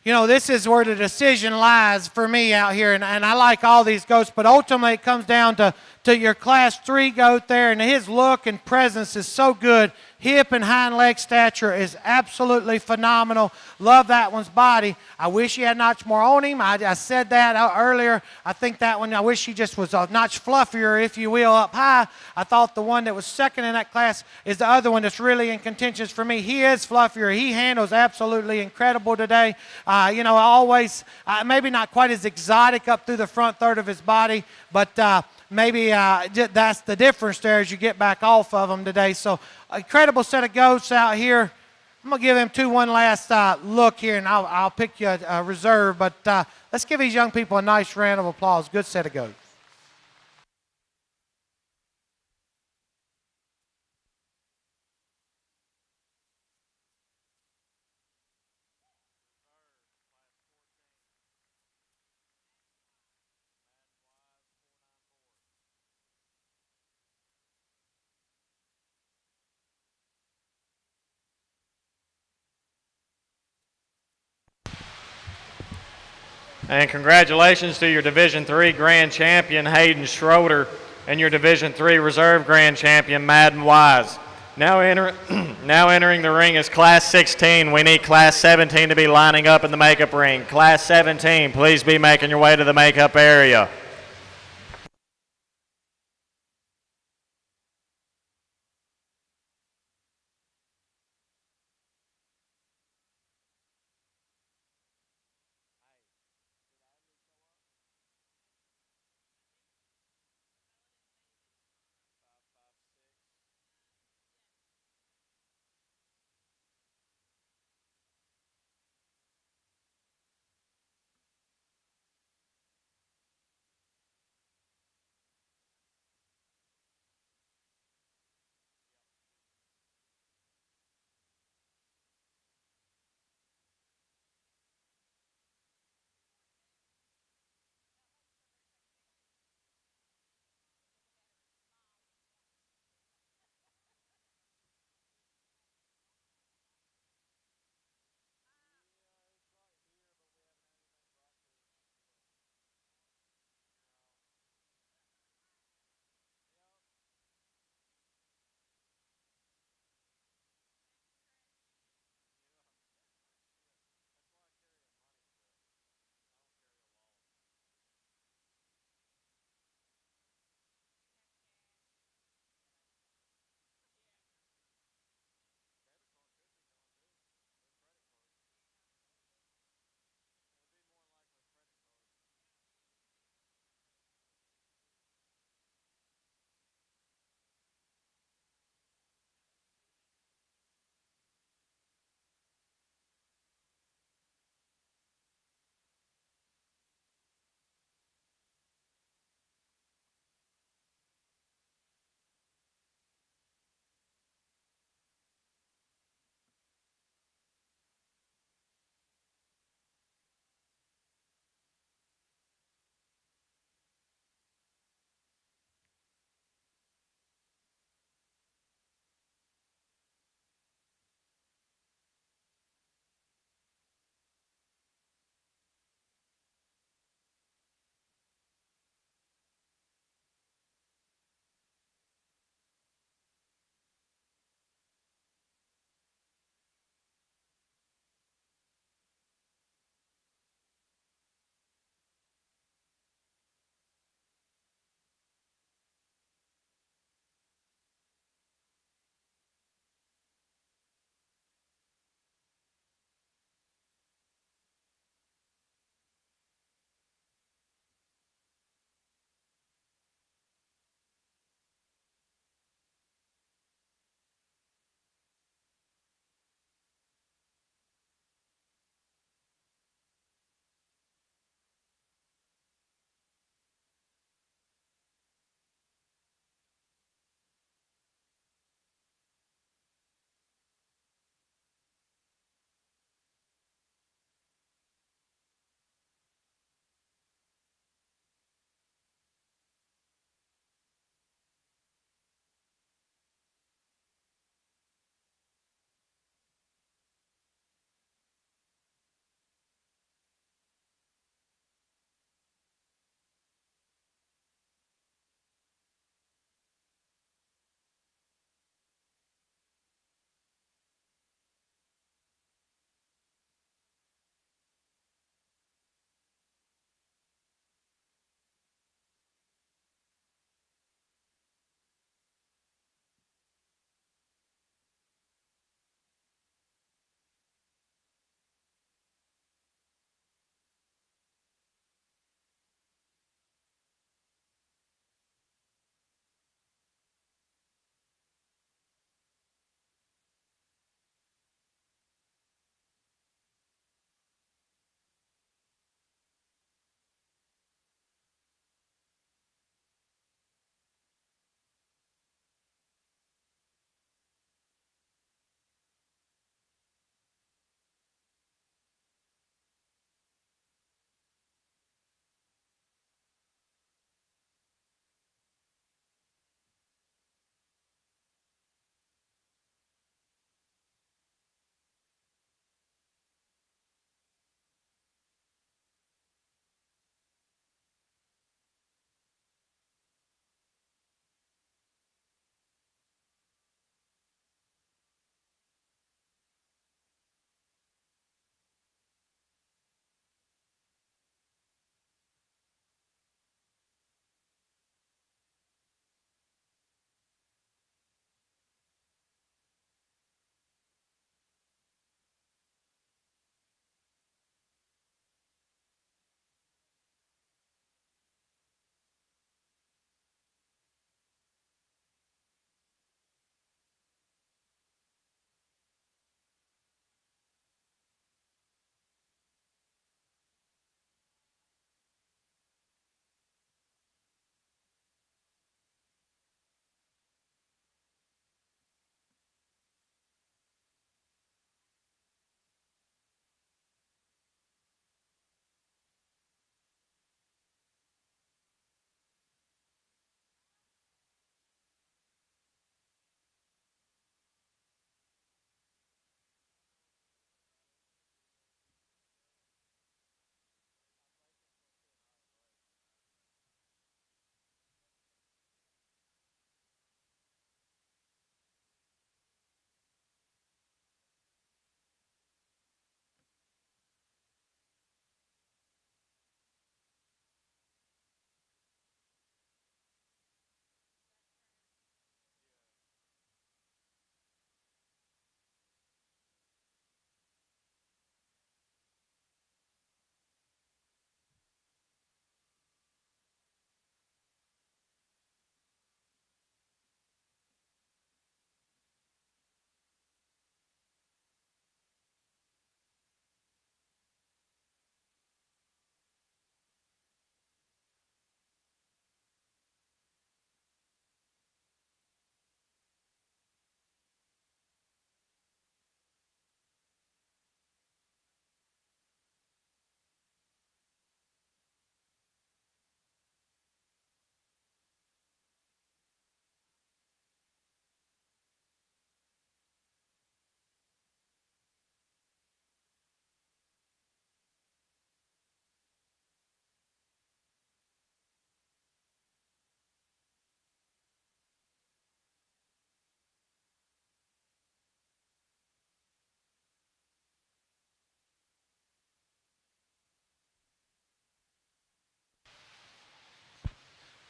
This is where the decision lies for me out here, and I like all these goats, but ultimately it comes down to your class 3 goat there, and his look and presence is so good. Hip and hind leg stature is absolutely phenomenal. Love that one's body. I wish he had a notch more on him. I said that earlier. I think that one, I wish he just was a notch fluffier, if you will, up high. I thought the one that was second in that class is the other one that's really in contention for me. He is fluffier. He handles absolutely incredible today. Always, maybe not quite as exotic up through the front third of his body, but maybe that's the difference there as you get back off of them today. So, incredible set of goats out here. I'm going to give him one last look here, and I'll pick you a reserve. But let's give these young people a nice round of applause. Good set of goats. And congratulations to your Division III Grand Champion, Hayden Schroeder, and your Division III Reserve Grand Champion, Madden Wise. Now entering the ring is Class 16. We need Class 17 to be lining up in the makeup ring. Class 17, please be making your way to the makeup area.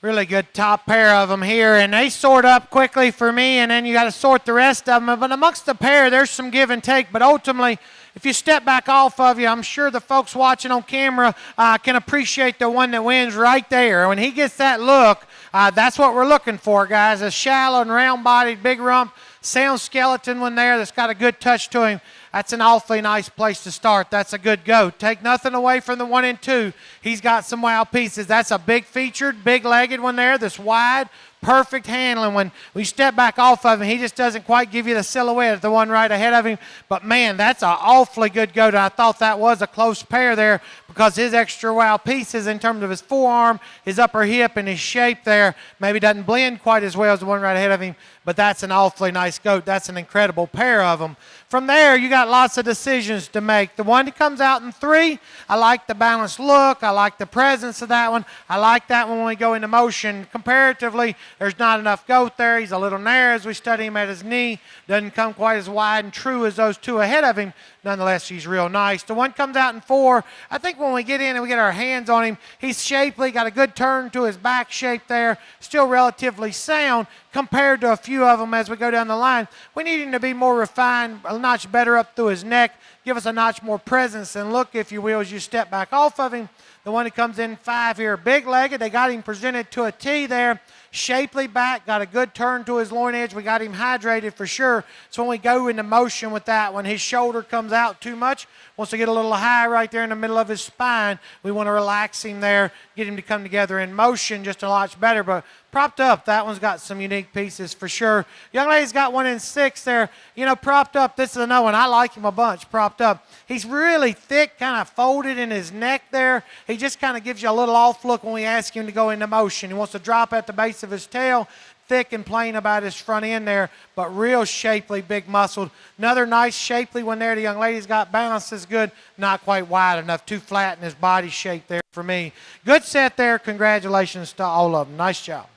Really good top pair of them here, and they sort up quickly for me, and then you got to sort the rest of them. But amongst the pair, there's some give and take. But ultimately, if you step back off of you, I'm sure the folks watching on camera can appreciate the one that wins right there. When he gets that look, that's what we're looking for, guys. A shallow and round-bodied, big rump, sound skeleton one there that's got a good touch to him. That's an awfully nice place to start. That's a good goat. Take nothing away from the 1 and 2. He's got some wow pieces. That's a big featured, big-legged one there that's wide, perfect handling. When we step back off of him, he just doesn't quite give you the silhouette of the one right ahead of him. But, man, that's an awfully good goat. I thought that was a close pair there because his extra wow pieces in terms of his forearm, his upper hip, and his shape there maybe doesn't blend quite as well as the one right ahead of him. But that's an awfully nice goat. That's an incredible pair of them. From there, you got lots of decisions to make. The one that comes out in 3, I like the balanced look. I like the presence of that one. I like that one when we go into motion. Comparatively, there's not enough goat there. He's a little narrow as we study him at his knee. Doesn't come quite as wide and true as those two ahead of him. Nonetheless, he's real nice. The one comes out in 4. I think when we get in and we get our hands on him, he's shapely, got a good turn to his back shape there, still relatively sound compared to a few of them as we go down the line. We need him to be more refined, a notch better up through his neck, give us a notch more presence and look, if you will, as you step back off of him. The one that comes in 5 here, big-legged. They got him presented to a T there. Shapely back, got a good turn to his loin edge. We got him hydrated for sure. So when we go into motion with that, when his shoulder comes out too much, wants to get a little high right there in the middle of his spine, we want to relax him there, get him to come together in motion just a lot better. But propped up, that one's got some unique pieces for sure. Young lady's got 1 in 6 there. You know, propped up, this is another one. I like him a bunch, propped up. He's really thick, kind of folded in his neck there. He just kind of gives you a little off look when we ask him to go into motion. He wants to drop at the base of his tail, thick and plain about his front end there, but real shapely, big muscled. Another nice shapely one there. The young lady's got balance is good, not quite wide enough, too flat in his body shape there for me. Good set there. Congratulations to all of them. Nice job.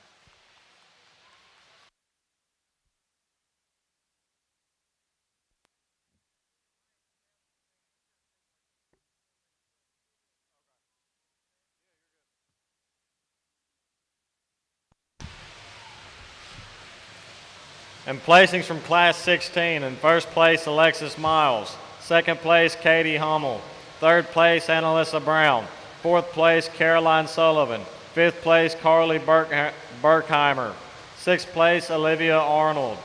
And placings from Class 16. In first place, Alexis Miles. Second place, Katie Hummel. Third place, Annalisa Brown. Fourth place, Caroline Sullivan. Fifth place, Carly Berkheimer. Sixth place, Olivia Arnold.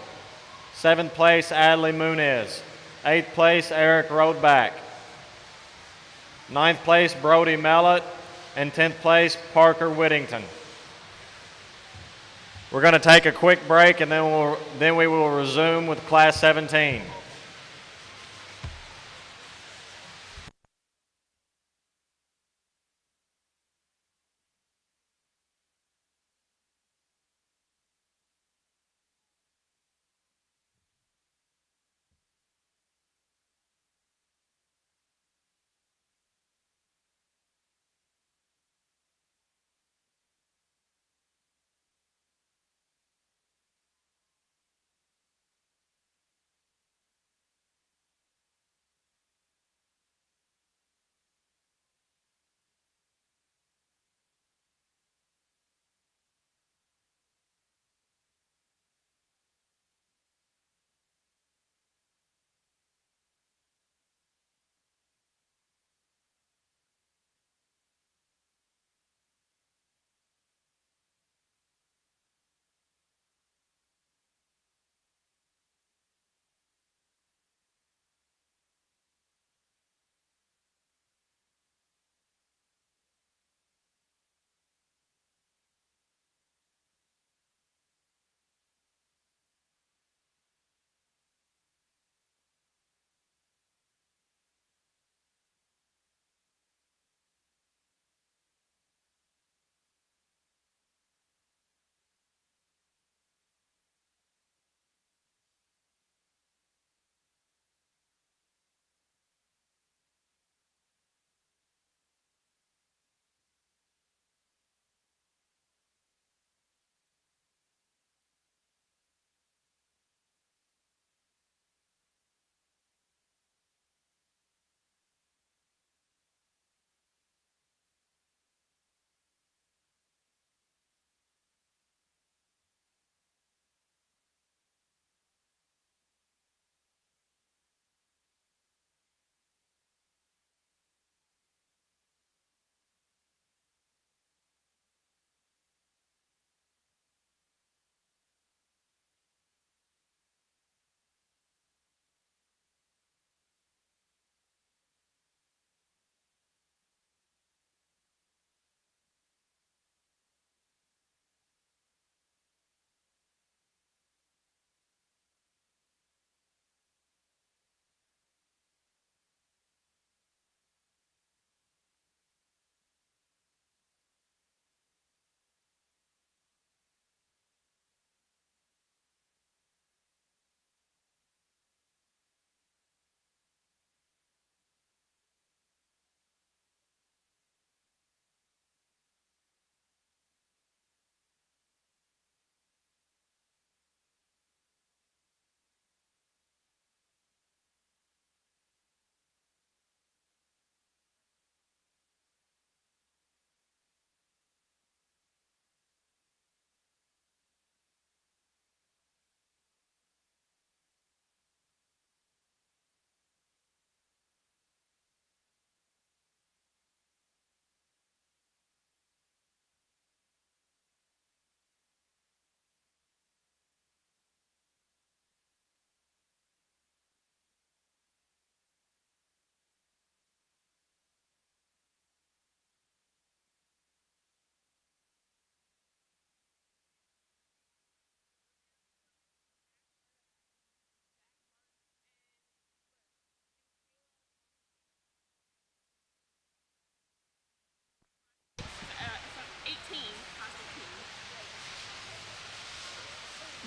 Seventh place, Adley Muniz. Eighth place, Eric Roadback. Ninth place, Brody Mellett. And 10th place, Parker Whittington. We're going to take a quick break, and then we will resume with Class 17.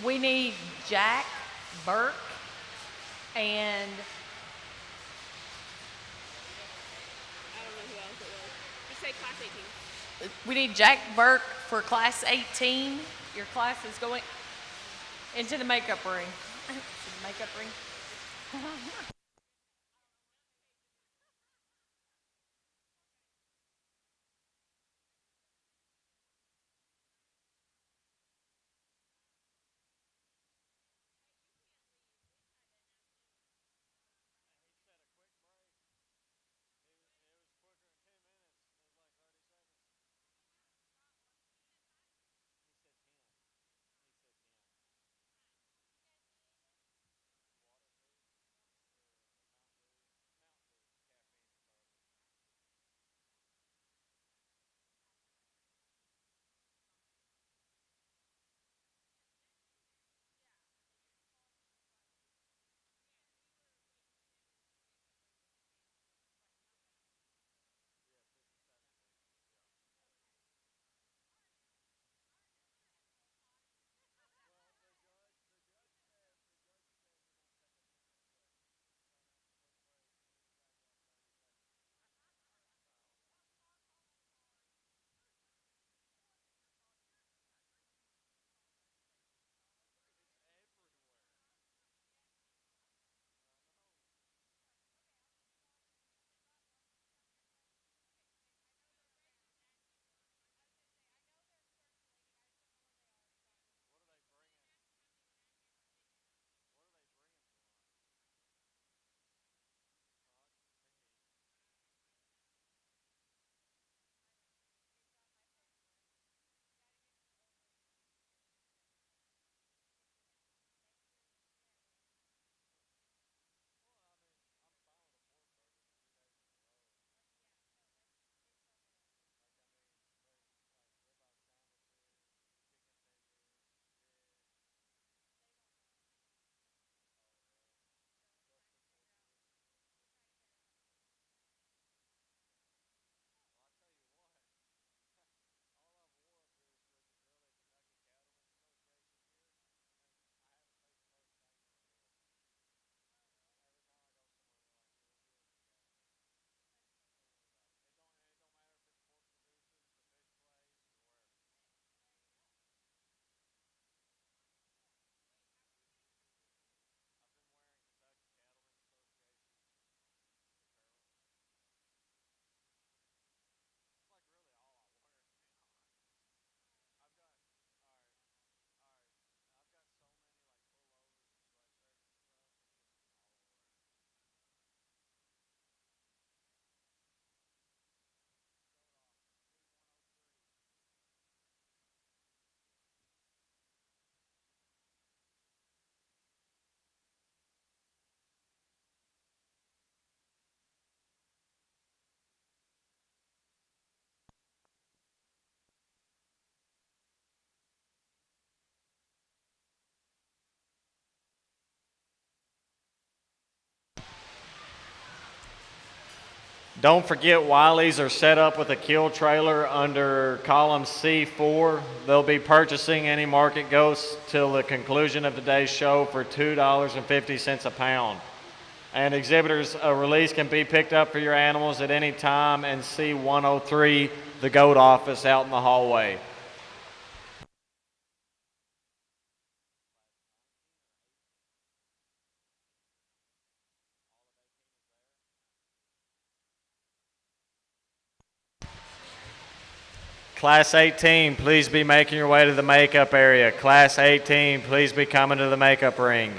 We need Jack Burke and I don't know who else it was. Just say class 18. we need Jack Burke for class 18. Your class is going into the makeup ring. To the makeup ring. Don't forget Wiley's are set up with a kill trailer under column C4. They'll be purchasing any market goats till the conclusion of today's show for $2.50 a pound. And exhibitors, a release can be picked up for your animals at any time in C103, the goat office out in the hallway. Class 18, please be making your way to the makeup area. Class 18, please be coming to the makeup ring.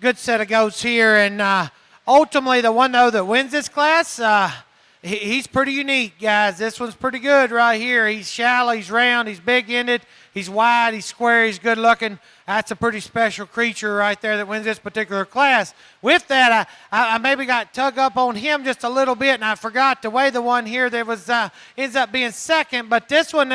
good set of goats here. And ultimately, the one, though, that wins this class, he's pretty unique, guys. This one's pretty good right here. He's shallow, he's round, he's big-ended, he's wide, he's square, he's good-looking. That's a pretty special creature right there that wins this particular class. With that, I maybe got tug up on him just a little bit, and I forgot to weigh the one here that was ends up being second. But this one,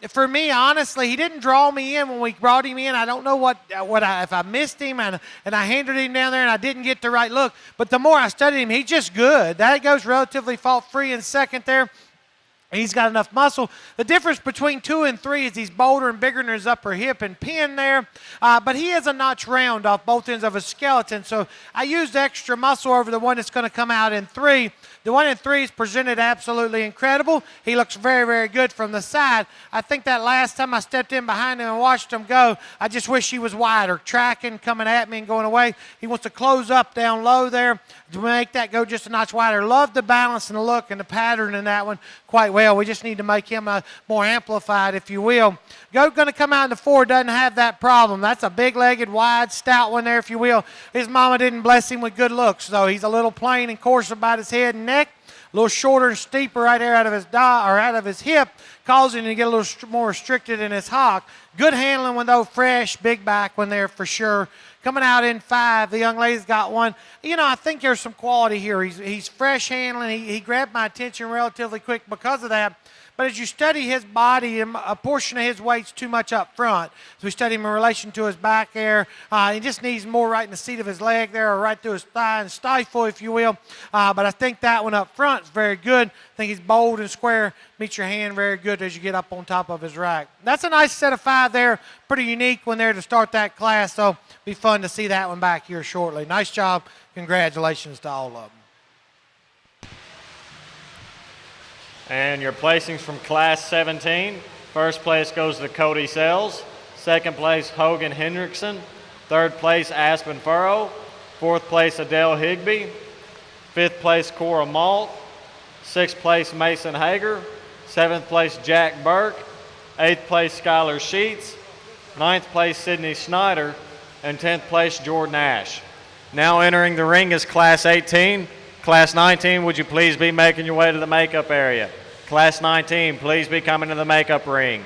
for me, honestly, he didn't draw me in when we brought him in. I don't know if I missed him and I handed him down there and I didn't get the right look. But the more I studied him, he's just good. That goes relatively fault-free in second there. He's got enough muscle. The difference between 2 and 3 is he's bolder and bigger in his upper hip and pin there. But he has a notch round off both ends of his skeleton. So I used extra muscle over the one that's going to come out in 3. The one in 3 is presented absolutely incredible. He looks very, very good from the side. I think that last time I stepped in behind him and watched him go, I just wish he was wider, tracking, coming at me and going away. He wants to close up down low there to make that go just a notch wider. Love the balance and the look and the pattern in that one quite well. We just need to make him more amplified, if you will. Goat going to come out in the 4 doesn't have that problem. That's a big-legged, wide, stout one there, if you will. His mama didn't bless him with good looks, though. He's a little plain and coarse about his head and neck, a little shorter and steeper right there out of his hip, causing him to get a little more restricted in his hock. Good handling one, though, fresh, big back one there for sure. Coming out in 5, the young lady's got one. You know, I think there's some quality here. He's fresh handling. He grabbed my attention relatively quick because of that. But as you study his body, a portion of his weight's too much up front. So we study him in relation to his back there. He just needs more right in the seat of his leg there, or right through his thigh and stifle, if you will. But I think that one up front is very good. I think he's bold and square. Meets your hand very good as you get up on top of his rack. That's a nice set of 5 there. Pretty unique one there to start that class. So be fun to see that one back here shortly. Nice job. Congratulations to all of them. And your placings from Class 17. First place goes to Cody Sells. Second place, Hogan Hendrickson. Third place, Aspen Furrow. Fourth place, Adele Higby. Fifth place, Cora Malt. Sixth place, Mason Hager. Seventh place, Jack Burke. Eighth place, Skylar Sheets. Ninth place, Sydney Snyder. And 10th place, Jordan Ash. Now entering the ring is Class 18. Class 19, would you please be making your way to the makeup area? Class 19, please be coming to the makeup ring.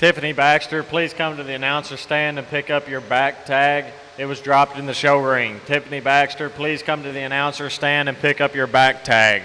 Tiffany Baxter, please come to the announcer stand and pick up your back tag. It was dropped in the show ring. Tiffany Baxter, please come to the announcer stand and pick up your back tag.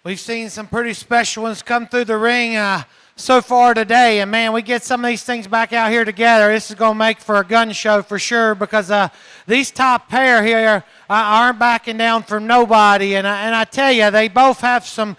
We've seen some pretty special ones come through the ring so far today, and man, we get some of these things back out here together. This is going to make for a gun show for sure because these top pair here aren't backing down from nobody, and I tell you, they both have some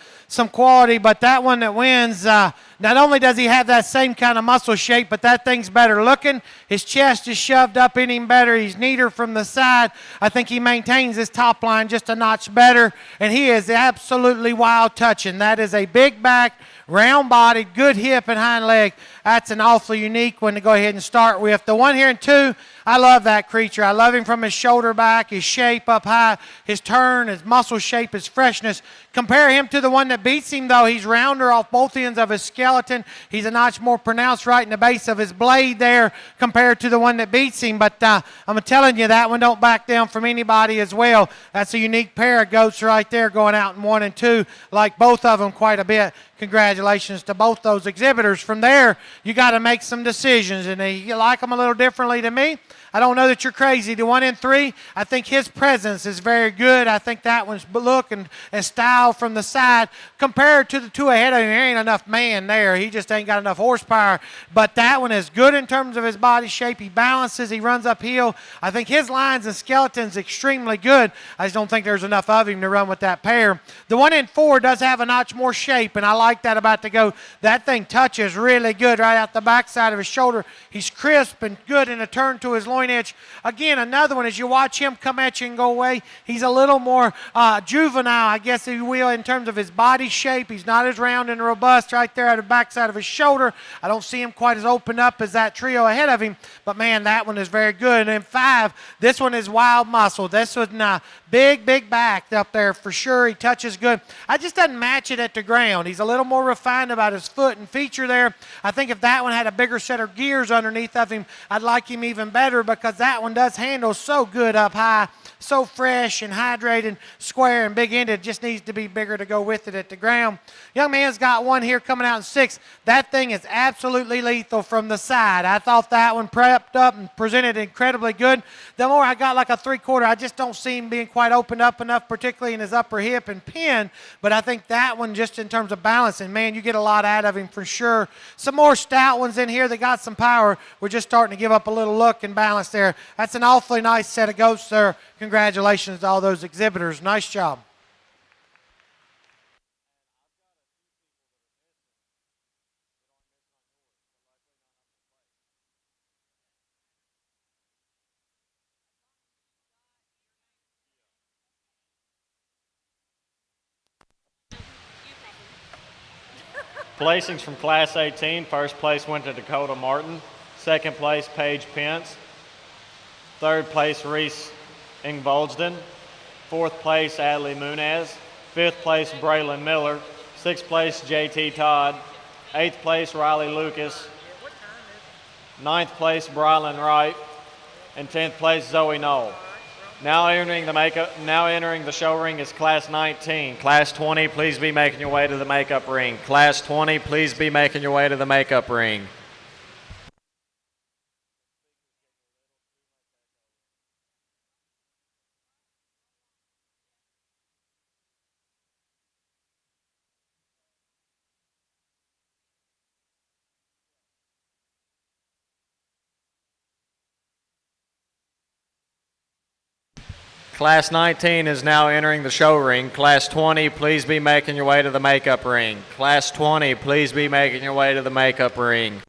quality, but that one that wins, not only does he have that same kind of muscle shape, but that thing's better looking. His chest is shoved up in him better. He's neater from the side. I think he maintains his top line just a notch better, and he is absolutely wild touching. That is a big back, round-bodied, good hip and hind leg. That's an awfully unique one to go ahead and start with. The one here in two, I love that creature. I love him from his shoulder back, his shape up high, his turn, his muscle shape, his freshness. Compare him to the one that beats him, though. He's rounder off both ends of his skeleton. He's a notch more pronounced right in the base of his blade there compared to the one that beats him. But I'm telling you, that one don't back down from anybody as well. That's a unique pair of goats right there going out in 1 and 2, like both of them quite a bit. Congratulations to both those exhibitors. From there, you got to make some decisions, and you like them a little differently to me. I don't know that you're crazy. The 1 and 3, I think his presence is very good. I think that one's look and style from the side compared to the two ahead of him. There ain't enough man there. He just ain't got enough horsepower. But that one is good in terms of his body shape. He balances. He runs uphill. I think his lines and skeleton's extremely good. I just don't think there's enough of him to run with that pair. The 1 and 4 does have a notch more shape, and I like that about the goat. That thing touches really good right out the backside of his shoulder. He's crisp and good in a turn to his loin edge. Again, another one, as you watch him come at you and go away, he's a little more juvenile, I guess if you will, in terms of his body shape. He's not as round and robust right there at the backside of his shoulder. I don't see him quite as open up as that trio ahead of him, but man, that one is very good. And in 5, this one is wild muscle. This one, big back up there for sure. He touches good. I just doesn't match it at the ground. He's a little more refined about his foot and feature there. I think if that one had a bigger set of gears underneath of him, I'd like him even better because that one does handle so good up high, so fresh and hydrated, square and big-ended. Just needs to be bigger to go with it at the ground. Young man's got one here coming out in 6. That thing is absolutely lethal from the side. I thought that one prepped up and presented incredibly good. The more I got like a 3/4, I just don't see him being quite opened up enough, particularly in his upper hip and pin. But I think that one, just in terms of balancing, man, you get a lot out of him for sure. Some more stout ones in here that got some power. We're just starting to give up a little look and balance there. That's an awfully nice set of goats there. Congratulations to all those exhibitors. Nice job. Placings from Class 18. First place went to Dakota Martin. Second place, Paige Pence. Third place, Reese Ingvoldsden. Fourth place, Adley Munez. Fifth place, Braylon Miller. Sixth place, JT Todd. Eighth place, Riley Lucas. Ninth place, Brylan Wright. And 10th place, Zoe Knoll. Now entering the show ring is Class 19. Class 20, please be making your way to the makeup ring. Class 20, please be making your way to the makeup ring. Class 19 is now entering the show ring. Class 20, please be making your way to the makeup ring. Class 20, please be making your way to the makeup ring.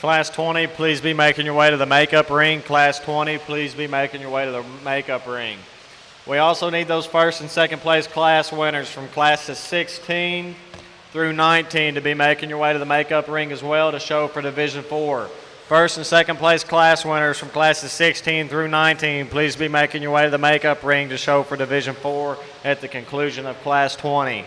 Class 20, please be making your way to the makeup ring. Class 20, please be making your way to the makeup ring. We also need those first and second place class winners from classes 16 through 19 to be making your way to the makeup ring as well to show for Division 4. First and second place class winners from classes 16 through 19, please be making your way to the makeup ring to show for Division 4 at the conclusion of Class 20.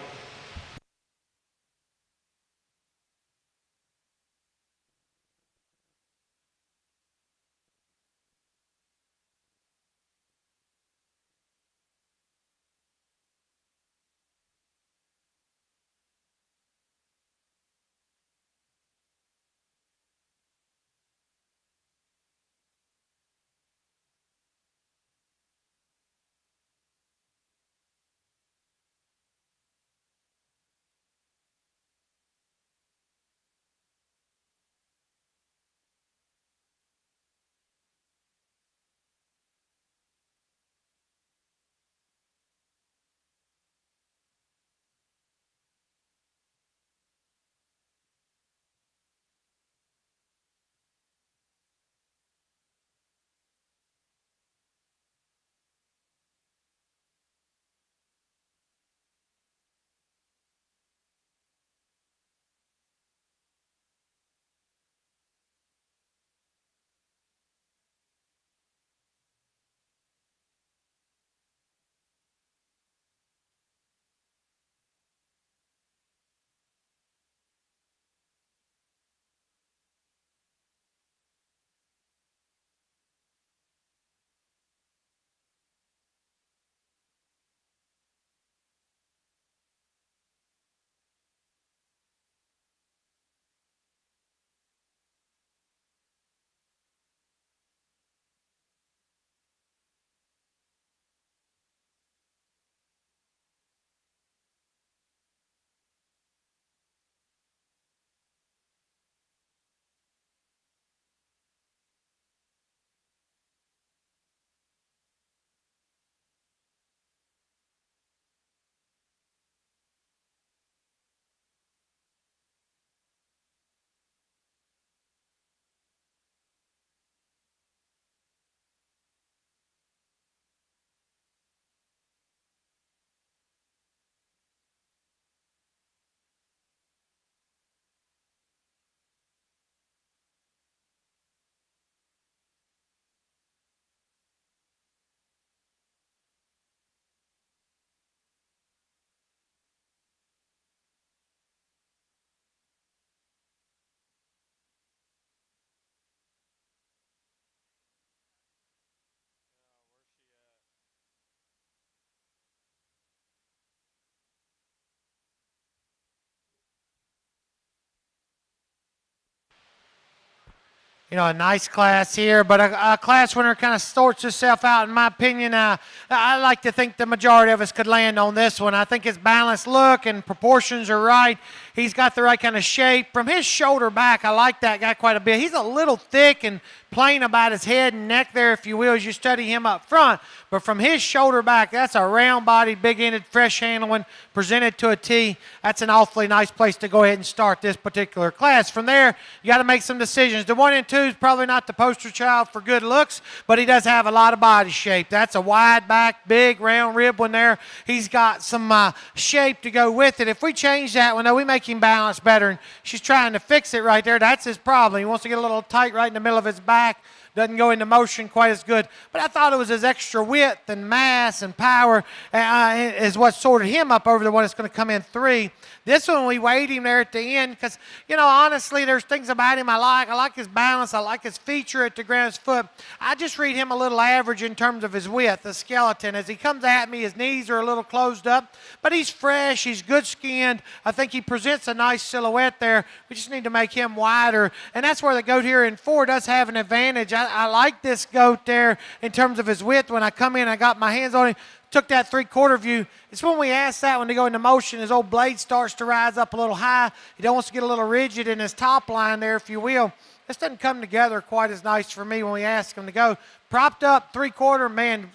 You know, a nice class here, but a class winner kind of sorts itself out, in my opinion. I like to think the majority of us could land on this one. I think his balanced look and proportions are right. He's got the right kind of shape. From his shoulder back, I like that guy quite a bit. He's a little thick and plain about his head and neck there, if you will, as you study him up front. But from his shoulder back, that's a round-bodied, big-ended, fresh handling, presented to a tee. That's an awfully nice place to go ahead and start this particular class. From there, you got to make some decisions. The 1 and 2 is probably not the poster child for good looks, but he does have a lot of body shape. That's a wide back, big, round rib one there. He's got some shape to go with it. If we change that one, though, we make him balance better, and she's trying to fix it right there. That's his problem. He wants to get a little tight right in the middle of his back. Doesn't go into motion quite as good. But I thought it was his extra width and mass and power is what sorted him up over the one that's going to come in 3. This one, we weighed him there at the end because, you know, honestly, there's things about him I like. I like his balance. I like his feature at the ground's foot. I just read him a little average in terms of his width, the skeleton. As he comes at me, his knees are a little closed up, but he's fresh. He's good-skinned. I think he presents a nice silhouette there. We just need to make him wider, and that's where the goat here in 4 does have an advantage. I like this goat there in terms of his width. When I come in, I got my hands on him. Took that 3/4 view. It's when we ask that one to go into motion, his old blade starts to rise up a little high. He wants to get a little rigid in his top line there, if you will. This doesn't come together quite as nice for me when we ask him to go. Propped up 3/4, man,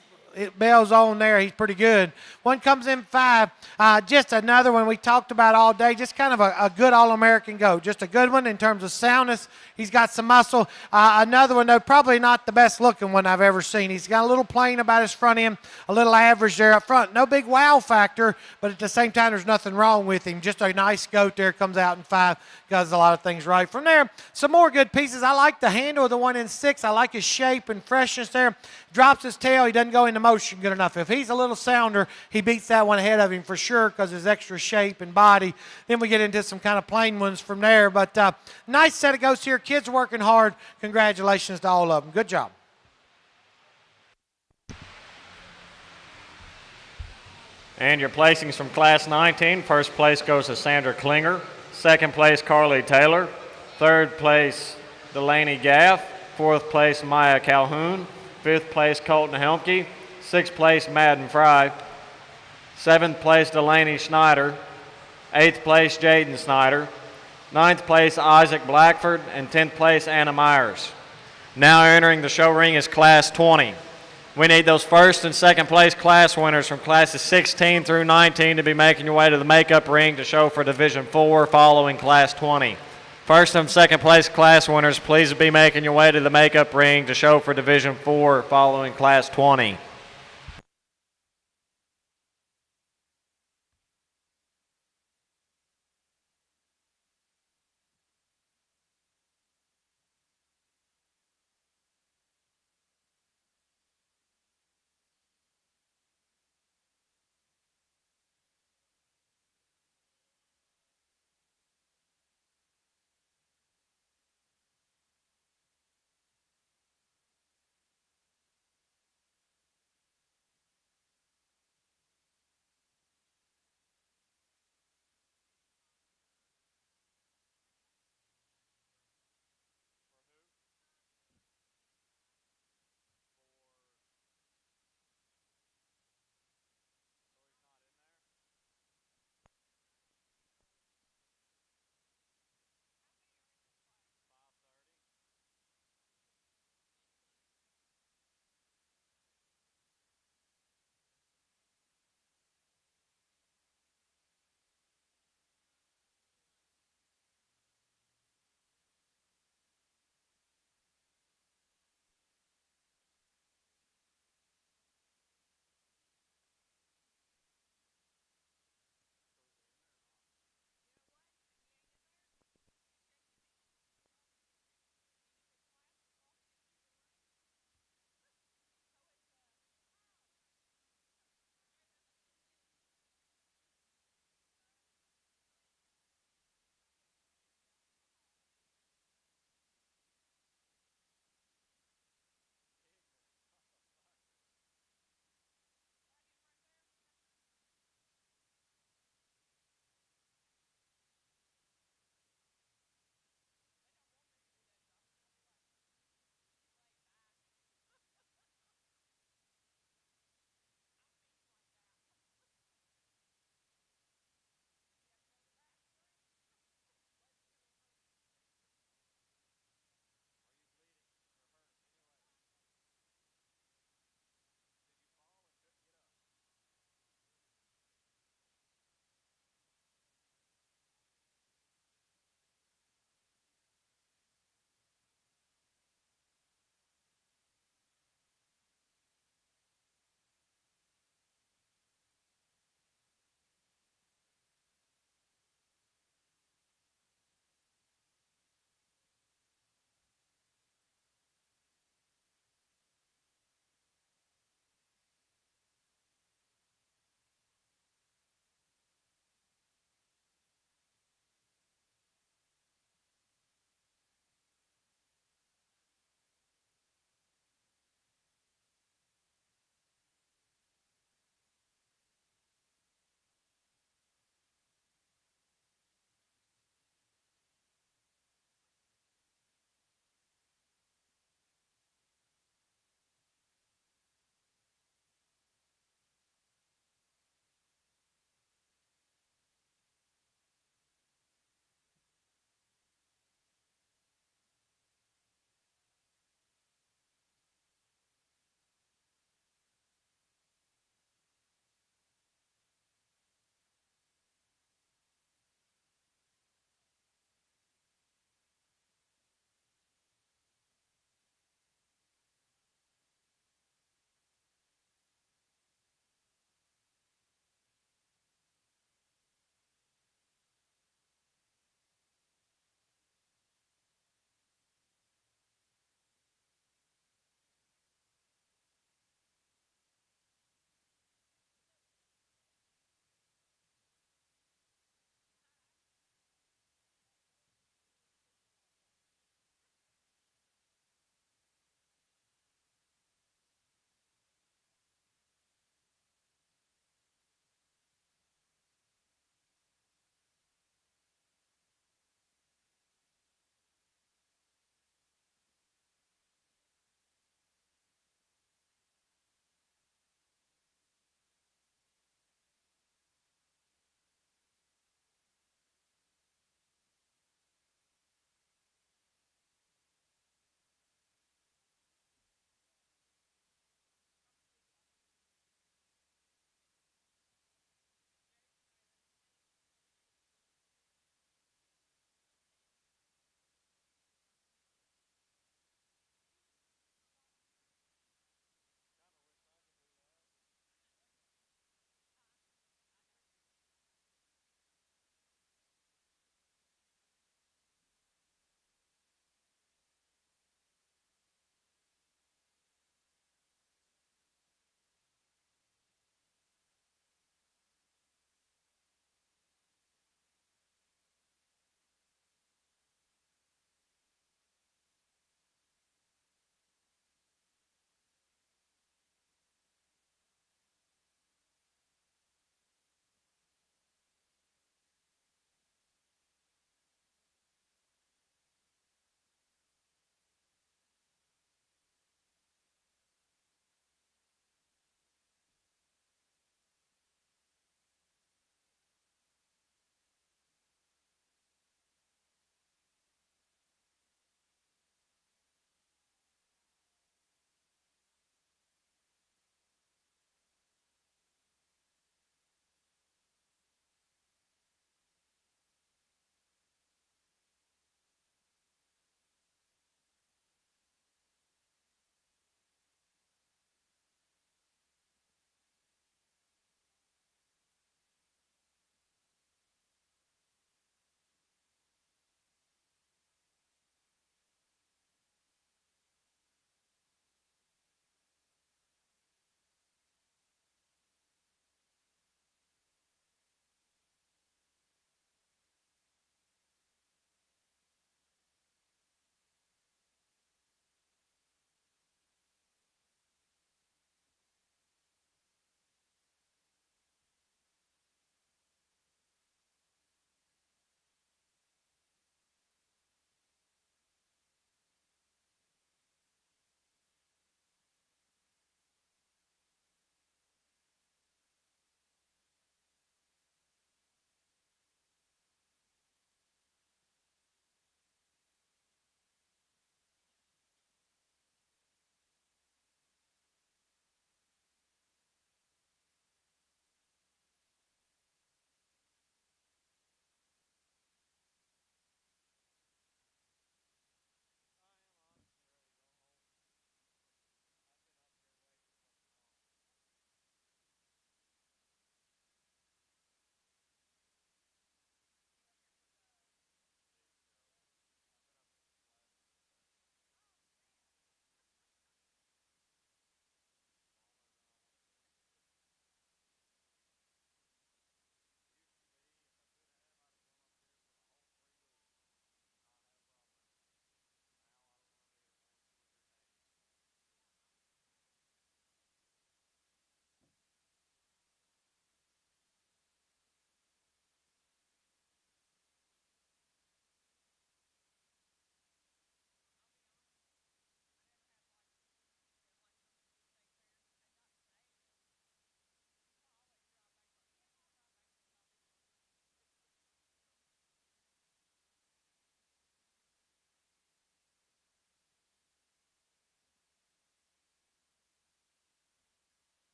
Bell's on there. He's pretty good. One comes in 5. Just another one we talked about all day. Just kind of a good All-American goat. Just a good one in terms of soundness. He's got some muscle. Another one, though, probably not the best looking one I've ever seen. He's got a little plain about his front end, a little average there up front. No big wow factor, but at the same time, there's nothing wrong with him. Just a nice goat there. Comes out in 5. Does a lot of things right. From there, some more good pieces. I like the handle of the one in 6. I like his shape and freshness there. Drops his tail. He doesn't go into motion good enough. If he's a little sounder, he beats that one ahead of him for sure because his extra shape and body. Then we get into some kind of plain ones from there. But nice set of goats here. Kids working hard. Congratulations to all of them. Good job. And your placings from Class 19. First place goes to Sandra Klinger. Second place, Carly Taylor. Third place, Delaney Gaff. Fourth place, Maya Calhoun. Fifth place, Colton Helmke. Sixth place, Madden Fry. Seventh place, Delaney Schneider. Eighth place, Jaden Snyder. Ninth place, Isaac Blackford. And 10th place, Anna Myers. Now entering the show ring is Class 20. We need those first and second place class winners from classes 16 through 19 to be making your way to the makeup ring to show for Division 4 following Class 20. First and second place class winners, please be making your way to the makeup ring to show for Division 4 following Class 20.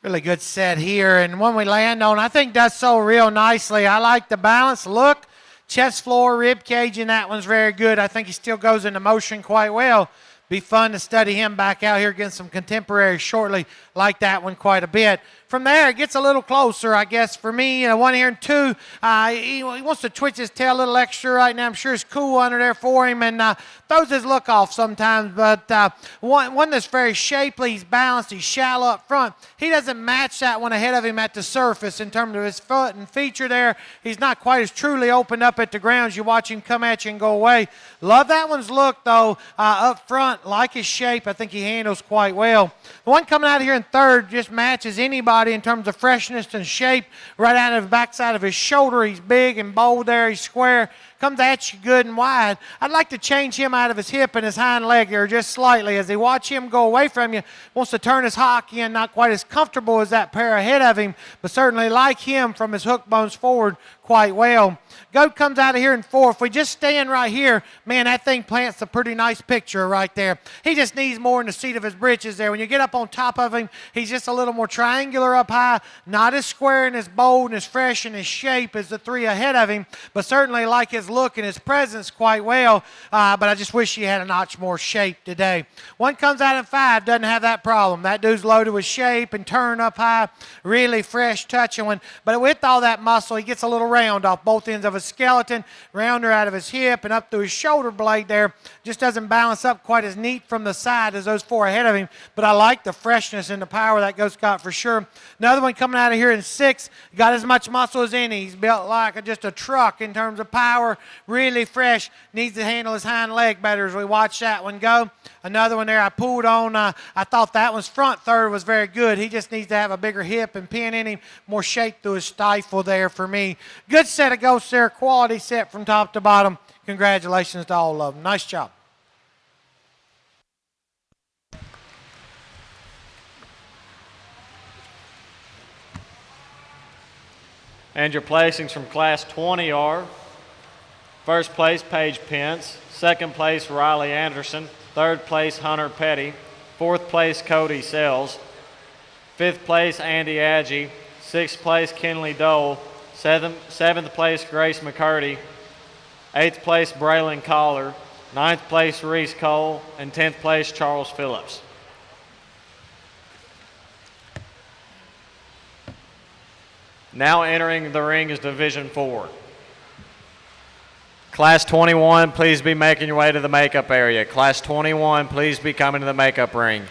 Really good set here, and one we land on, I think does so real nicely. I like the balance, look, chest floor, rib cage, and that one's very good. I think he still goes into motion quite well. Be fun to study him back out here against some contemporaries shortly. Like that one quite a bit. From there, it gets a little closer, I guess, for me. One here and two. He wants to twitch his tail a little extra right now. I'm sure it's cool under there for him and throws his look off sometimes. But one that's very shapely. He's balanced. He's shallow up front. He doesn't match that one ahead of him at the surface in terms of his foot and feature there. He's not quite as truly opened up at the ground as you watch him come at you and go away. Love that one's look, though, up front. Like his shape. I think he handles quite well. The one coming out here in third just matches anybody in terms of freshness and shape right out of the backside of his shoulder. He's big and bold there. He's square. Comes at you good and wide. I'd like to change him out of his hip and his hind leg there just slightly. As they watch him go away from you, wants to turn his hockey in, not quite as comfortable as that pair ahead of him, but certainly like him from his hook bones forward quite well. Goat comes out of here in fourth. If we just stand right here, man, that thing plants a pretty nice picture right there. He just needs more in the seat of his britches there. When you get up on top of him, he's just a little more triangular up high, not as square and as bold and as fresh in his shape as the three ahead of him, but certainly like his look and his presence quite well. But I just wish he had a notch more shape today. One comes out in five, doesn't have that problem. That dude's loaded with shape and turn up high, really fresh touching one. But with all that muscle, he gets a little round off both ends of his skeleton, rounder out of his hip and up through his shoulder blade there. Just doesn't balance up quite as neat from the side as those four ahead of him. But I like the freshness and the power that goat's got for sure. Another one coming out of here in six, got as much muscle as any. He's built like just a truck in terms of power, really fresh. Needs to handle his hind leg better as we watch that one go. Another one there I pulled on. I thought that one's front third was very good. He just needs to have a bigger hip and pin in him, more shape through his stifle there for me. Good set of goats there, quality set from top to bottom. Congratulations to all of them. Nice job. And your placings from Class 20 are first place, Paige Pence. Second place, Riley Anderson. Third place, Hunter Petty. Fourth place, Cody Sells. Fifth place, Andy Agee. Sixth place, Kenley Dole. Seventh place, Grace McCurdy. Eighth place, Braylon Collar. Ninth place, Reese Cole. And 10th place, Charles Phillips. Now entering the ring is Division 4. Class 21, please be making your way to the makeup area. Class 21, please be coming to the makeup ring.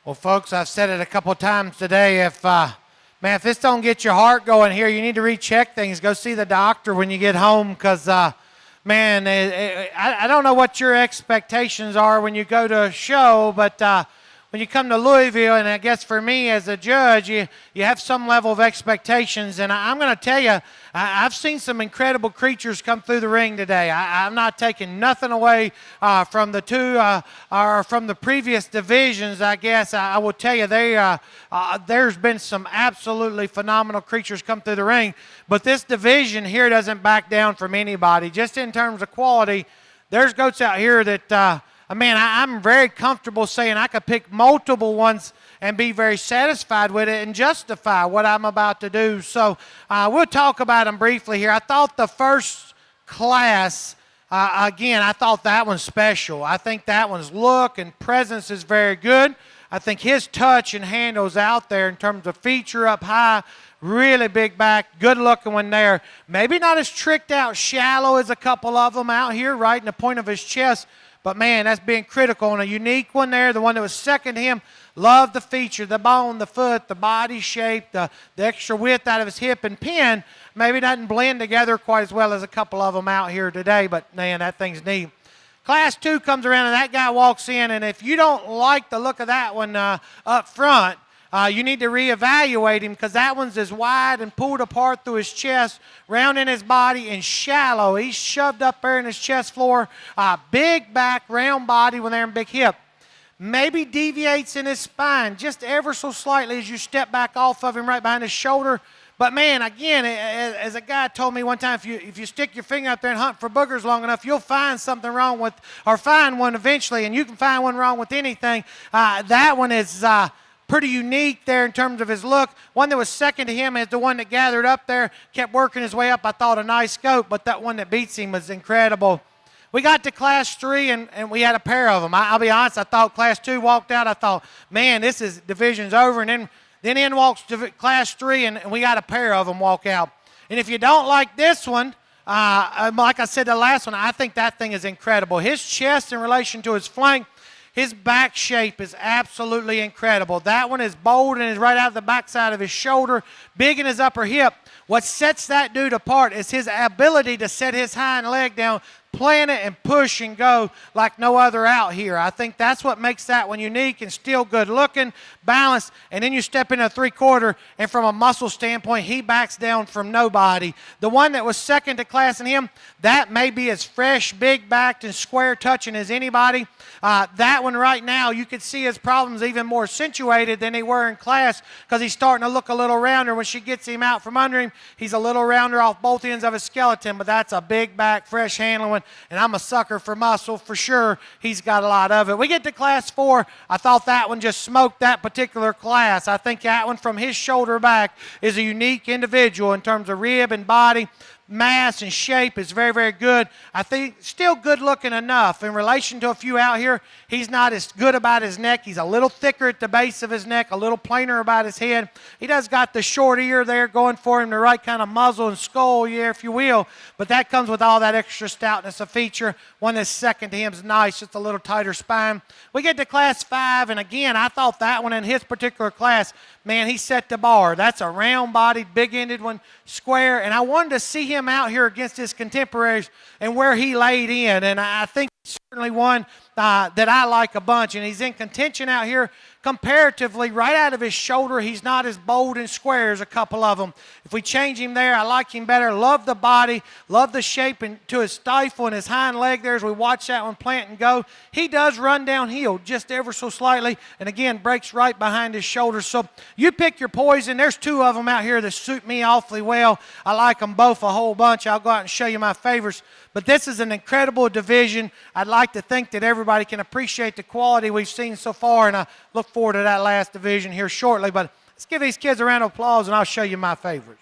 Well, folks, I've said it a couple times today. If this don't get your heart going here, you need to recheck things. Go see the doctor when you get home, because, I don't know what your expectations are when you go to a show, but when you come to Louisville, and I guess for me as a judge, you have some level of expectations. And I'm going to tell you, I've seen some incredible creatures come through the ring today. I'm not taking nothing away from the two or from the previous divisions. I guess I will tell you, there's been some absolutely phenomenal creatures come through the ring. But this division here doesn't back down from anybody. Just in terms of quality, there's goats out here that, I'm very comfortable saying I could pick multiple ones and be very satisfied with it and justify what I'm about to do. So we'll talk about them briefly here. I thought the first class, I thought that one's special. I think that one's look and presence is very good. I think his touch and handle's out there in terms of feature up high. Really big back, good looking one there. Maybe not as tricked out shallow as a couple of them out here, right in the point of his chest. But, man, that's being critical. And a unique one there, the one that was second to him, loved the feature, the bone, the foot, the body shape, the extra width out of his hip and pin. Maybe doesn't blend together quite as well as a couple of them out here today, but, man, that thing's neat. Class 2 comes around, and that guy walks in, and if you don't like the look of that one up front, you need to reevaluate him, because that one's as wide and pulled apart through his chest, round in his body, and shallow. He's shoved up there in his chest floor. Big back, round body with there and big hip. Maybe deviates in his spine just ever so slightly as you step back off of him right behind his shoulder. But, man, again, as a guy told me one time, if you stick your finger up there and hunt for boogers long enough, you'll find something wrong with, or find one eventually, and you can find one wrong with anything. That one is pretty unique there in terms of his look. One that was second to him is the one that gathered up there, kept working his way up. I thought a nice scope, but that one that beats him was incredible. We got to Class 3, and we had a pair of them. I'll be honest, I thought Class 2 walked out. I thought, man, this is division's over. And then in walks Class 3, and we got a pair of them walk out. And if you don't like this one, like I said the last one, I think that thing is incredible. His chest in relation to his flank, his back shape is absolutely incredible. That one is bold and is right out of the backside of his shoulder, big in his upper hip. What sets that dude apart is his ability to set his hind leg down, plant it, and push and go like no other out here. I think that's what makes that one unique and still good looking, balanced, and then you step into a 3/4, and from a muscle standpoint, he backs down from nobody. The one that was second to class in him, that may be as fresh, big-backed, and square-touching as anybody. That one right now, you could see his problems even more accentuated than they were in class, because he's starting to look a little rounder. When she gets him out from under him, he's a little rounder off both ends of his skeleton, but that's a big back, fresh handling one, and I'm a sucker for muscle for sure. He's got a lot of it. We get to Class 4. I thought that one just smoked that particular class. I think that one from his shoulder back is a unique individual in terms of rib and body. Mass and shape is very, very good. I think still good looking enough. In relation to a few out here, he's not as good about his neck. He's a little thicker at the base of his neck, a little plainer about his head. He does got the short ear there going for him, the right kind of muzzle and skull, yeah, if you will. But that comes with all that extra stoutness of feature. One that's second to him is nice, just a little tighter spine. We get to Class 5, and again, I thought that one in his particular class, man, he set the bar. That's a round-bodied, big-ended one, square, and I wanted to see him out here against his contemporaries and where he laid in, and I think he's certainly one that I like a bunch, and he's in contention out here comparatively. Right out of his shoulder, he's not as bold and square as a couple of them. If we change him there, I like him better. Love the body, love the shape to his stifle and his hind leg there as we watch that one plant and go. He does run downhill just ever so slightly, and again, breaks right behind his shoulders. So you pick your poison. There's two of them out here that suit me awfully well. I like them both a whole bunch. I'll go out and show you my favorites. But this is an incredible division. I'd like to think that everybody can appreciate the quality we've seen so far, and I look forward to that last division here shortly. But let's give these kids a round of applause, and I'll show you my favorites.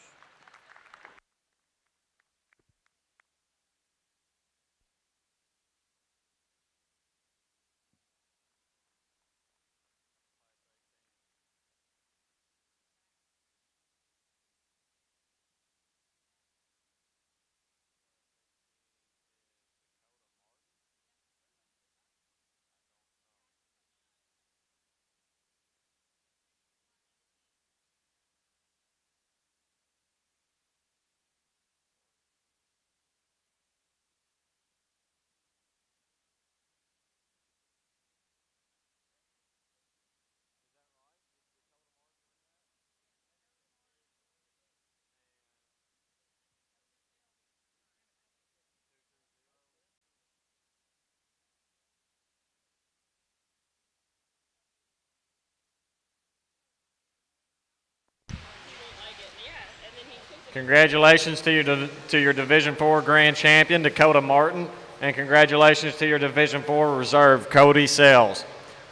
Congratulations to your Division IV Grand Champion, Dakota Martin, and congratulations to your Division IV Reserve, Cody Sells.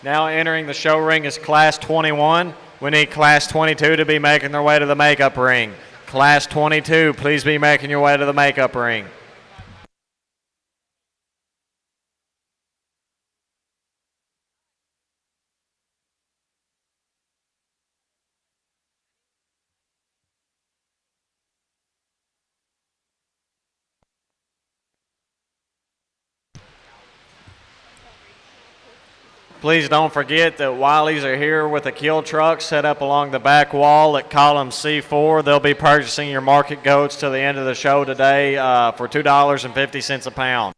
Now entering the show ring is Class 21. We need Class 22 to be making their way to the makeup ring. Class 22, please be making your way to the makeup ring. Please don't forget that Wiley's are here with a kill truck set up along the back wall at column C4. They'll be purchasing your market goats to the end of the show today for $2.50 a pound.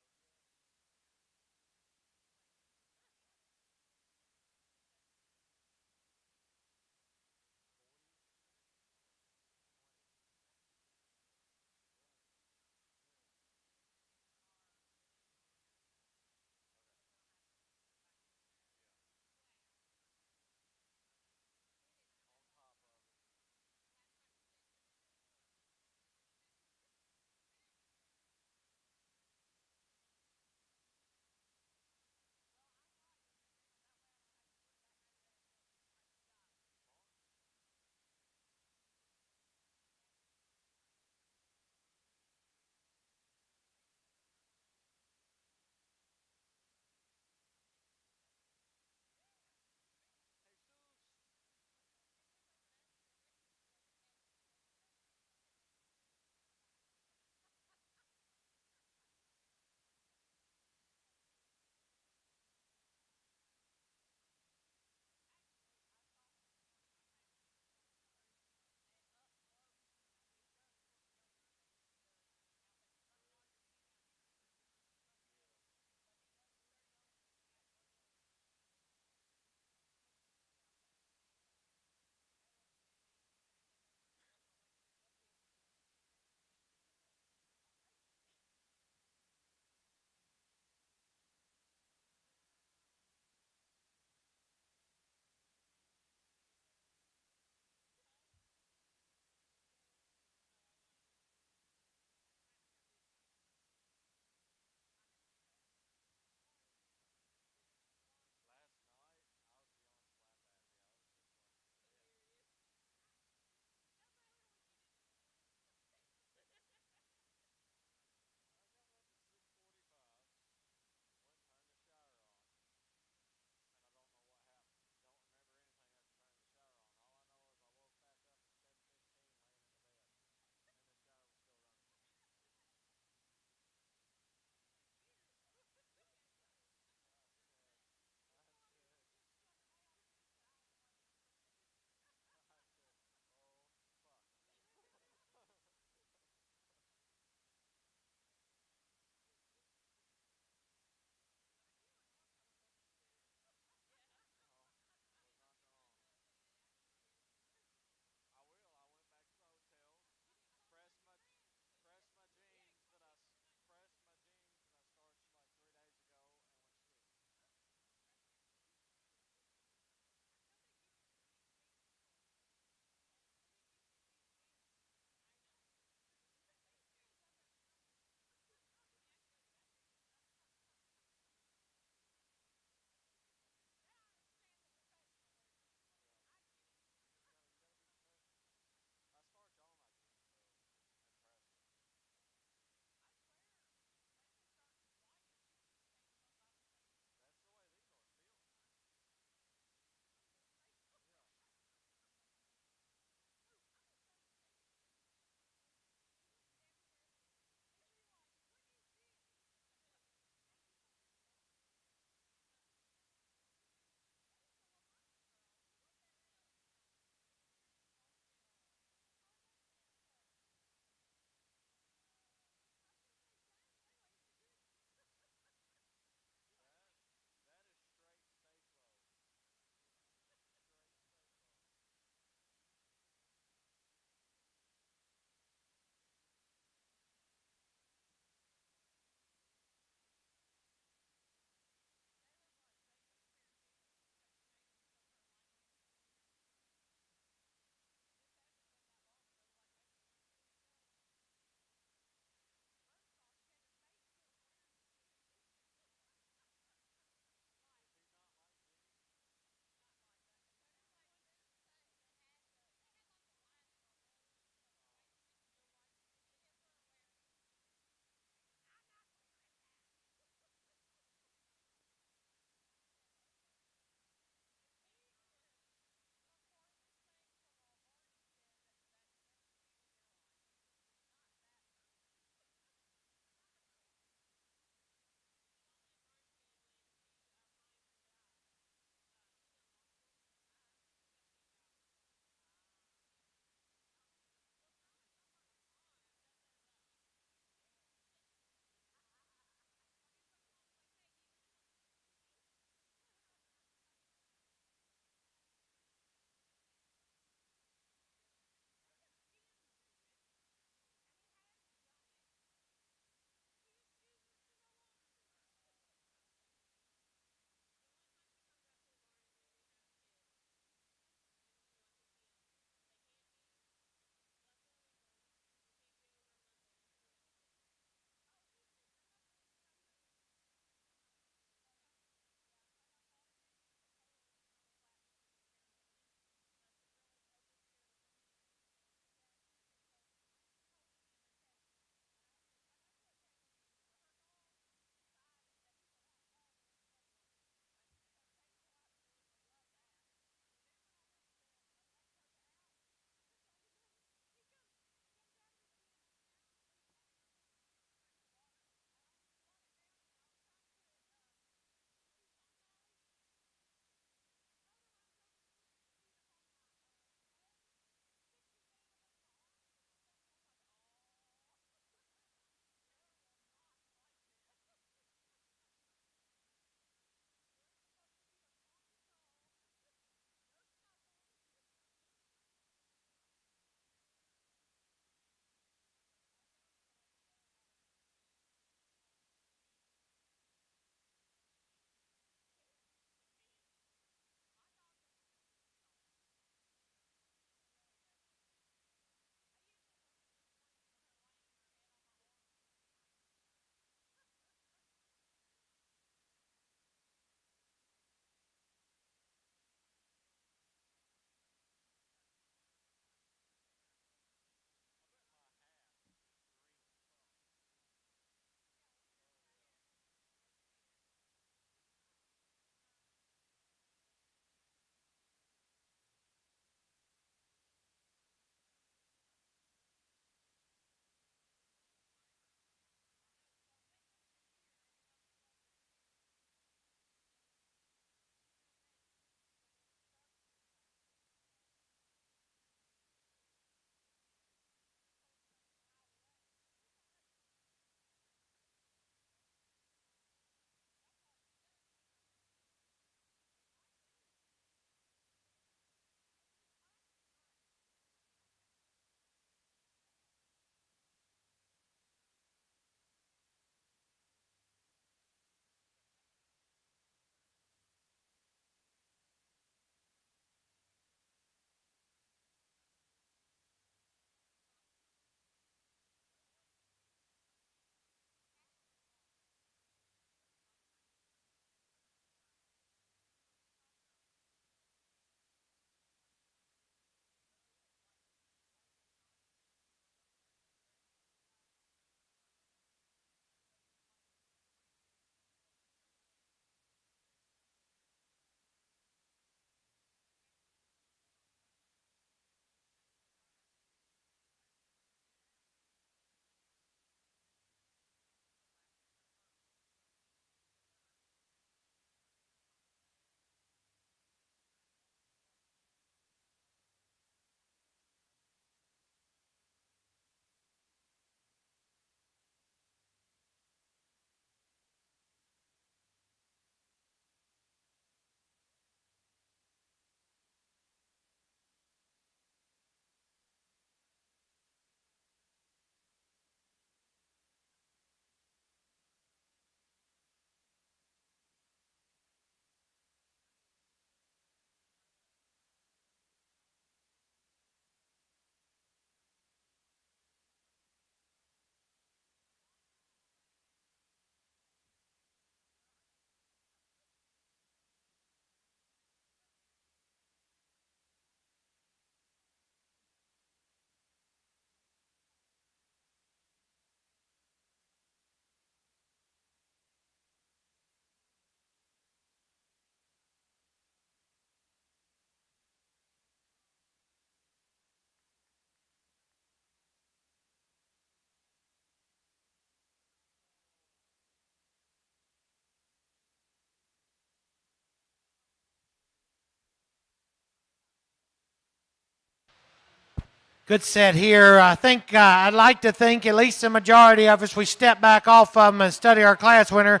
Good set here. I think I'd like to think at least the majority of us, we step back off of them and study our class winner,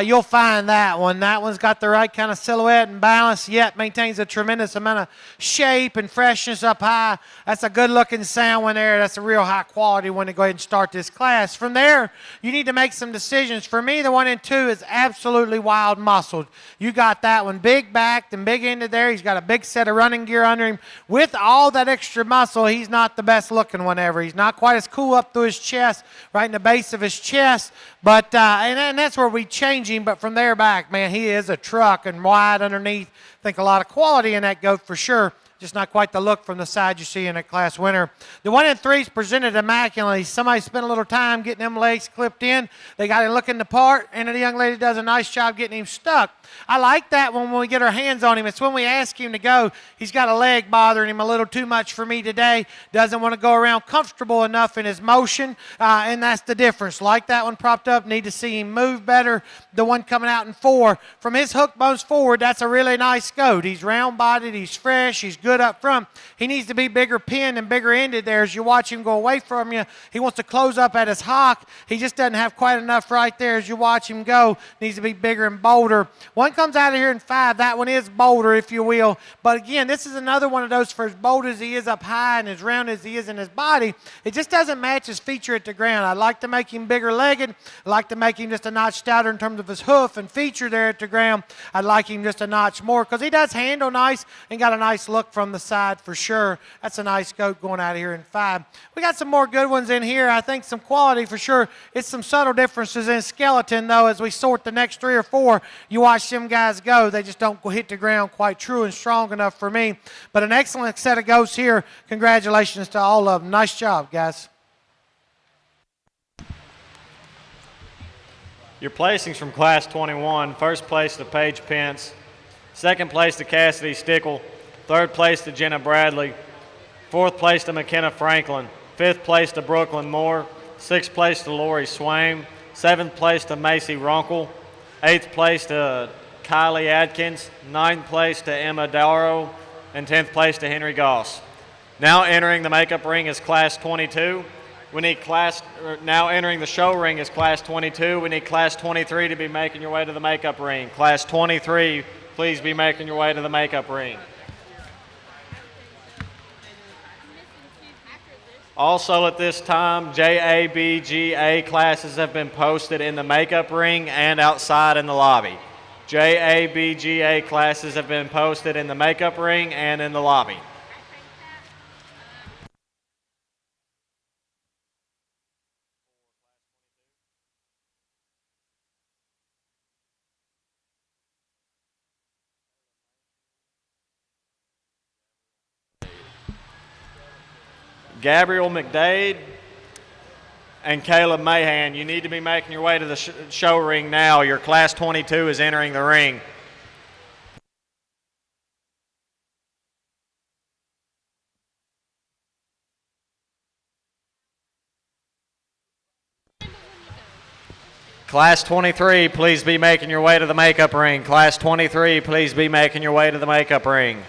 you'll find that one. That one's got the right kind of silhouette and balance, yet maintains a tremendous amount of shape and freshness up high. That's a good-looking sound one there. That's a real high quality one to go ahead and start this class. From there, you need to make some decisions. For me, the 1 and 2 is absolutely wild muscled. You got that one big backed and big ended there. He's got a big set of running gear under him. With all that extra muscle, he's not the best looking one ever. He's not quite as cool up through his chest, right in the base of his chest. But and that's where we change him. But from there back, man, he is a truck and wide underneath. I think a lot of quality in that goat for sure. Just not quite the look from the side you see in a class winner. The 1 and 3's presented immaculately. Somebody spent a little time getting them legs clipped in. They got him looking the part, and the young lady does a nice job getting him stuck. I like that one when we get our hands on him. It's when we ask him to go. He's got a leg bothering him a little too much for me today. Doesn't want to go around comfortable enough in his motion, and that's the difference. Like that one propped up, need to see him move better. The one coming out in 4, from his hook bones forward, that's a really nice goat. He's round-bodied, he's fresh, he's good up front. He needs to be bigger pinned and bigger ended there as you watch him go away from you. He wants to close up at his hock. He just doesn't have quite enough right there as you watch him go. Needs to be bigger and bolder. One comes out of here in 5. That one is bolder, if you will. But again, this is another one of those, for as bold as he is up high and as round as he is in his body, it just doesn't match his feature at the ground. I'd like to make him bigger legged. I'd like to make him just a notch stouter in terms of his hoof and feature there at the ground. I'd like him just a notch more because he does handle nice and got a nice look from the side for sure. That's a nice goat going out of here in 5. We got some more good ones in here. I think some quality for sure. It's some subtle differences in skeleton, though, as we sort the next 3 or 4. You watch them guys go. They just don't hit the ground quite true and strong enough for me. But an excellent set of goats here. Congratulations to all of them. Nice job, guys. Your placings from Class 21, first place to Paige Pence, second place to Cassidy Stickle, third place to Jenna Bradley, fourth place to McKenna Franklin, fifth place to Brooklyn Moore, sixth place to Lori Swain, seventh place to Macy Runkle, eighth place to Kylie Adkins, ninth place to Emma Darrow, and 10th place to Henry Goss. Now entering the makeup ring is Class 22. We need now entering the show ring is Class 22. We need Class 23 to be making your way to the makeup ring. Class 23, please be making your way to the makeup ring. Also at this time, JABGA classes have been posted in the makeup ring and outside in the lobby. JABGA classes have been posted in the makeup ring and in the lobby. Gabrielle McDade and Caleb Mahan, you need to be making your way to the show ring now. Your Class 22 is entering the ring. Class 23, please be making your way to the makeup ring. Class 23, please be making your way to the makeup ring.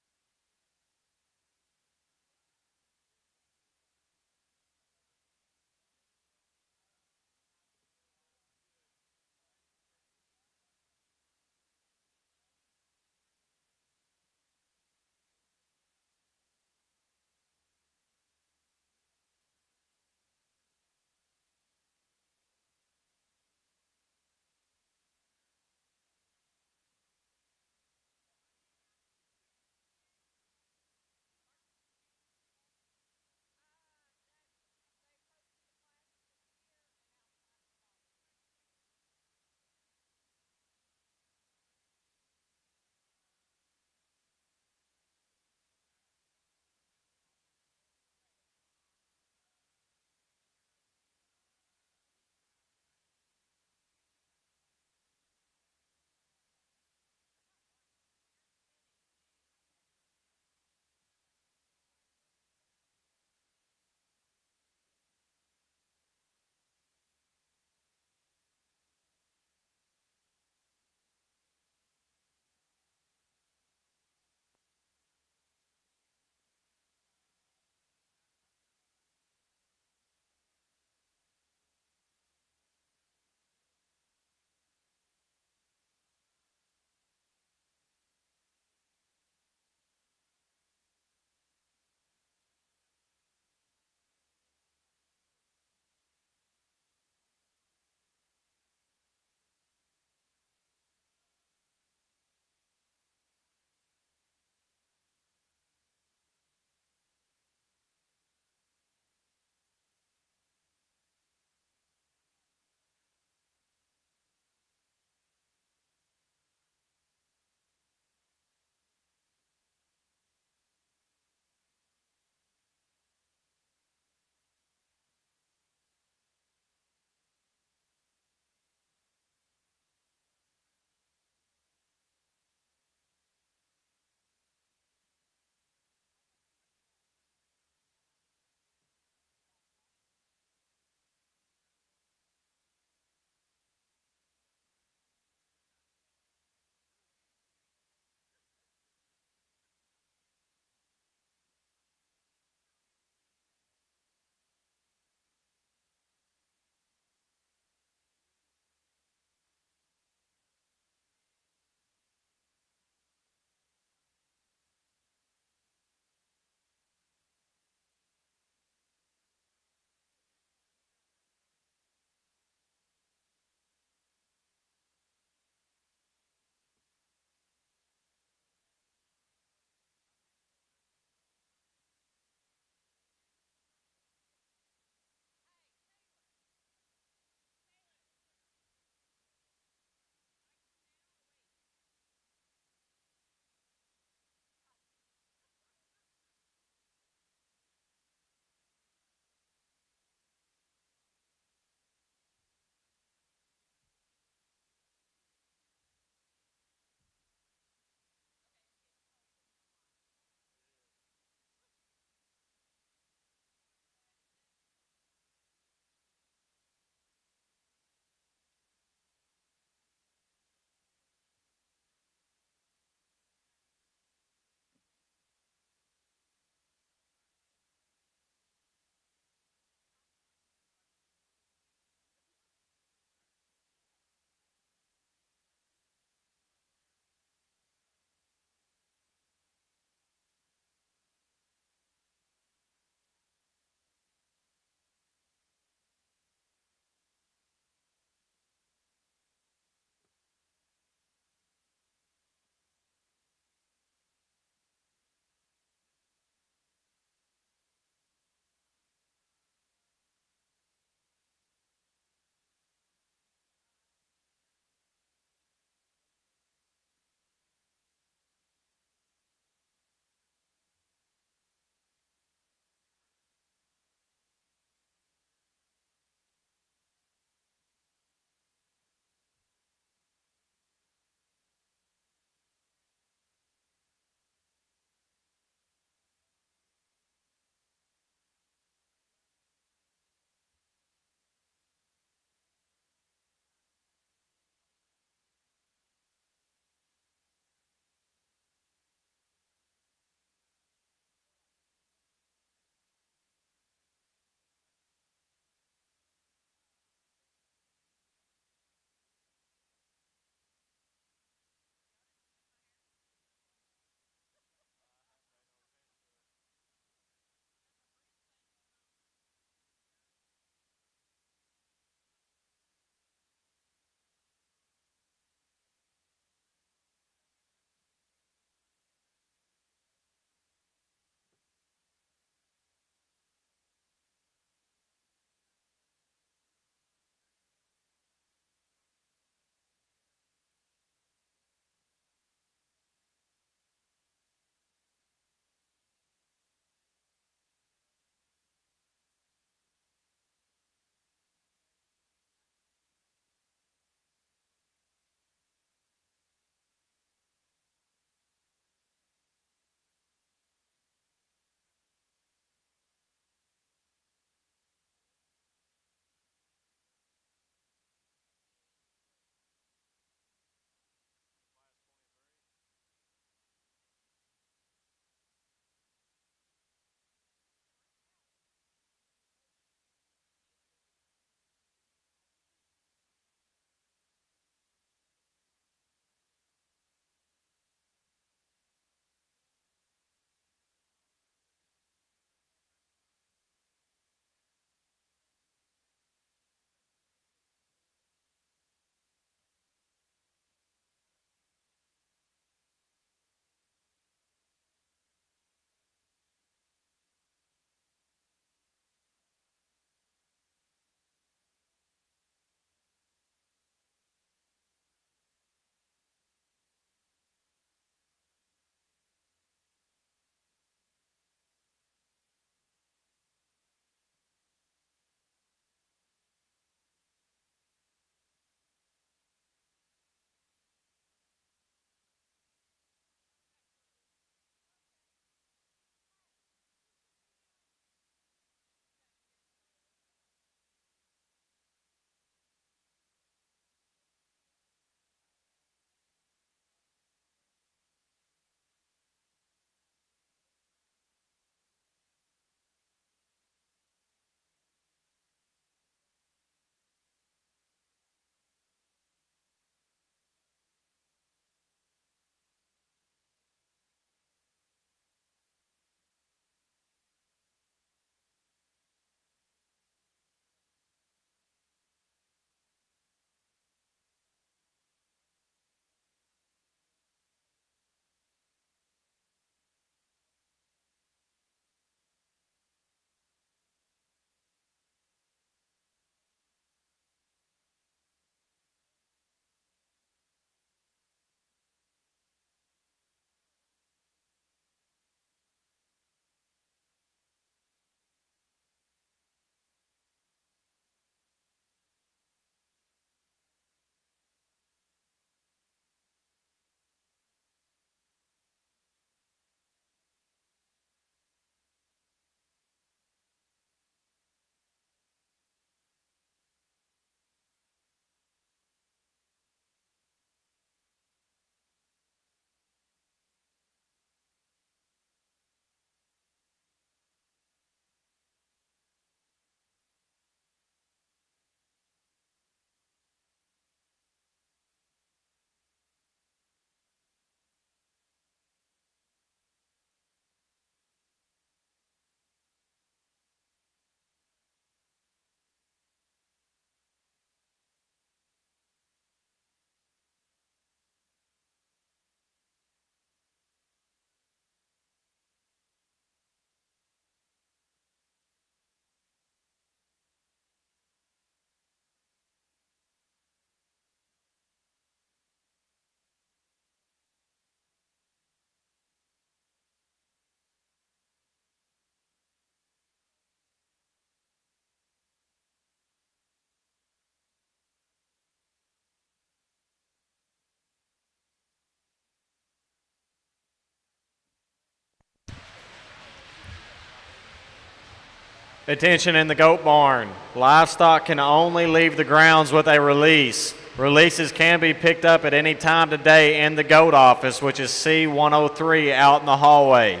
Attention in the goat barn. Livestock can only leave the grounds with a release. Releases can be picked up at any time today in the goat office, which is C103 out in the hallway.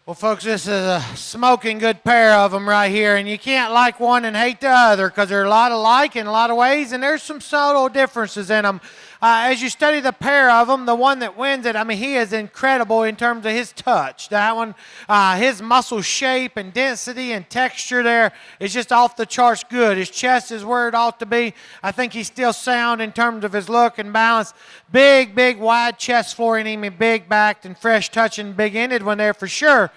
Well, folks, this is a smoking good pair of them right here, and you can't like one and hate the other because they're a lot alike in a lot of ways, and there's some subtle differences in them. As you study the pair of them, the one that wins it, I mean, he is incredible in terms of his touch. That one, his muscle shape and density and texture there is just off the charts good. His chest is where it ought to be. I think he's still sound in terms of his look and balance. Big, big, wide chest floor in him, and big backed and fresh touching, big-ended one there for sure.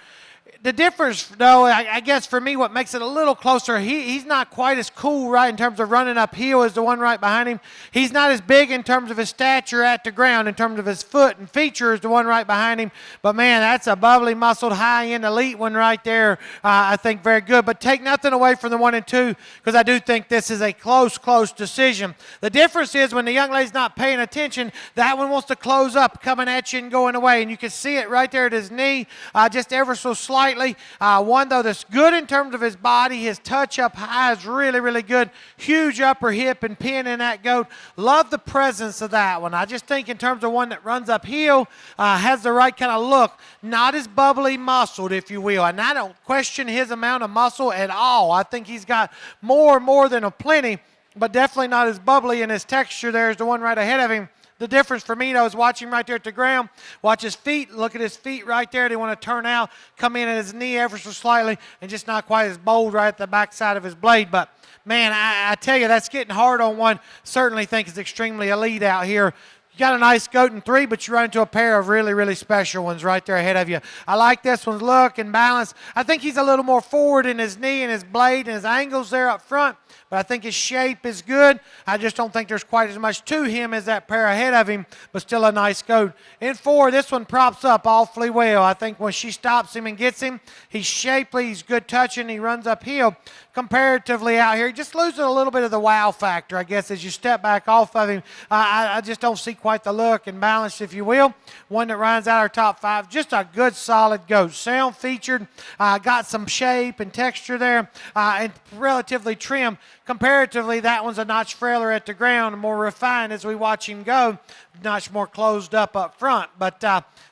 The difference, though, I guess for me, what makes it a little closer, he's not quite as cool, right, in terms of running uphill as the one right behind him. He's not as big in terms of his stature at the ground, in terms of his foot and feature as the one right behind him. But, man, that's a bubbly, muscled, high-end elite one right there. I think very good. But take nothing away from the 1 and 2 because I do think this is a close, close decision. The difference is when the young lady's not paying attention, that one wants to close up, coming at you and going away. And you can see it right there at his knee, just ever so slightly. One, though, that's good in terms of his body. His touch up high is really, really good. Huge upper hip and pin in that goat. Love the presence of that one. I just think in terms of one that runs uphill, has the right kind of look. Not as bubbly muscled, if you will. And I don't question his amount of muscle at all. I think he's got more than a plenty. but definitely not as bubbly in his texture there as the one right ahead of him. The difference for me, though, is watch him right there at the ground. Watch his feet. Look at his feet right there. They want to turn out, come in at his knee ever so slightly, and just not quite as bold right at the backside of his blade. But, man, I tell you, that's getting hard on one. Certainly think it's extremely elite out here. You got a nice goat in 3, but you run into a pair of really, really special ones right there ahead of you. I like this one's look and balance. I think he's a little more forward in his knee and his blade and his angles there up front, but I think his shape is good. I just don't think there's quite as much to him as that pair ahead of him, but still a nice goat. In 4, this one props up awfully well. I think when she stops him and gets him, he's shapely, he's good touching, he runs uphill. Comparatively out here, he just loses a little bit of the wow factor, I guess, as you step back off of him. I just don't see quite the look and balance, if you will. One that runs out our top 5. Just a good, solid goat. Sound featured, got some shape and texture there, and relatively trim. Comparatively, that one's a notch frailer at the ground, more refined as we watch him go, notch more closed up front. But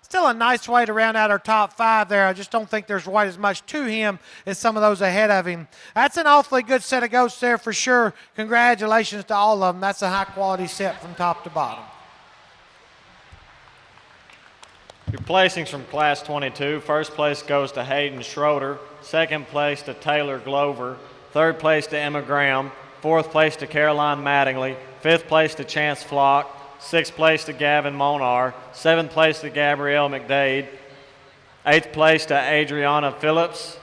still a nice way to round out our top 5 there. I just don't think there's quite as much to him as some of those ahead of him. That's an awfully good set of goats there for sure. Congratulations to all of them. That's a high-quality set from top to bottom. Your placings from Class 22. First place goes to Hayden Schroeder. Second place to Taylor Glover. Third place to Emma Graham. Fourth place to Caroline Mattingly. Fifth place to Chance Flock. Sixth place to Gavin Monar. Seventh place to Gabrielle McDade. Eighth place to Adriana Phillips.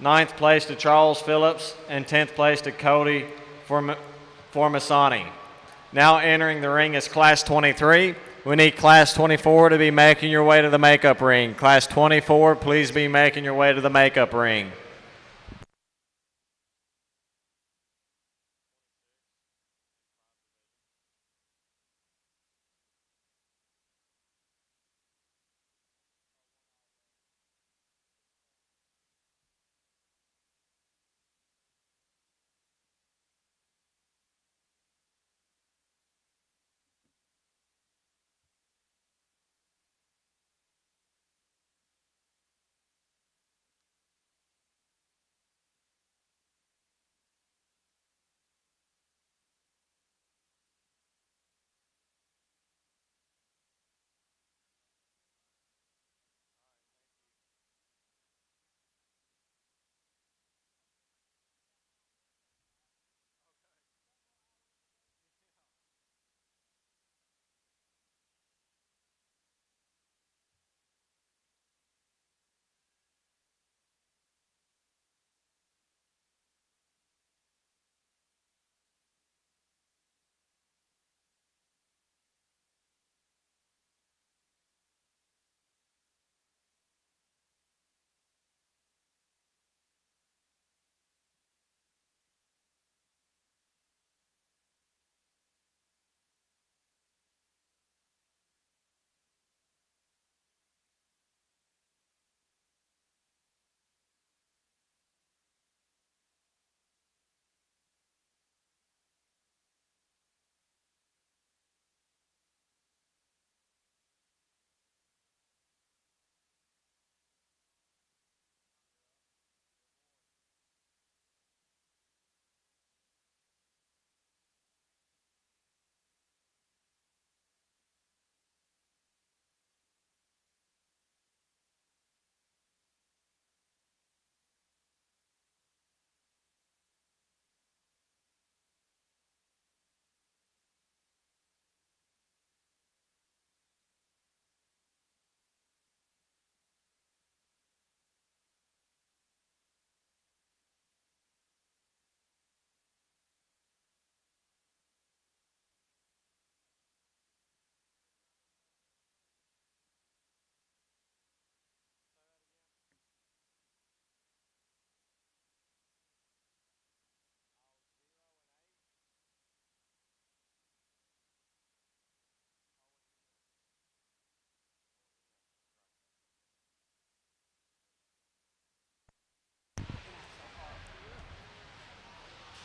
Ninth place to Charles Phillips. And 10th place to Cody Formasani. Now entering the ring is Class 23. We need Class 24 to be making your way to the makeup ring. Class 24, please be making your way to the makeup ring.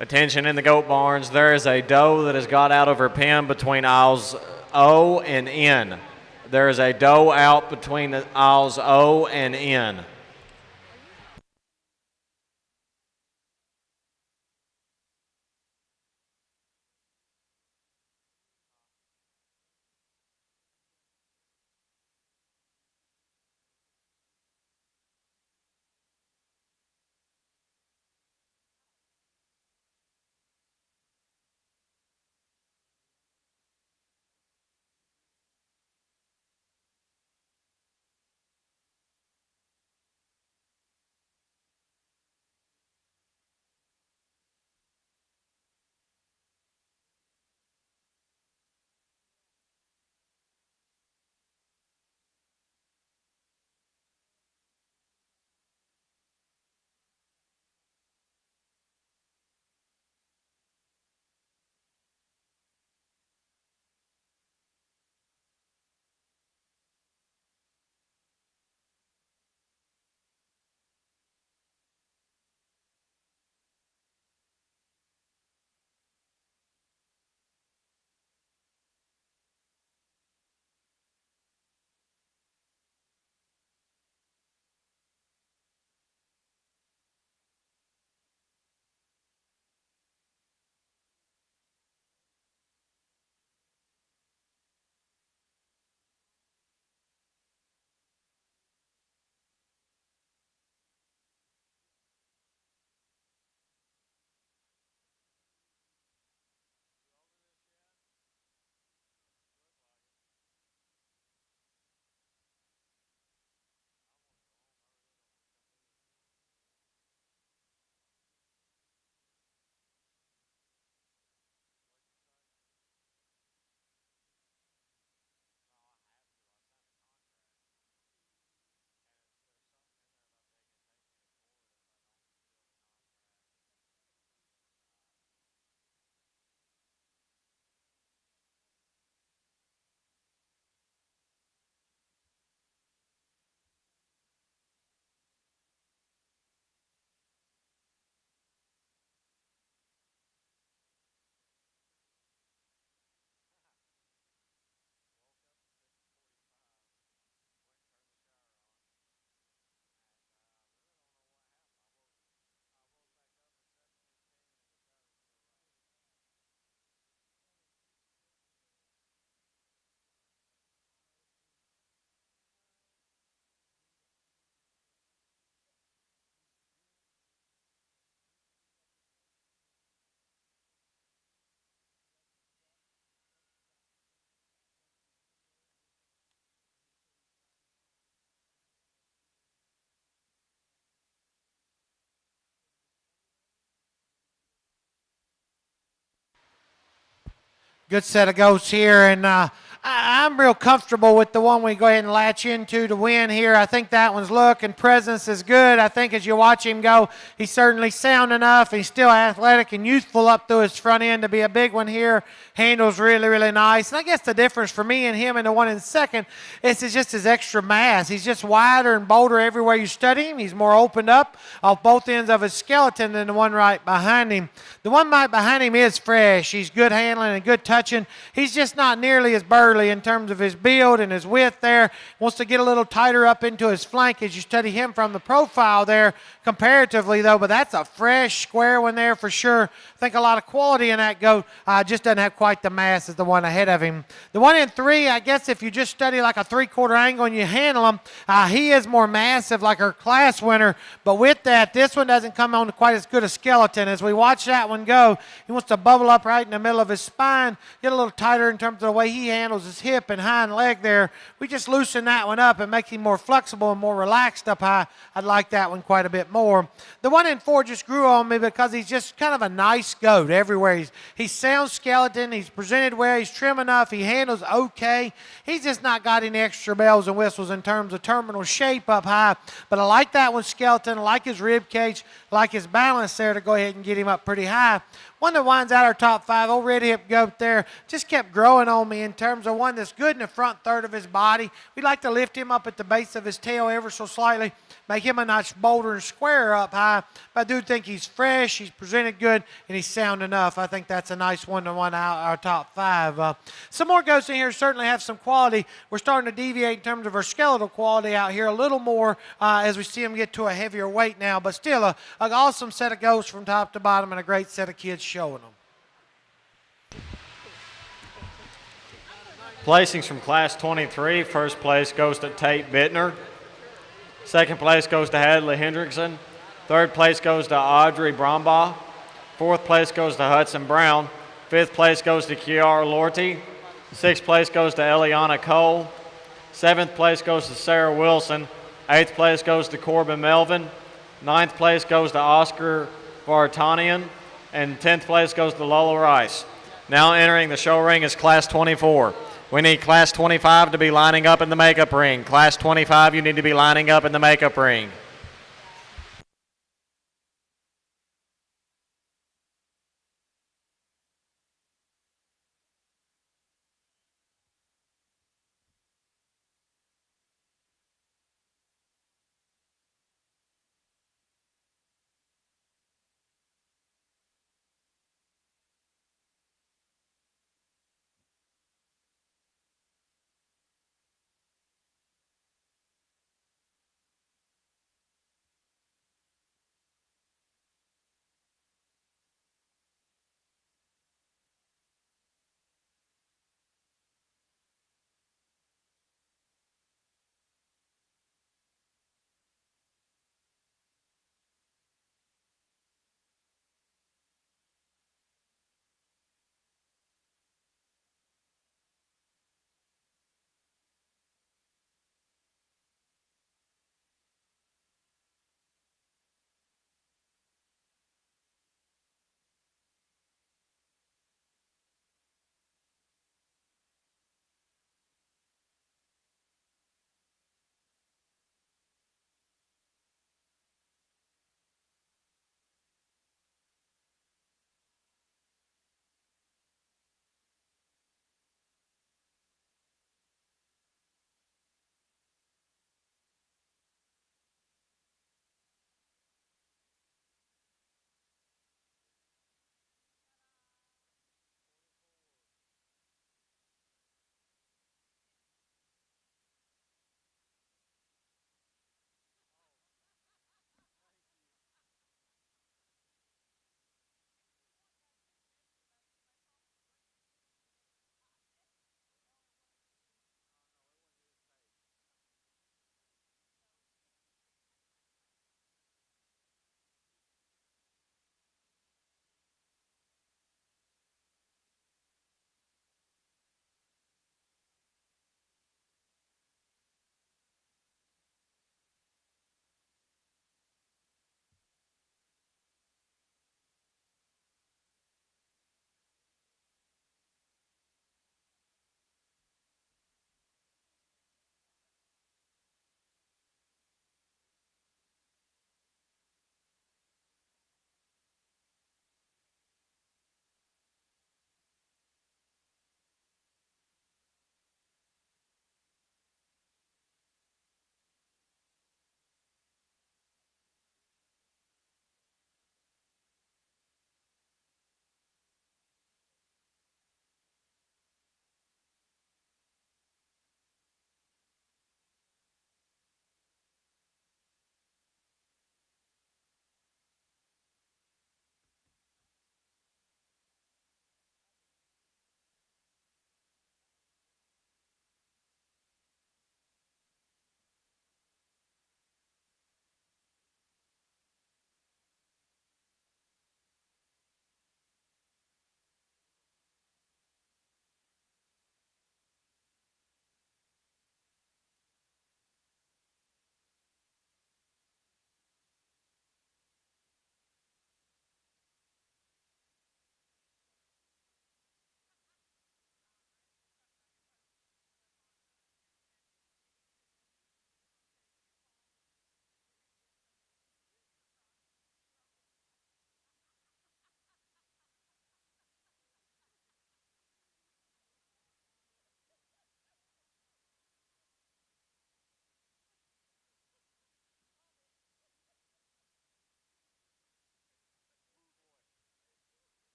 Attention in the goat barns. There is a doe that has got out of her pen between aisles O and N. There is a doe out between the aisles O and N. Good set of goats here, and I'm real comfortable with the one we go ahead and latch into to win here. I think that one's look and presence is good. I think as you watch him go, he's certainly sound enough. He's still athletic and youthful up through his front end to be a big one here. Handles really, really nice. And I guess the difference for me and him and the one in second is just his extra mass. He's just wider and bolder everywhere you study him. He's more opened up off both ends of his skeleton than the one right behind him. The one right behind him is fresh. He's good handling and good touching. He's just not nearly as burly in terms of his build and his width there. Wants to get a little tighter up into his flank as you study him from the profile there comparatively, though. But that's a fresh, square one there for sure. I think a lot of quality in that goat. Just doesn't have quite the mass as the one ahead of him. The one in three, I guess if you just study like a three-quarter angle and you handle him, he is more massive like our class winner. But with that, this one doesn't come on quite as good a skeleton. As we watch that one go, he wants to bubble up right in the middle of his spine, get a little tighter in terms of the way he handles his hip and hind leg there. We just loosen that one up and make him more flexible and more relaxed up high. I'd like that one quite a bit more. The one in four just grew on me because he's just kind of a nice goat everywhere. He's sound skeleton. He's presented well. He's trim enough. He handles okay. He's just not got any extra bells and whistles in terms of terminal shape up high. But I like that one skeleton. I like his rib cage. I like his balance there to go ahead and get him up pretty high. One that winds out our top five, old red hip goat there, just kept growing on me in terms of one that's good in the front third of his body. We like to lift him up at the base of his tail ever so slightly, make him a notch bolder and squarer up high. But I do think he's fresh, he's presented good, and he's sound enough. I think that's a nice one to one out our top five. Some more goats in here certainly have some quality. We're starting to deviate in terms of our skeletal quality out here a little more as we see them get to a heavier weight now. But still, an awesome set of goats from top to bottom and a great set of kids showing them. Placings from Class 23. First place goes to Tate Bittner. Second place goes to Hadley Hendrickson. Third place goes to Audrey Brombaugh. Fourth place goes to Hudson Brown. Fifth place goes to Kiara Lorty. Sixth place goes to Eliana Cole. Seventh place goes to Sarah Wilson. Eighth place goes to Corbin Melvin. Ninth place goes to Oscar Vartanian. And 10th place goes to Lola Rice. Now entering the show ring is Class 24. We need Class 25 to be lining up in the makeup ring. Class 25, you need to be lining up in the makeup ring.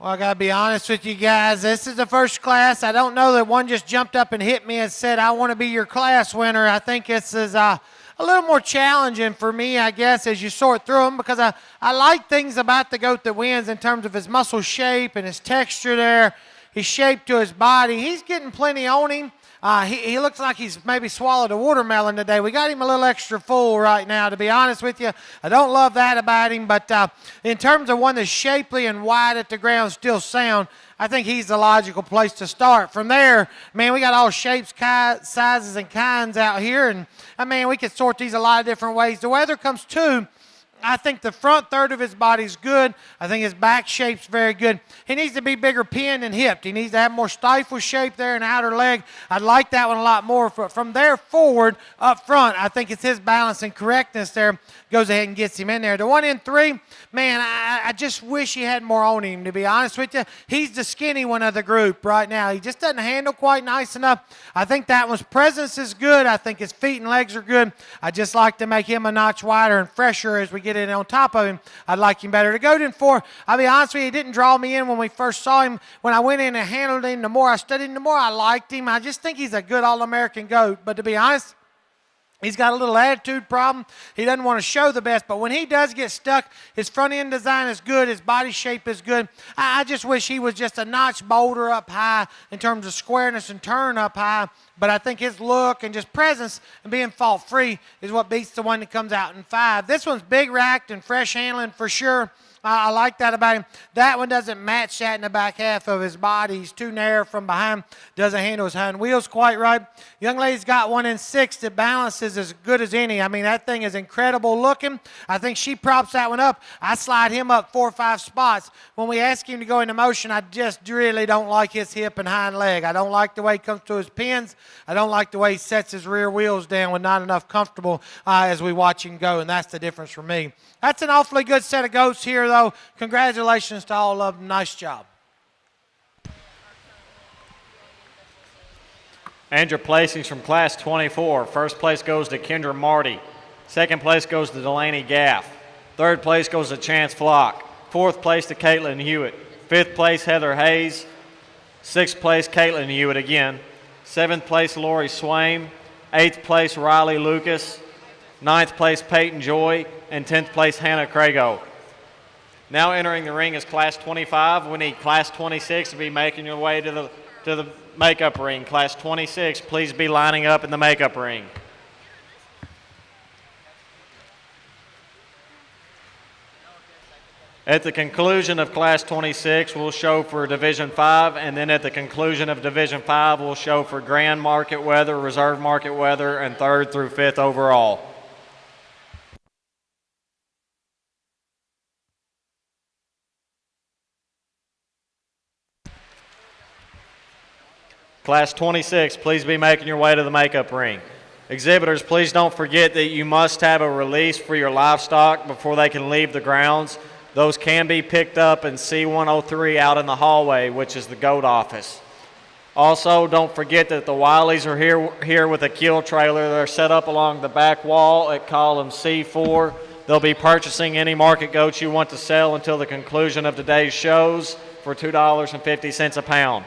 Well, I got to be honest with you guys. This is the first class. I don't know that one just jumped up and hit me and said, I want to be your class winner. I think this is a little more challenging for me, I guess, as you sort through them, because I like things about the goat that wins in terms of his muscle shape and his texture there, his shape to his body. He's getting plenty on him. He looks like he's maybe swallowed a watermelon today. We got him a little extra full right now, to be honest with you. I don't love that about him, but in terms of one that's shapely and wide at the ground, still sound, I think he's the logical place to start. From there, man, we got all shapes, sizes, and kinds out here, and I mean, we could sort these a lot of different ways. The weather comes too. I think the front third of his body's good. I think his back shape's very good. He needs to be bigger pinned and hipped. He needs to have more stifle shape there in the outer leg. I'd like that one a lot more. From there forward, up front, I think it's his balance and correctness there goes ahead and gets him in there. The 1 in 3, man, I just wish he had more on him, to be honest with you. He's the skinny one of the group right now. He just doesn't handle quite nice enough. I think that one's presence is good. I think his feet and legs are good. I just like to make him a notch wider and fresher as we get in on top of him. I'd like him better. To go in 4, I'll be honest with you, he didn't draw me in when we first saw him. When I went in and handled him, the more I studied him, the more I liked him. I just think he's a good All-American goat. But to be honest, he's got a little attitude problem. He doesn't want to show the best, but when he does get stuck, his front end design is good. His body shape is good. I just wish he was just a notch bolder up high in terms of squareness and turn up high. But I think his look and just presence and being fault free is what beats the one that comes out in 5. This one's big racked and fresh handling for sure. I like that about him. That one doesn't match that in the back half of his body. He's too narrow from behind. Doesn't handle his hind wheels quite right. Young lady's got 1 in 6 that balances as good as any. I mean, that thing is incredible looking. I think she props that one up. I slide him up 4 or 5 spots. When we ask him to go into motion, I just really don't like his hip and hind leg. I don't like the way he comes to his pins. I don't like the way he sets his rear wheels down with not enough comfortable as we watch him go, and that's the difference for me. That's an awfully good set of goats here, though. Congratulations to all of them. Nice job. And your placings from Class 24. First place goes to Kendra Marty. Second place goes to Delaney Gaff. Third place goes to Chance Flock. Fourth place to Caitlin Hewitt. Fifth place, Heather Hayes. Sixth place, Caitlin Hewitt again. Seventh place, Lori Swaim. Eighth place, Riley Lucas. Ninth place, Peyton Joy. And 10th place, Hannah Crago. Now entering the ring is Class 25. We need Class 26 to be making your way to the makeup ring. Class 26, please be lining up in the makeup ring. At the conclusion of Class 26, we'll show for Division 5, and then at the conclusion of Division 5, we'll show for Grand Market Weather, Reserve Market Weather, and 3rd through 5th overall. Class 26, please be making your way to the makeup ring. Exhibitors, please don't forget that you must have a release for your livestock before they can leave the grounds. Those can be picked up in C103 out in the hallway, which is the goat office. Also, don't forget that the Wileys are here with a kill trailer. They're set up along the back wall at column C4. They'll be purchasing any market goats you want to sell until the conclusion of today's shows for $2.50 a pound.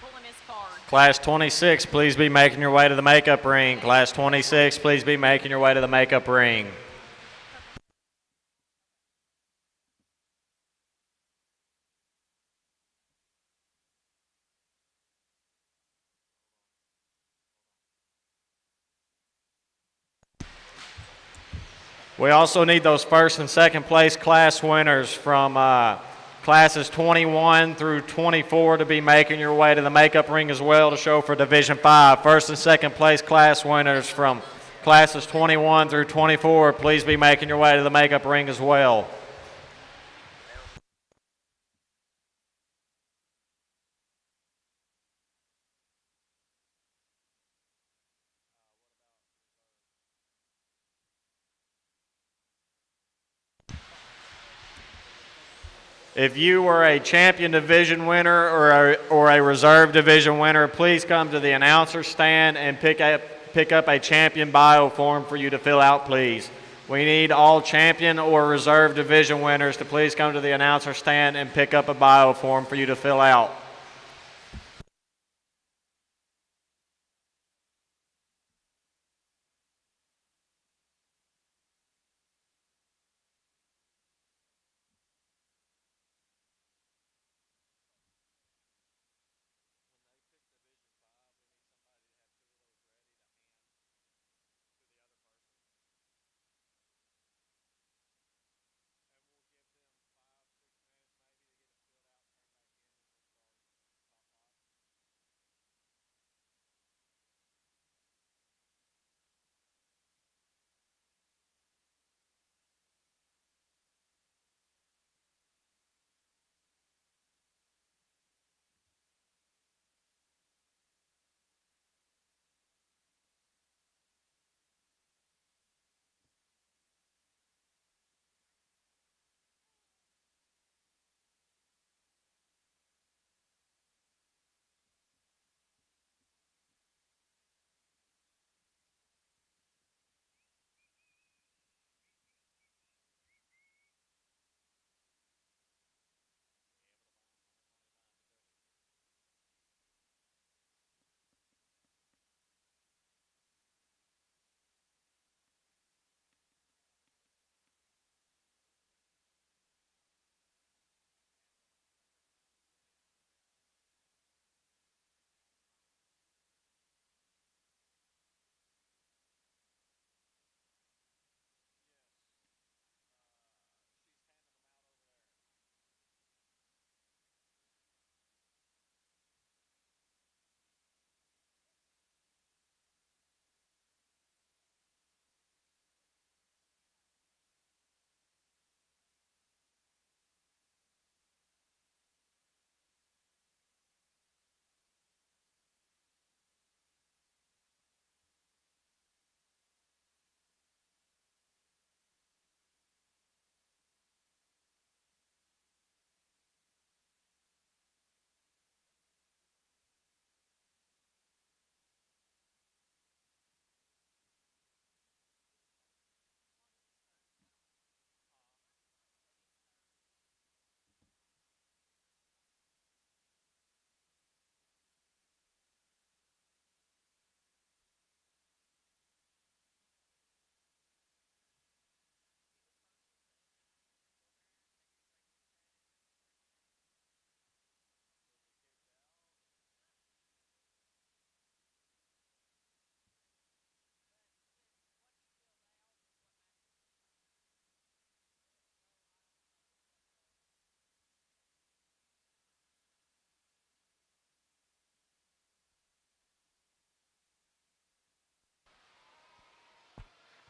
pulling his card. Class 26, please be making your way to the makeup ring. Class 26, please be making your way to the makeup ring. We also need those first and second place class winners from classes 21 through 24 to be making your way to the makeup ring as well to show for Division 5. First and second place class winners from classes 21 through 24, please be making your way to the makeup ring as well. If you were a champion division winner or a reserve division winner, please come to the announcer stand and pick up a champion bio form for you to fill out, please. We need all champion or reserve division winners to please come to the announcer stand and pick up a bio form for you to fill out.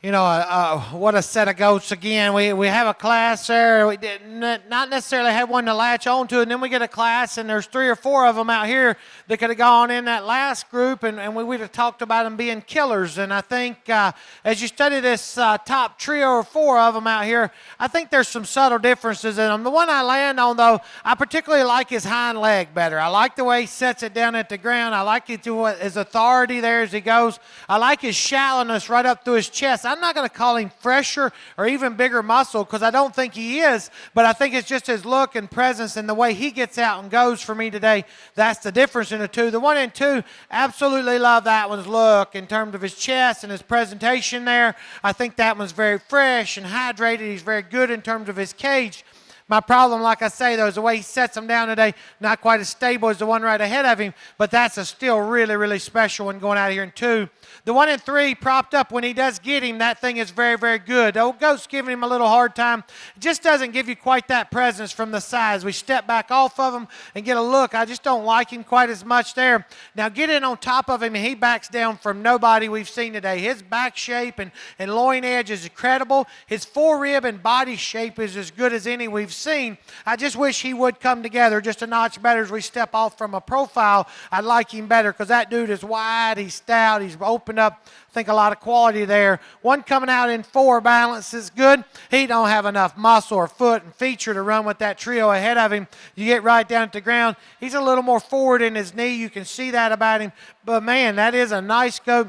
You know, what a set of goats again. We have a class there. We did not necessarily have one to latch on to, and then we get a class, and there's 3 or 4 of them out here that could have gone in that last group, and we would have talked about them being killers. And I think as you study this top 3 or 4 of them out here, I think there's some subtle differences in them. The one I land on, though, I particularly like his hind leg better. I like the way he sets it down at the ground. I like his authority there as he goes. I like his shallowness right up through his chest. I'm not going to call him fresher or even bigger muscle because I don't think he is, but I think it's just his look and presence and the way he gets out and goes for me today. That's the difference in the two. The 1 and 2, absolutely love that one's look in terms of his chest and his presentation there. I think that one's very fresh and hydrated. He's very good in terms of his cage. My problem, like I say, though, is the way he sets them down today, not quite as stable as the one right ahead of him, but that's a still really, really special one going out here in 2. The 1 and 3 propped up, when he does get him, that thing is very, very good. The old Goat's giving him a little hard time. It just doesn't give you quite that presence from the sides. We step back off of him and get a look. I just don't like him quite as much there. Now get in on top of him, and he backs down from nobody we've seen today. His back shape and loin edge is incredible. His forerib and body shape is as good as any we've seen. I just wish he would come together just a notch better as we step off from a profile. I'd like him better because that dude is wide, he's stout, he's opened up, I think, a lot of quality there. One coming out in 4, balance is good. He don't have enough muscle or foot and feature to run with that trio ahead of him. You get right down to the ground, he's a little more forward in his knee. You can see that about him. But, man, that is a nice goat.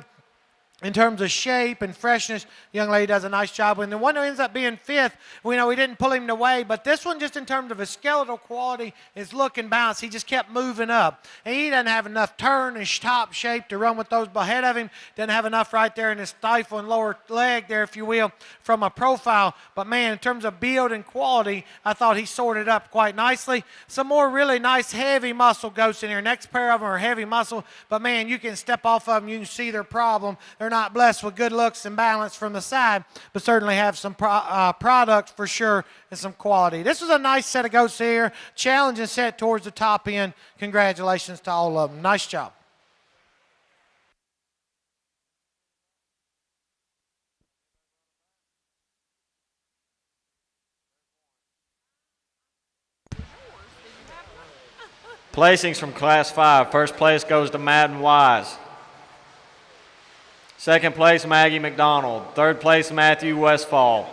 In terms of shape and freshness, the young lady does a nice job. And the one who ends up being 5th, we know we didn't pull him away, but this one, just in terms of his skeletal quality, his look and balance, he just kept moving up. And he doesn't have enough turn and top shape to run with those ahead of him. Doesn't have enough right there in his stifle and lower leg there, if you will, from a profile. But, man, in terms of build and quality, I thought he sorted up quite nicely. Some more really nice heavy muscle goats in here. Next pair of them are heavy muscle, but, man, you can step off of them. You can see their problem. They're not blessed with good looks and balance from the side, but certainly have some product for sure and some quality. This was a nice set of goats here. Challenging set towards the top end. Congratulations to all of them. Nice job. Placings from Class 5. First place goes to Madden Wise. Second place, Maggie McDonald. Third place, Matthew Westfall.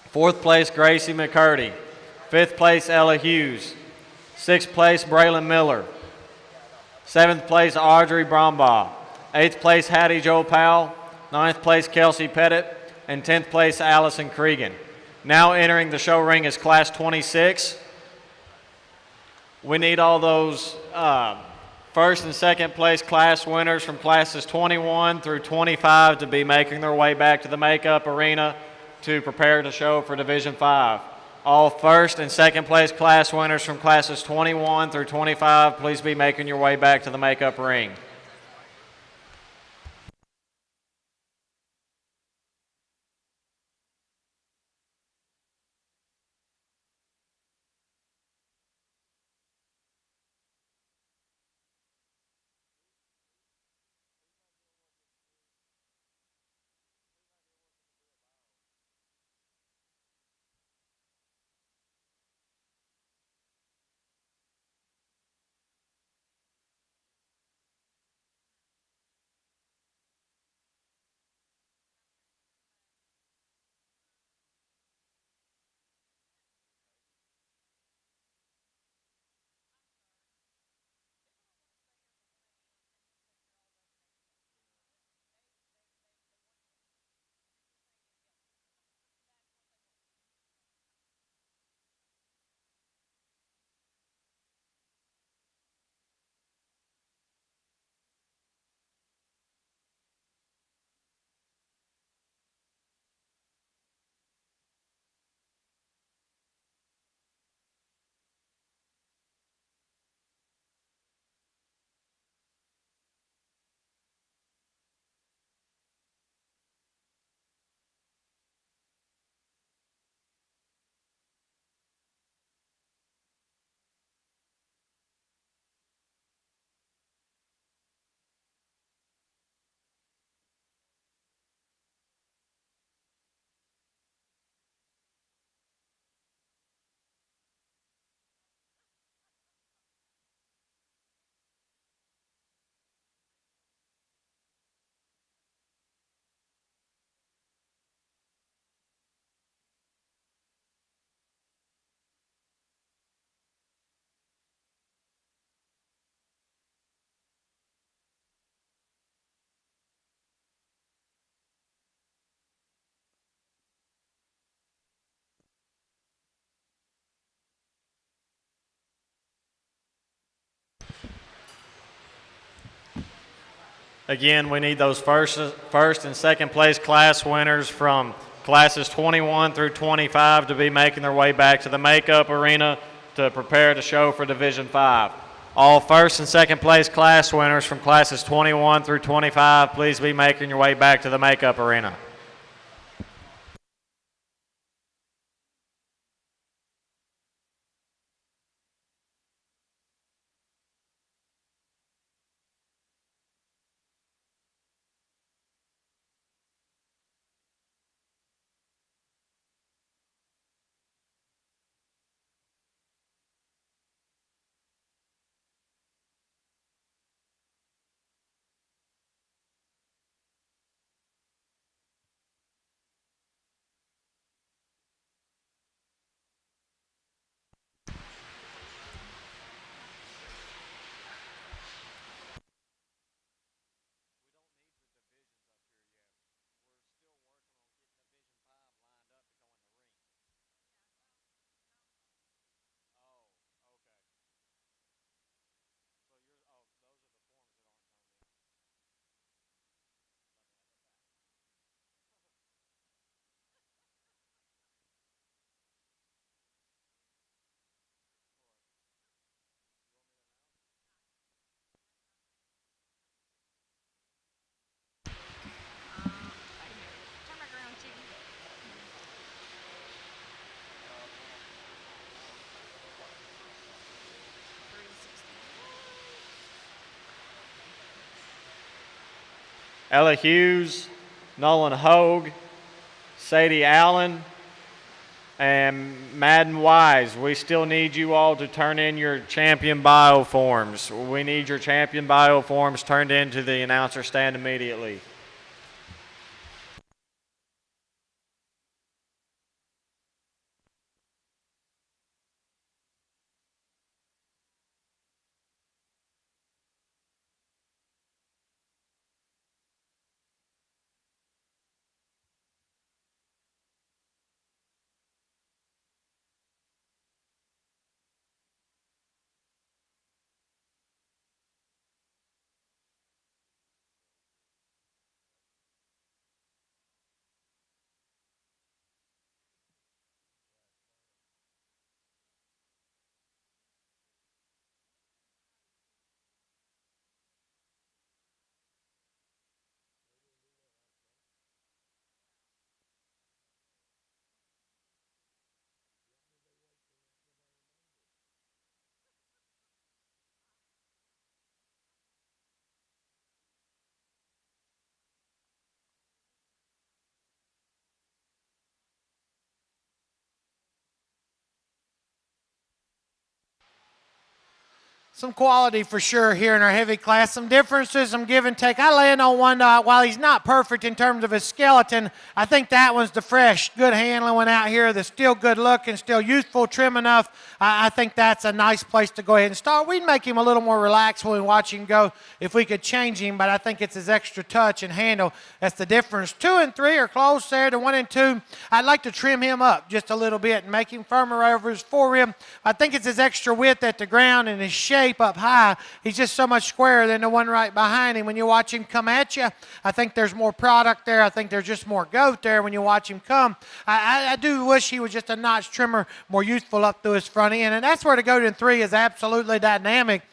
Fourth place, Gracie McCurdy. Fifth place, Ella Hughes. Sixth place, Braylon Miller. Seventh place, Audrey Brombaugh. Eighth place, Hattie Jo Powell. Ninth place, Kelsey Pettit. And 10th place, Allison Cregan. Now entering the show ring is Class 26. We need all those first and second place class winners from classes 21 through 25 to be making their way back to the makeup arena to prepare to show for Division 5. All first and second place class winners from classes 21 through 25, please be making your way back to the makeup ring. Again, we need those first and second place class winners from classes 21 through 25 to be making their way back to the makeup arena to prepare to show for Division 5. All first and second place class winners from classes 21 through 25, please be making your way back to the makeup arena. Ella Hughes, Nolan Hogue, Sadie Allen, and Madden Wise. We still need you all to turn in your champion bio forms. We need your champion bio forms turned into the announcer stand immediately. Some quality for sure here in our heavy class. Some differences, some give and take. I land on one, while he's not perfect in terms of his skeleton, I think that one's the fresh, good handling one out here that's still good looking, still youthful, trim enough. I think that's a nice place to go ahead and start. We'd make him a little more relaxed when we watch him go if we could change him, but I think it's his extra touch and handle that's the difference. 2 and 3 are close there to 1 and 2. I'd like to trim him up just a little bit and make him firmer over his forearm. I think it's his extra width at the ground and his shape up high. He's just so much squarer than the one right behind him. When you watch him come at you, I think there's more product there. I think there's just more goat there when you watch him come. I do wish he was just a notch trimmer, more youthful up through his front end, and that's where the goat in 3 is absolutely dynamic.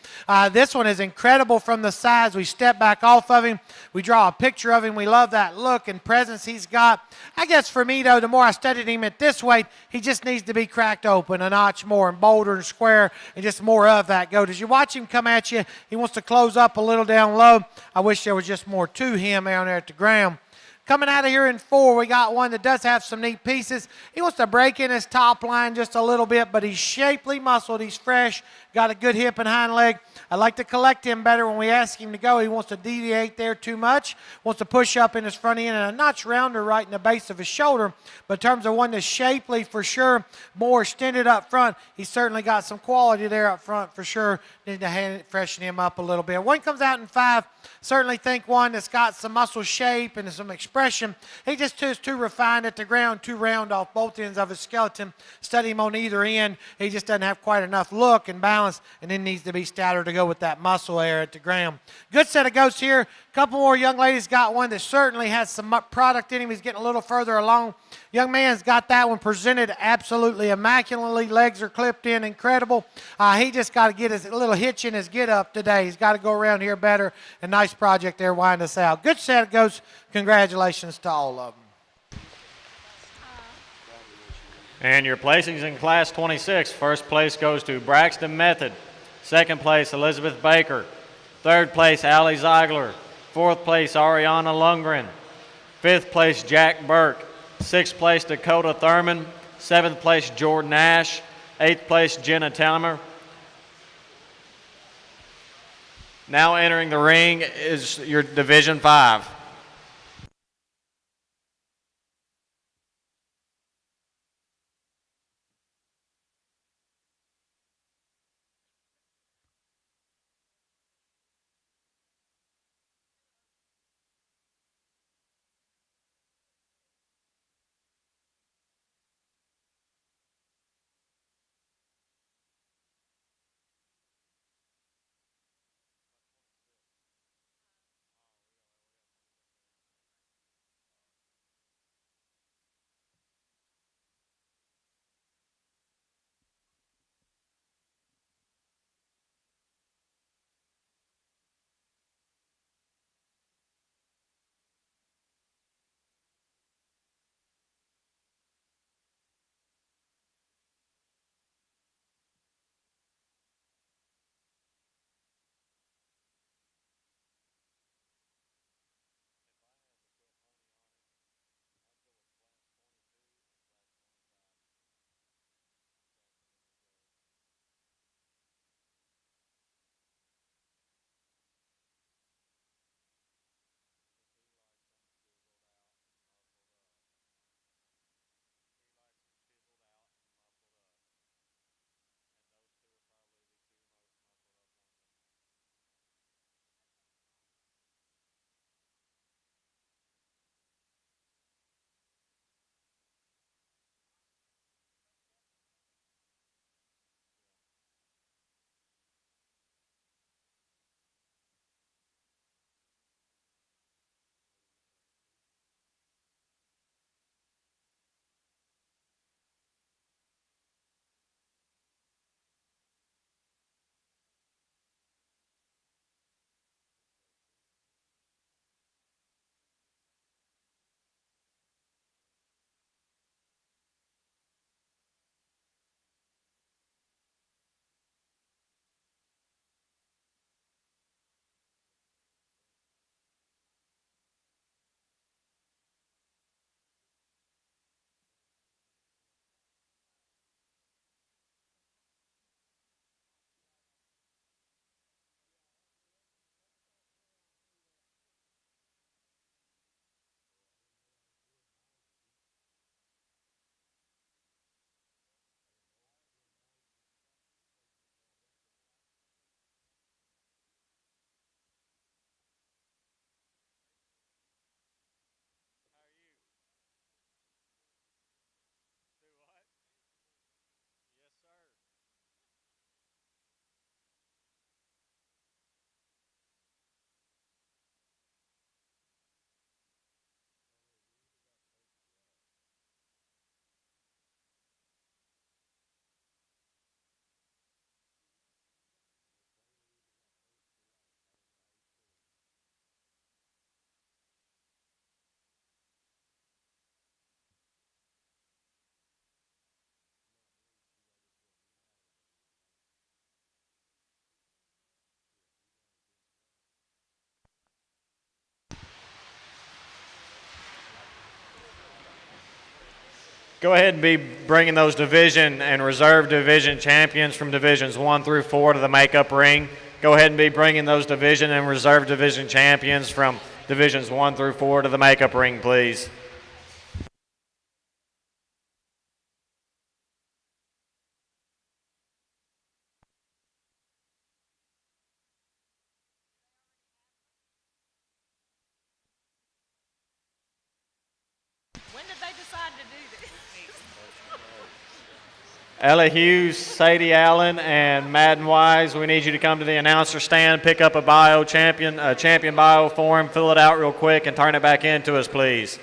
This one is incredible from the sides. We step back off of him. We draw a picture of him. We love that look and presence he's got. I guess for me, though, the more I studied him at this weight, he just needs to be cracked open a notch more and bolder and square and just more of that goat. As you watch him come at you, he wants to close up a little down low. I wish there was just more to him down there at the ground. Coming out of here in 4, we got one that does have some neat pieces. He wants to break in his top line just a little bit, but he's shapely muscled. He's fresh, got a good hip and hind leg. I like to collect him better when we ask him to go. He wants to deviate there too much, wants to push up in his front end and a notch rounder right in the base of his shoulder. But in terms of one that's shapely for sure, more extended up front, he's certainly got some quality there up front for sure. Need to freshen him up a little bit. One comes out in 5, certainly think one that's got some muscle shape and some expression expression. He just is too refined at the ground, too round off both ends of his skeleton. Study him on either end. He just doesn't have quite enough look and balance, and then needs to be stouter to go with that muscle there at the ground. Good set of goats here. A couple more young ladies got one that certainly has some product in him. He's getting a little further along. Young man's got that one presented absolutely immaculately. Legs are clipped in, incredible. He just got to get his little hitch in his get up today. He's got to go around here better. A nice project there, wind us out. Good set of goats. Congratulations to all of them. And your placings in Class 26. First place goes to Braxton Method. Second place, Elizabeth Baker. Third place, Allie Ziegler. Fourth place, Ariana Lundgren. Fifth place, Jack Burke. Sixth place, Dakota Thurman. Seventh place, Jordan Ash. Eighth place, Jenna Talmer. Now entering the ring is your Division 5. Go ahead and be bringing those division and reserve division champions from divisions 1 through 4 to the makeup ring. Go ahead and be bringing those division and reserve division champions from divisions 1 through 4 to the makeup ring, please. Ella Hughes, Sadie Allen, and Madden Wise, we need you to come to the announcer stand, pick up a champion bio form, fill it out real quick, and turn it back in to us, please.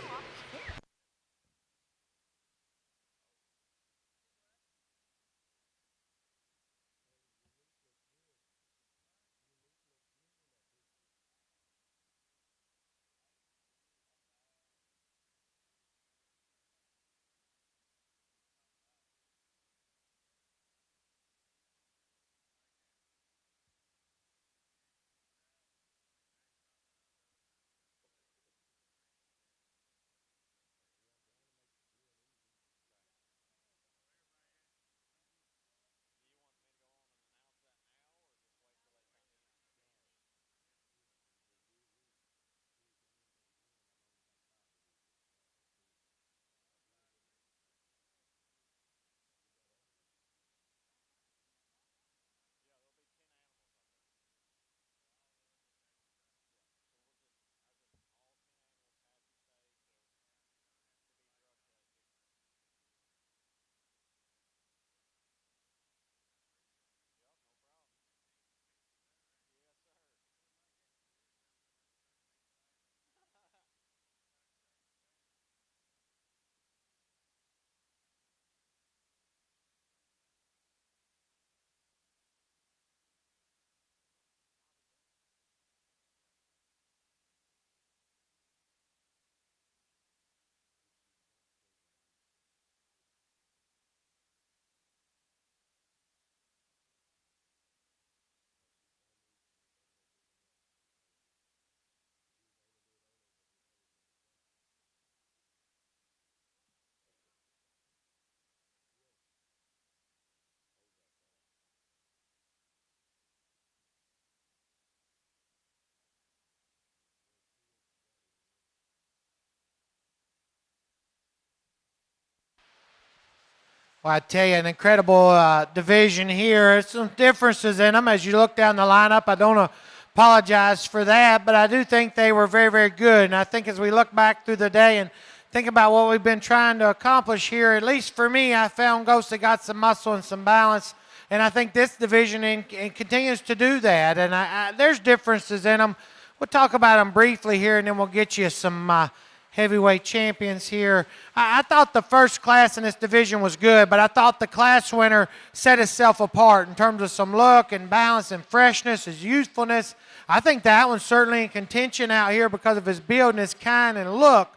Well, I tell you, an incredible division here. There's some differences in them as you look down the lineup. I don't apologize for that, but I do think they were very, very good. And I think as we look back through the day and think about what we've been trying to accomplish here, at least for me, I found Ghost that got some muscle and some balance. And I think this division continues to do that. And there's differences in them. We'll talk about them briefly here, and then we'll get you some heavyweight champions here. I thought the first class in this division was good, but I thought the class winner set itself apart in terms of some look and balance and freshness, his youthfulness. I think that one's certainly in contention out here because of his build and his kind and look.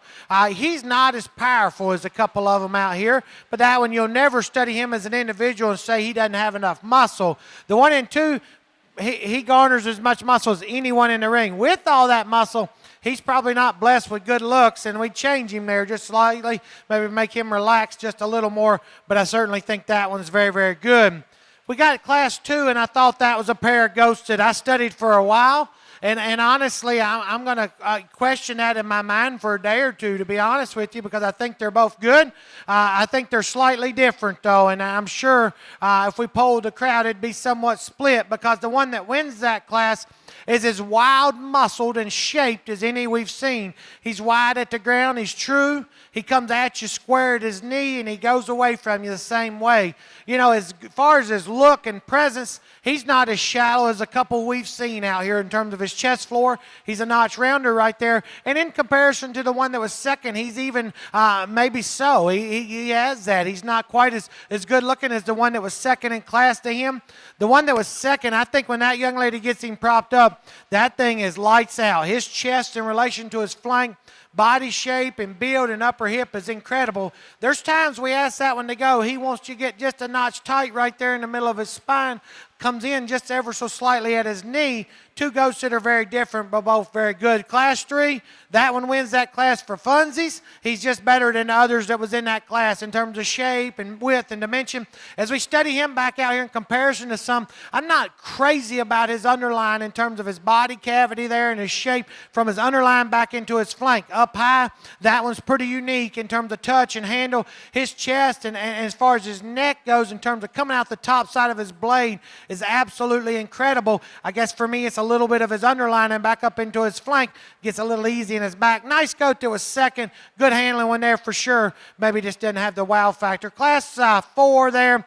He's not as powerful as a couple of them out here, but that one you'll never study him as an individual and say he doesn't have enough muscle. The 1 and 2, he garners as much muscle as anyone in the ring. With all that muscle, he's probably not blessed with good looks, and we change him there just slightly, maybe make him relax just a little more, but I certainly think that one's very, very good. We got Class 2, and I thought that was a pair of ghosts that I studied for a while. And honestly, I'm going to question that in my mind for a day or two, to be honest with you, because I think they're both good. I think they're slightly different, though, and I'm sure if we polled the crowd, it'd be somewhat split, because the one that wins that class is as wild-muscled and shaped as any we've seen. He's wide at the ground. He's true. He comes at you square at his knee, and he goes away from you the same way. You know, as far as his look and presence, he's not as shallow as a couple we've seen out here in terms of his chest floor. He's a notch rounder right there. And in comparison to the one that was second, he's even maybe so. He has that. He's not quite as good looking as the one that was second in class to him. The one that was second, I think when that young lady gets him propped up, that thing is lights out. His chest in relation to his flank, body shape and build and upper hip is incredible. There's times we ask that one to go. He wants you to get just a notch tight right there in the middle of his spine. Comes in just ever so slightly at his knee. Two ghosts that are very different, but both very good. Class 3, that one wins that class for funsies. He's just better than the others that was in that class in terms of shape and width and dimension. As we study him back out here in comparison to some, I'm not crazy about his underline in terms of his body cavity there and his shape from his underline back into his flank. Up high, that one's pretty unique in terms of touch and handle. His chest and as far as his neck goes in terms of coming out the top side of his blade is absolutely incredible. I guess for me it's a a little bit of his underlining back up into his flank, gets a little easy in his back. Nice goat that was second. Good handling one there for sure. Maybe just didn't have the wow factor. Class 4 there.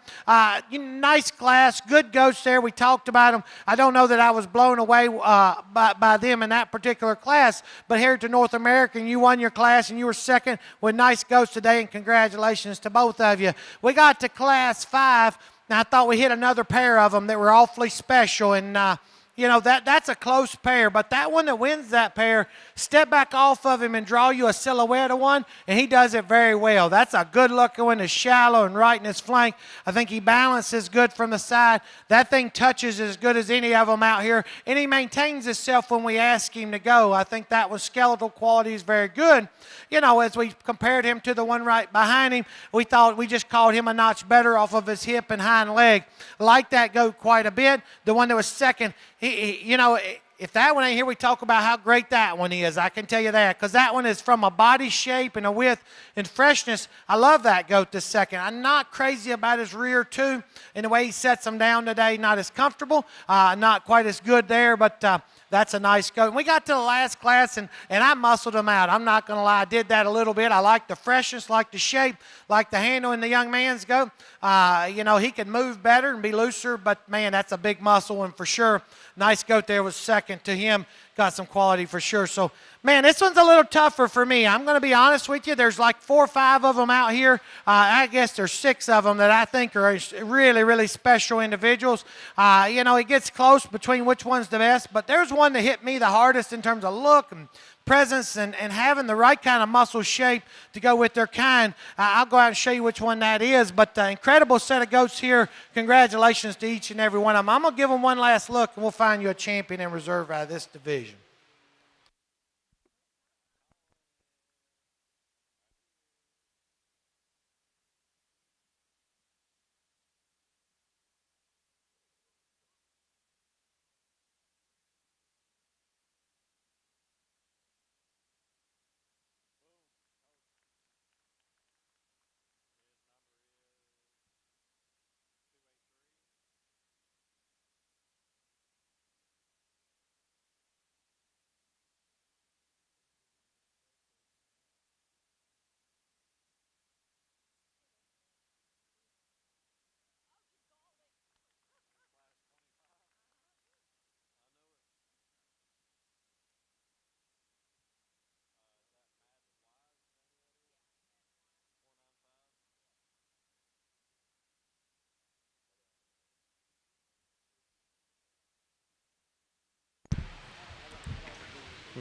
Nice class. Good goats there. We talked about them. I don't know that I was blown away by them in that particular class, but here to North American, you won your class and you were second with nice goats today, and congratulations to both of you. We got to class 5. Now, I thought we hit another pair of them that were awfully special, and that's a close pair, but that one that wins that pair, step back off of him and draw you a silhouette of one, and he does it very well. That's a good-looking one. It's shallow and right in his flank. I think he balances good from the side. That thing touches as good as any of them out here, and he maintains himself when we ask him to go. I think that was skeletal quality is very good. As we compared him to the one right behind him, we thought we just called him a notch better off of his hip and hind leg. Like that goat quite a bit. The one that was second, if that one ain't here, we talk about how great that one is. I can tell you that, because that one is from a body shape and a width and freshness. I love that goat this second. I'm not crazy about his rear, too, and the way he sets them down today. Not as comfortable, not quite as good there, but that's a nice goat. And we got to the last class, and I muscled him out. I'm not going to lie. I did that a little bit. I like the freshness, like the shape, like the handle in the young man's goat. He can move better and be looser, but, man, that's a big muscle one for sure. Nice goat there was second to him. Got some quality for sure. So, man, this one's a little tougher for me. I'm going to be honest with you. There's like 4 or 5 of them out here. I guess there's 6 of them that I think are really, really special individuals. It gets close between which one's the best, but there's one that hit me the hardest in terms of look and presence and having the right kind of muscle shape to go with their kind. I'll go out and show you which one that is, but incredible set of goats here. Congratulations to each and every one of them. I'm going to give them one last look, and we'll find you a champion in reserve out of this division.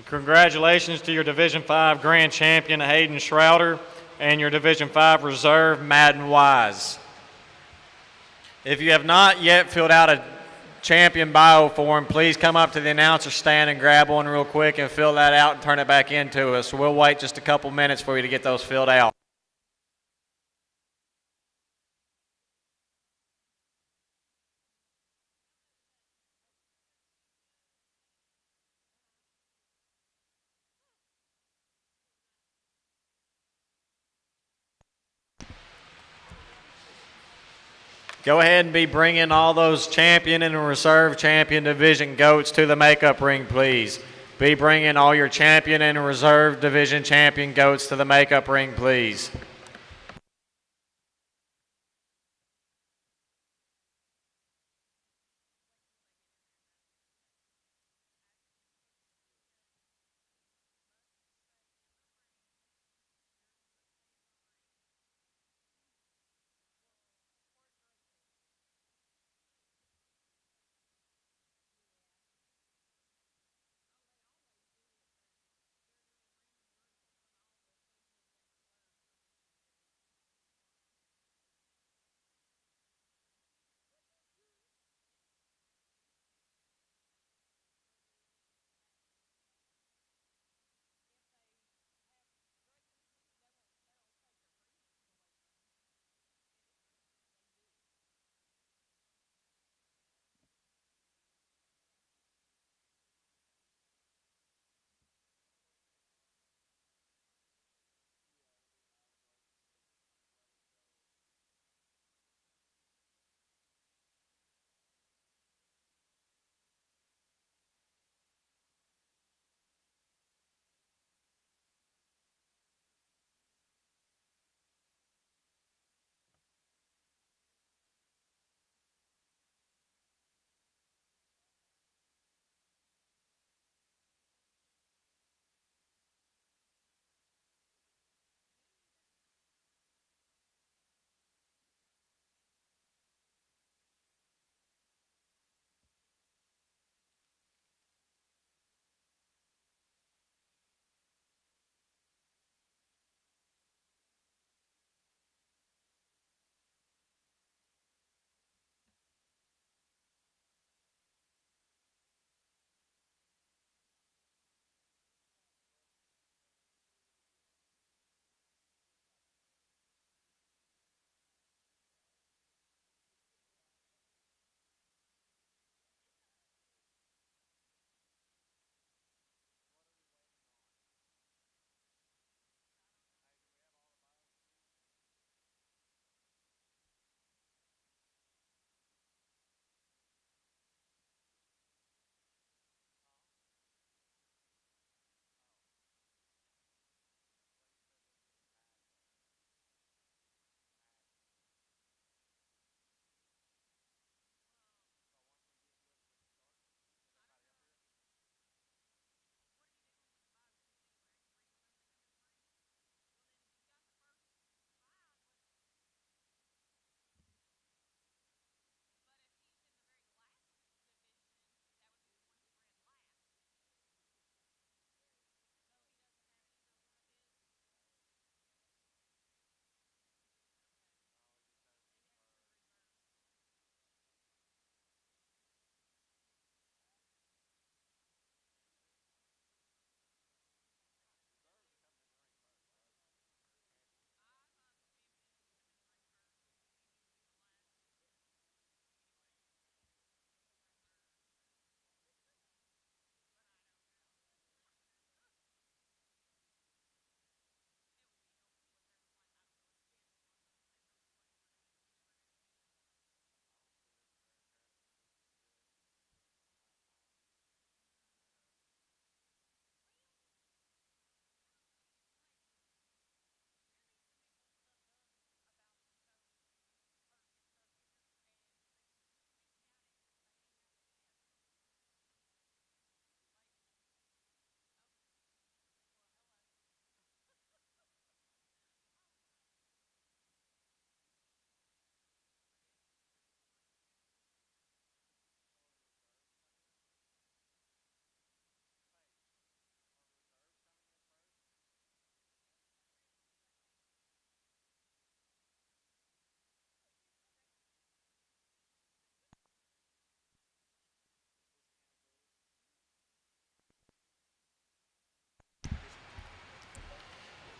Congratulations to your Division 5 Grand Champion, Hayden Schrouder, and your Division 5 Reserve, Madden Wise. If you have not yet filled out a champion bio form, please come up to the announcer stand and grab one real quick and fill that out and turn it back into us. We'll wait just a couple minutes for you to get those filled out. Go ahead and be bringing all those champion and reserve champion division goats to the makeup ring, please. Be bringing all your champion and reserve division champion goats to the makeup ring, please.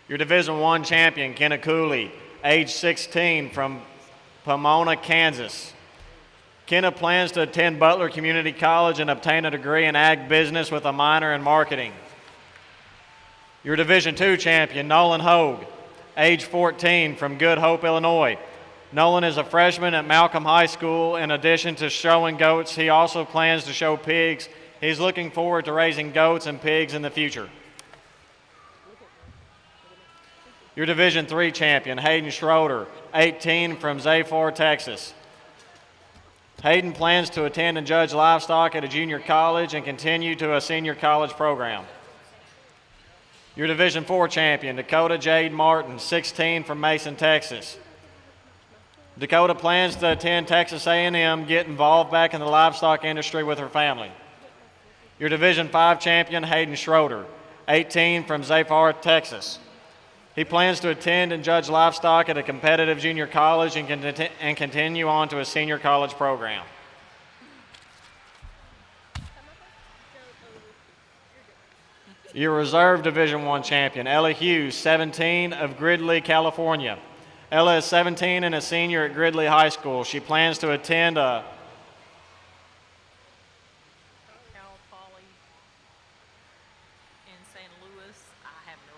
Your Division I champion, Kenna Cooley, age 16, from Pomona, Kansas. Kenna plans to attend Butler Community College and obtain a degree in ag business with a minor in marketing. Your Division II champion, Nolan Hogue, age 14, from Good Hope, Illinois. Nolan is a freshman at Malcolm High School. In addition to showing goats, he also plans to show pigs. He's looking forward to raising goats and pigs in the future. Your Division III champion, Hayden Schroeder, 18, from Zayfor, Texas. Hayden plans to attend and judge livestock at a junior college and continue to a senior college program. Your Division IV champion, Dakota Jade Martin, 16, from Mason, Texas. Dakota plans to attend Texas A&M, get involved back in the livestock industry with her family. Your Division V champion, Hayden Schroeder, 18, from Zayfor, Texas. He plans to attend and judge livestock at a competitive junior college and continue on to a senior college program. Your Reserve Division I champion, Ella Hughes, 17, of Gridley, California. Ella is 17 and a senior at Gridley High School. She plans to attend a Cal Poly in San Luis. I have no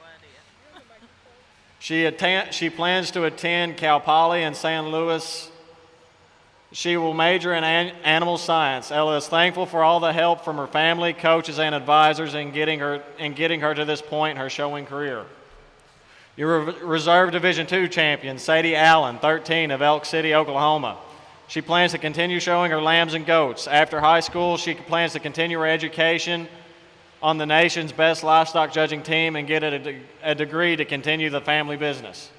idea. She plans to attend Cal Poly in San Luis. She will major in animal science. Ella is thankful for all the help from her family, coaches, and advisors in getting her to this point in her showing career. Your Reserve Division II champion, Sadie Allen, 13, of Elk City, Oklahoma. She plans to continue showing her lambs and goats. After high school, she plans to continue her education on the nation's best livestock judging team and get a degree to continue the family business.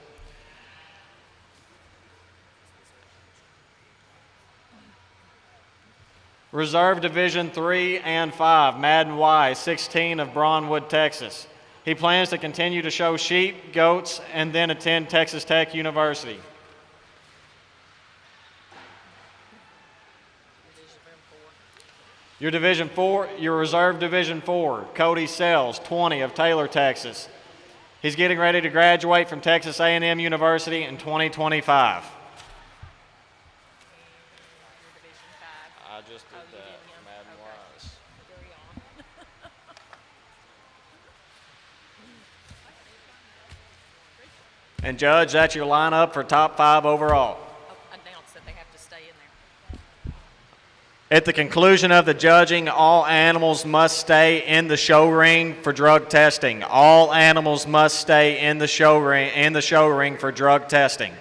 Reserve Division III and V, Madden Y, 16, of Braunwood, Texas. He plans to continue to show sheep, goats, and then attend Texas Tech University. Your Reserve Division IV, Cody Sells, 20, of Taylor, Texas. He's getting ready to graduate from Texas A&M University in 2025. I just did that, Madden Wise. And Judge, that's your lineup for top 5 overall. Announce that they have to stay in there. At the conclusion of the judging, all animals must stay in the show ring for drug testing. All animals must stay in the show ring for drug testing.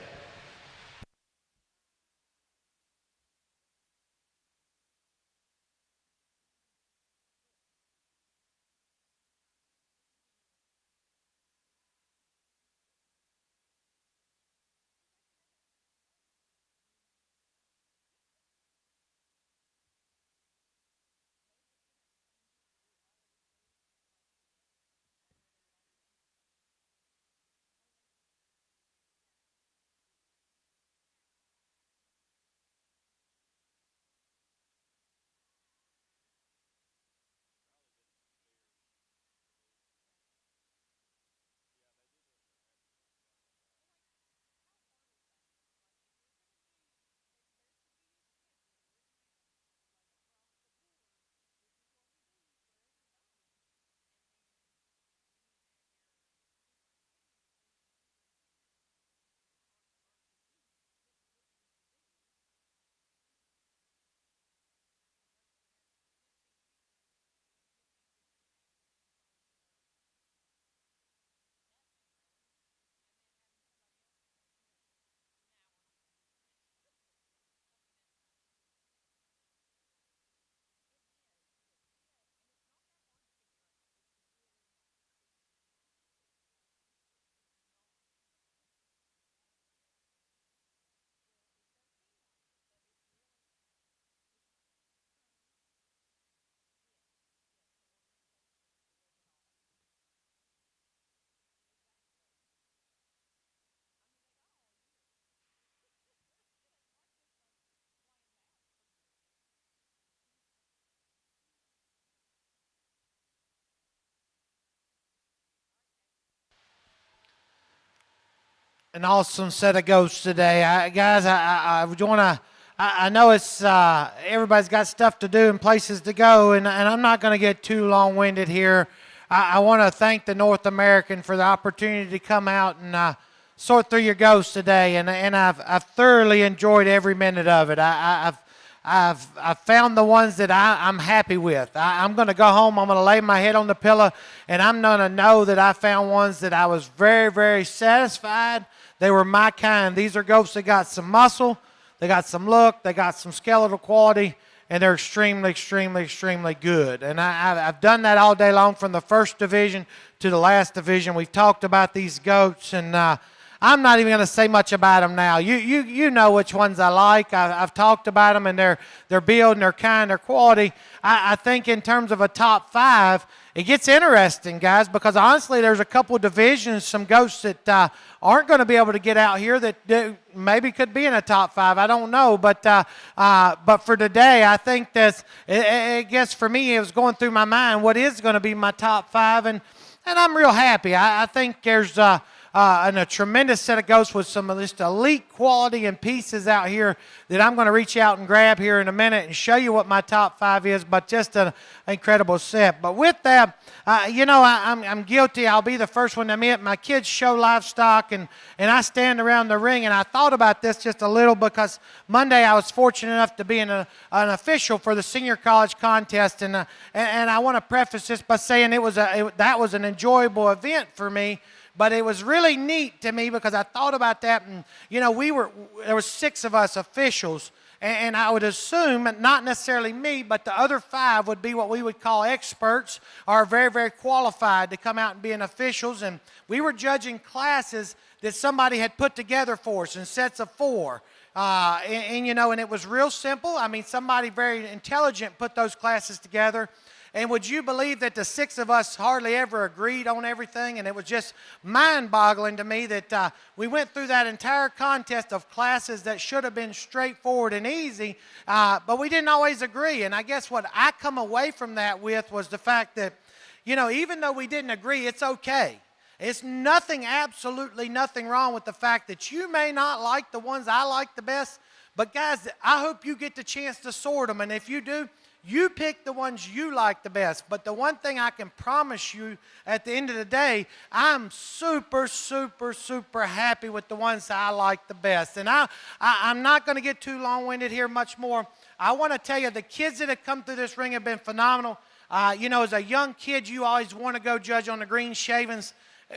an awesome set of goats today. Guys, I want to. I know it's everybody's got stuff to do and places to go, and I'm not going to get too long-winded here. I want to thank the North American for the opportunity to come out and sort through your goats today, and I've thoroughly enjoyed every minute of it. I've found the ones that I'm happy with. I'm going to go home. I'm going to lay my head on the pillow, and I'm going to know that I found ones that I was very, very satisfied. They were my kind. These are goats that got some muscle, they got some look, they got some skeletal quality, and they're extremely, extremely, extremely good. And I've done that all day long from the first division to the last division. We've talked about these goats, and I'm not even going to say much about them now. You know which ones I like. I've talked about them and their build and their kind, their quality. I think in terms of a top 5, it gets interesting, guys, because honestly there's a couple divisions, some goats that aren't going to be able to get out here that maybe could be in a top 5. I don't know, but for today, I think that's, I guess for me, it was going through my mind what is going to be my top 5, and I'm real happy. I think there's and a tremendous set of goats with some of this elite quality and pieces out here that I'm going to reach out and grab here in a minute and show you what my top 5 is, but just an incredible set. But with that, I'm guilty. I'll be the first one to admit my kids show livestock, and I stand around the ring, and I thought about this just a little because Monday I was fortunate enough to be an official for the senior college contest, and I want to preface this by saying that was an enjoyable event for me. But it was really neat to me because I thought about that, and there were 6 of us officials, and I would assume, not necessarily me, but the other 5 would be what we would call experts, or very, very qualified to come out and be officials, and we were judging classes that somebody had put together for us in sets of 4. And it was real simple. I mean, somebody very intelligent put those classes together. And would you believe that the 6 of us hardly ever agreed on everything? And it was just mind-boggling to me that we went through that entire contest of classes that should have been straightforward and easy, but we didn't always agree. And I guess what I come away from that with was the fact that, even though we didn't agree, it's okay. It's nothing, absolutely nothing wrong with the fact that you may not like the ones I like the best, but guys, I hope you get the chance to sort them. And if you do, you pick the ones you like the best. But the one thing I can promise you at the end of the day, I'm super, super, super happy with the ones that I like the best. And I'm not going to get too long-winded here much more. I want to tell you the kids that have come through this ring have been phenomenal. As a young kid, you always want to go judge on the green shavings.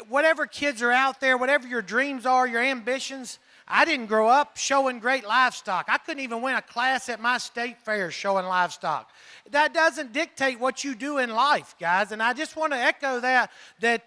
Whatever kids are out there, whatever your dreams are, your ambitions, I didn't grow up showing great livestock. I couldn't even win a class at my state fair showing livestock. That doesn't dictate what you do in life, guys. And I just want to echo that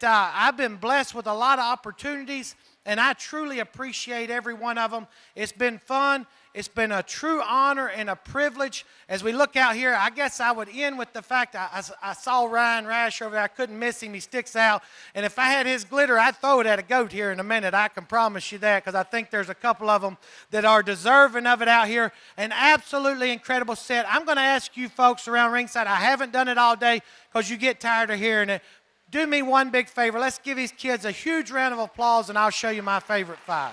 I've been blessed with a lot of opportunities, and I truly appreciate every one of them. It's been fun. It's been a true honor and a privilege. As we look out here, I guess I would end with the fact I saw Ryan Rash over there. I couldn't miss him. He sticks out. And if I had his glitter, I'd throw it at a goat here in a minute. I can promise you that, because I think there's a couple of them that are deserving of it out here. An absolutely incredible set. I'm going to ask you folks around ringside, I haven't done it all day because you get tired of hearing it. Do me one big favor. Let's give these kids a huge round of applause, and I'll show you my favorite 5.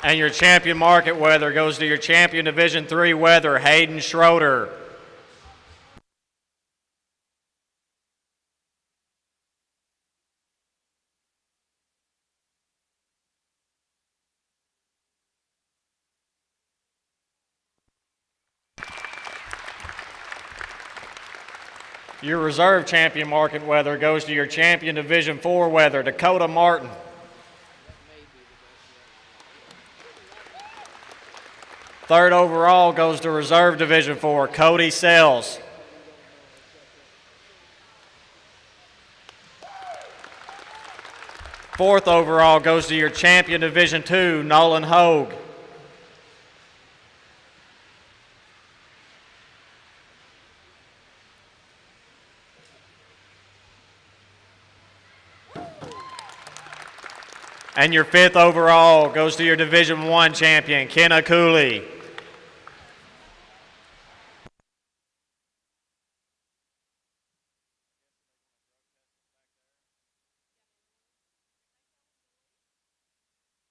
And your champion market weather goes to your champion Division III weather, Hayden Schroeder. Your reserve champion market weather goes to your champion Division IV weather, Dakota Martin. Third overall goes to Reserve Division IV, Cody Sells. Fourth overall goes to your champion Division II, Nolan Hogue. And your fifth overall goes to your Division I champion, Kenna Cooley.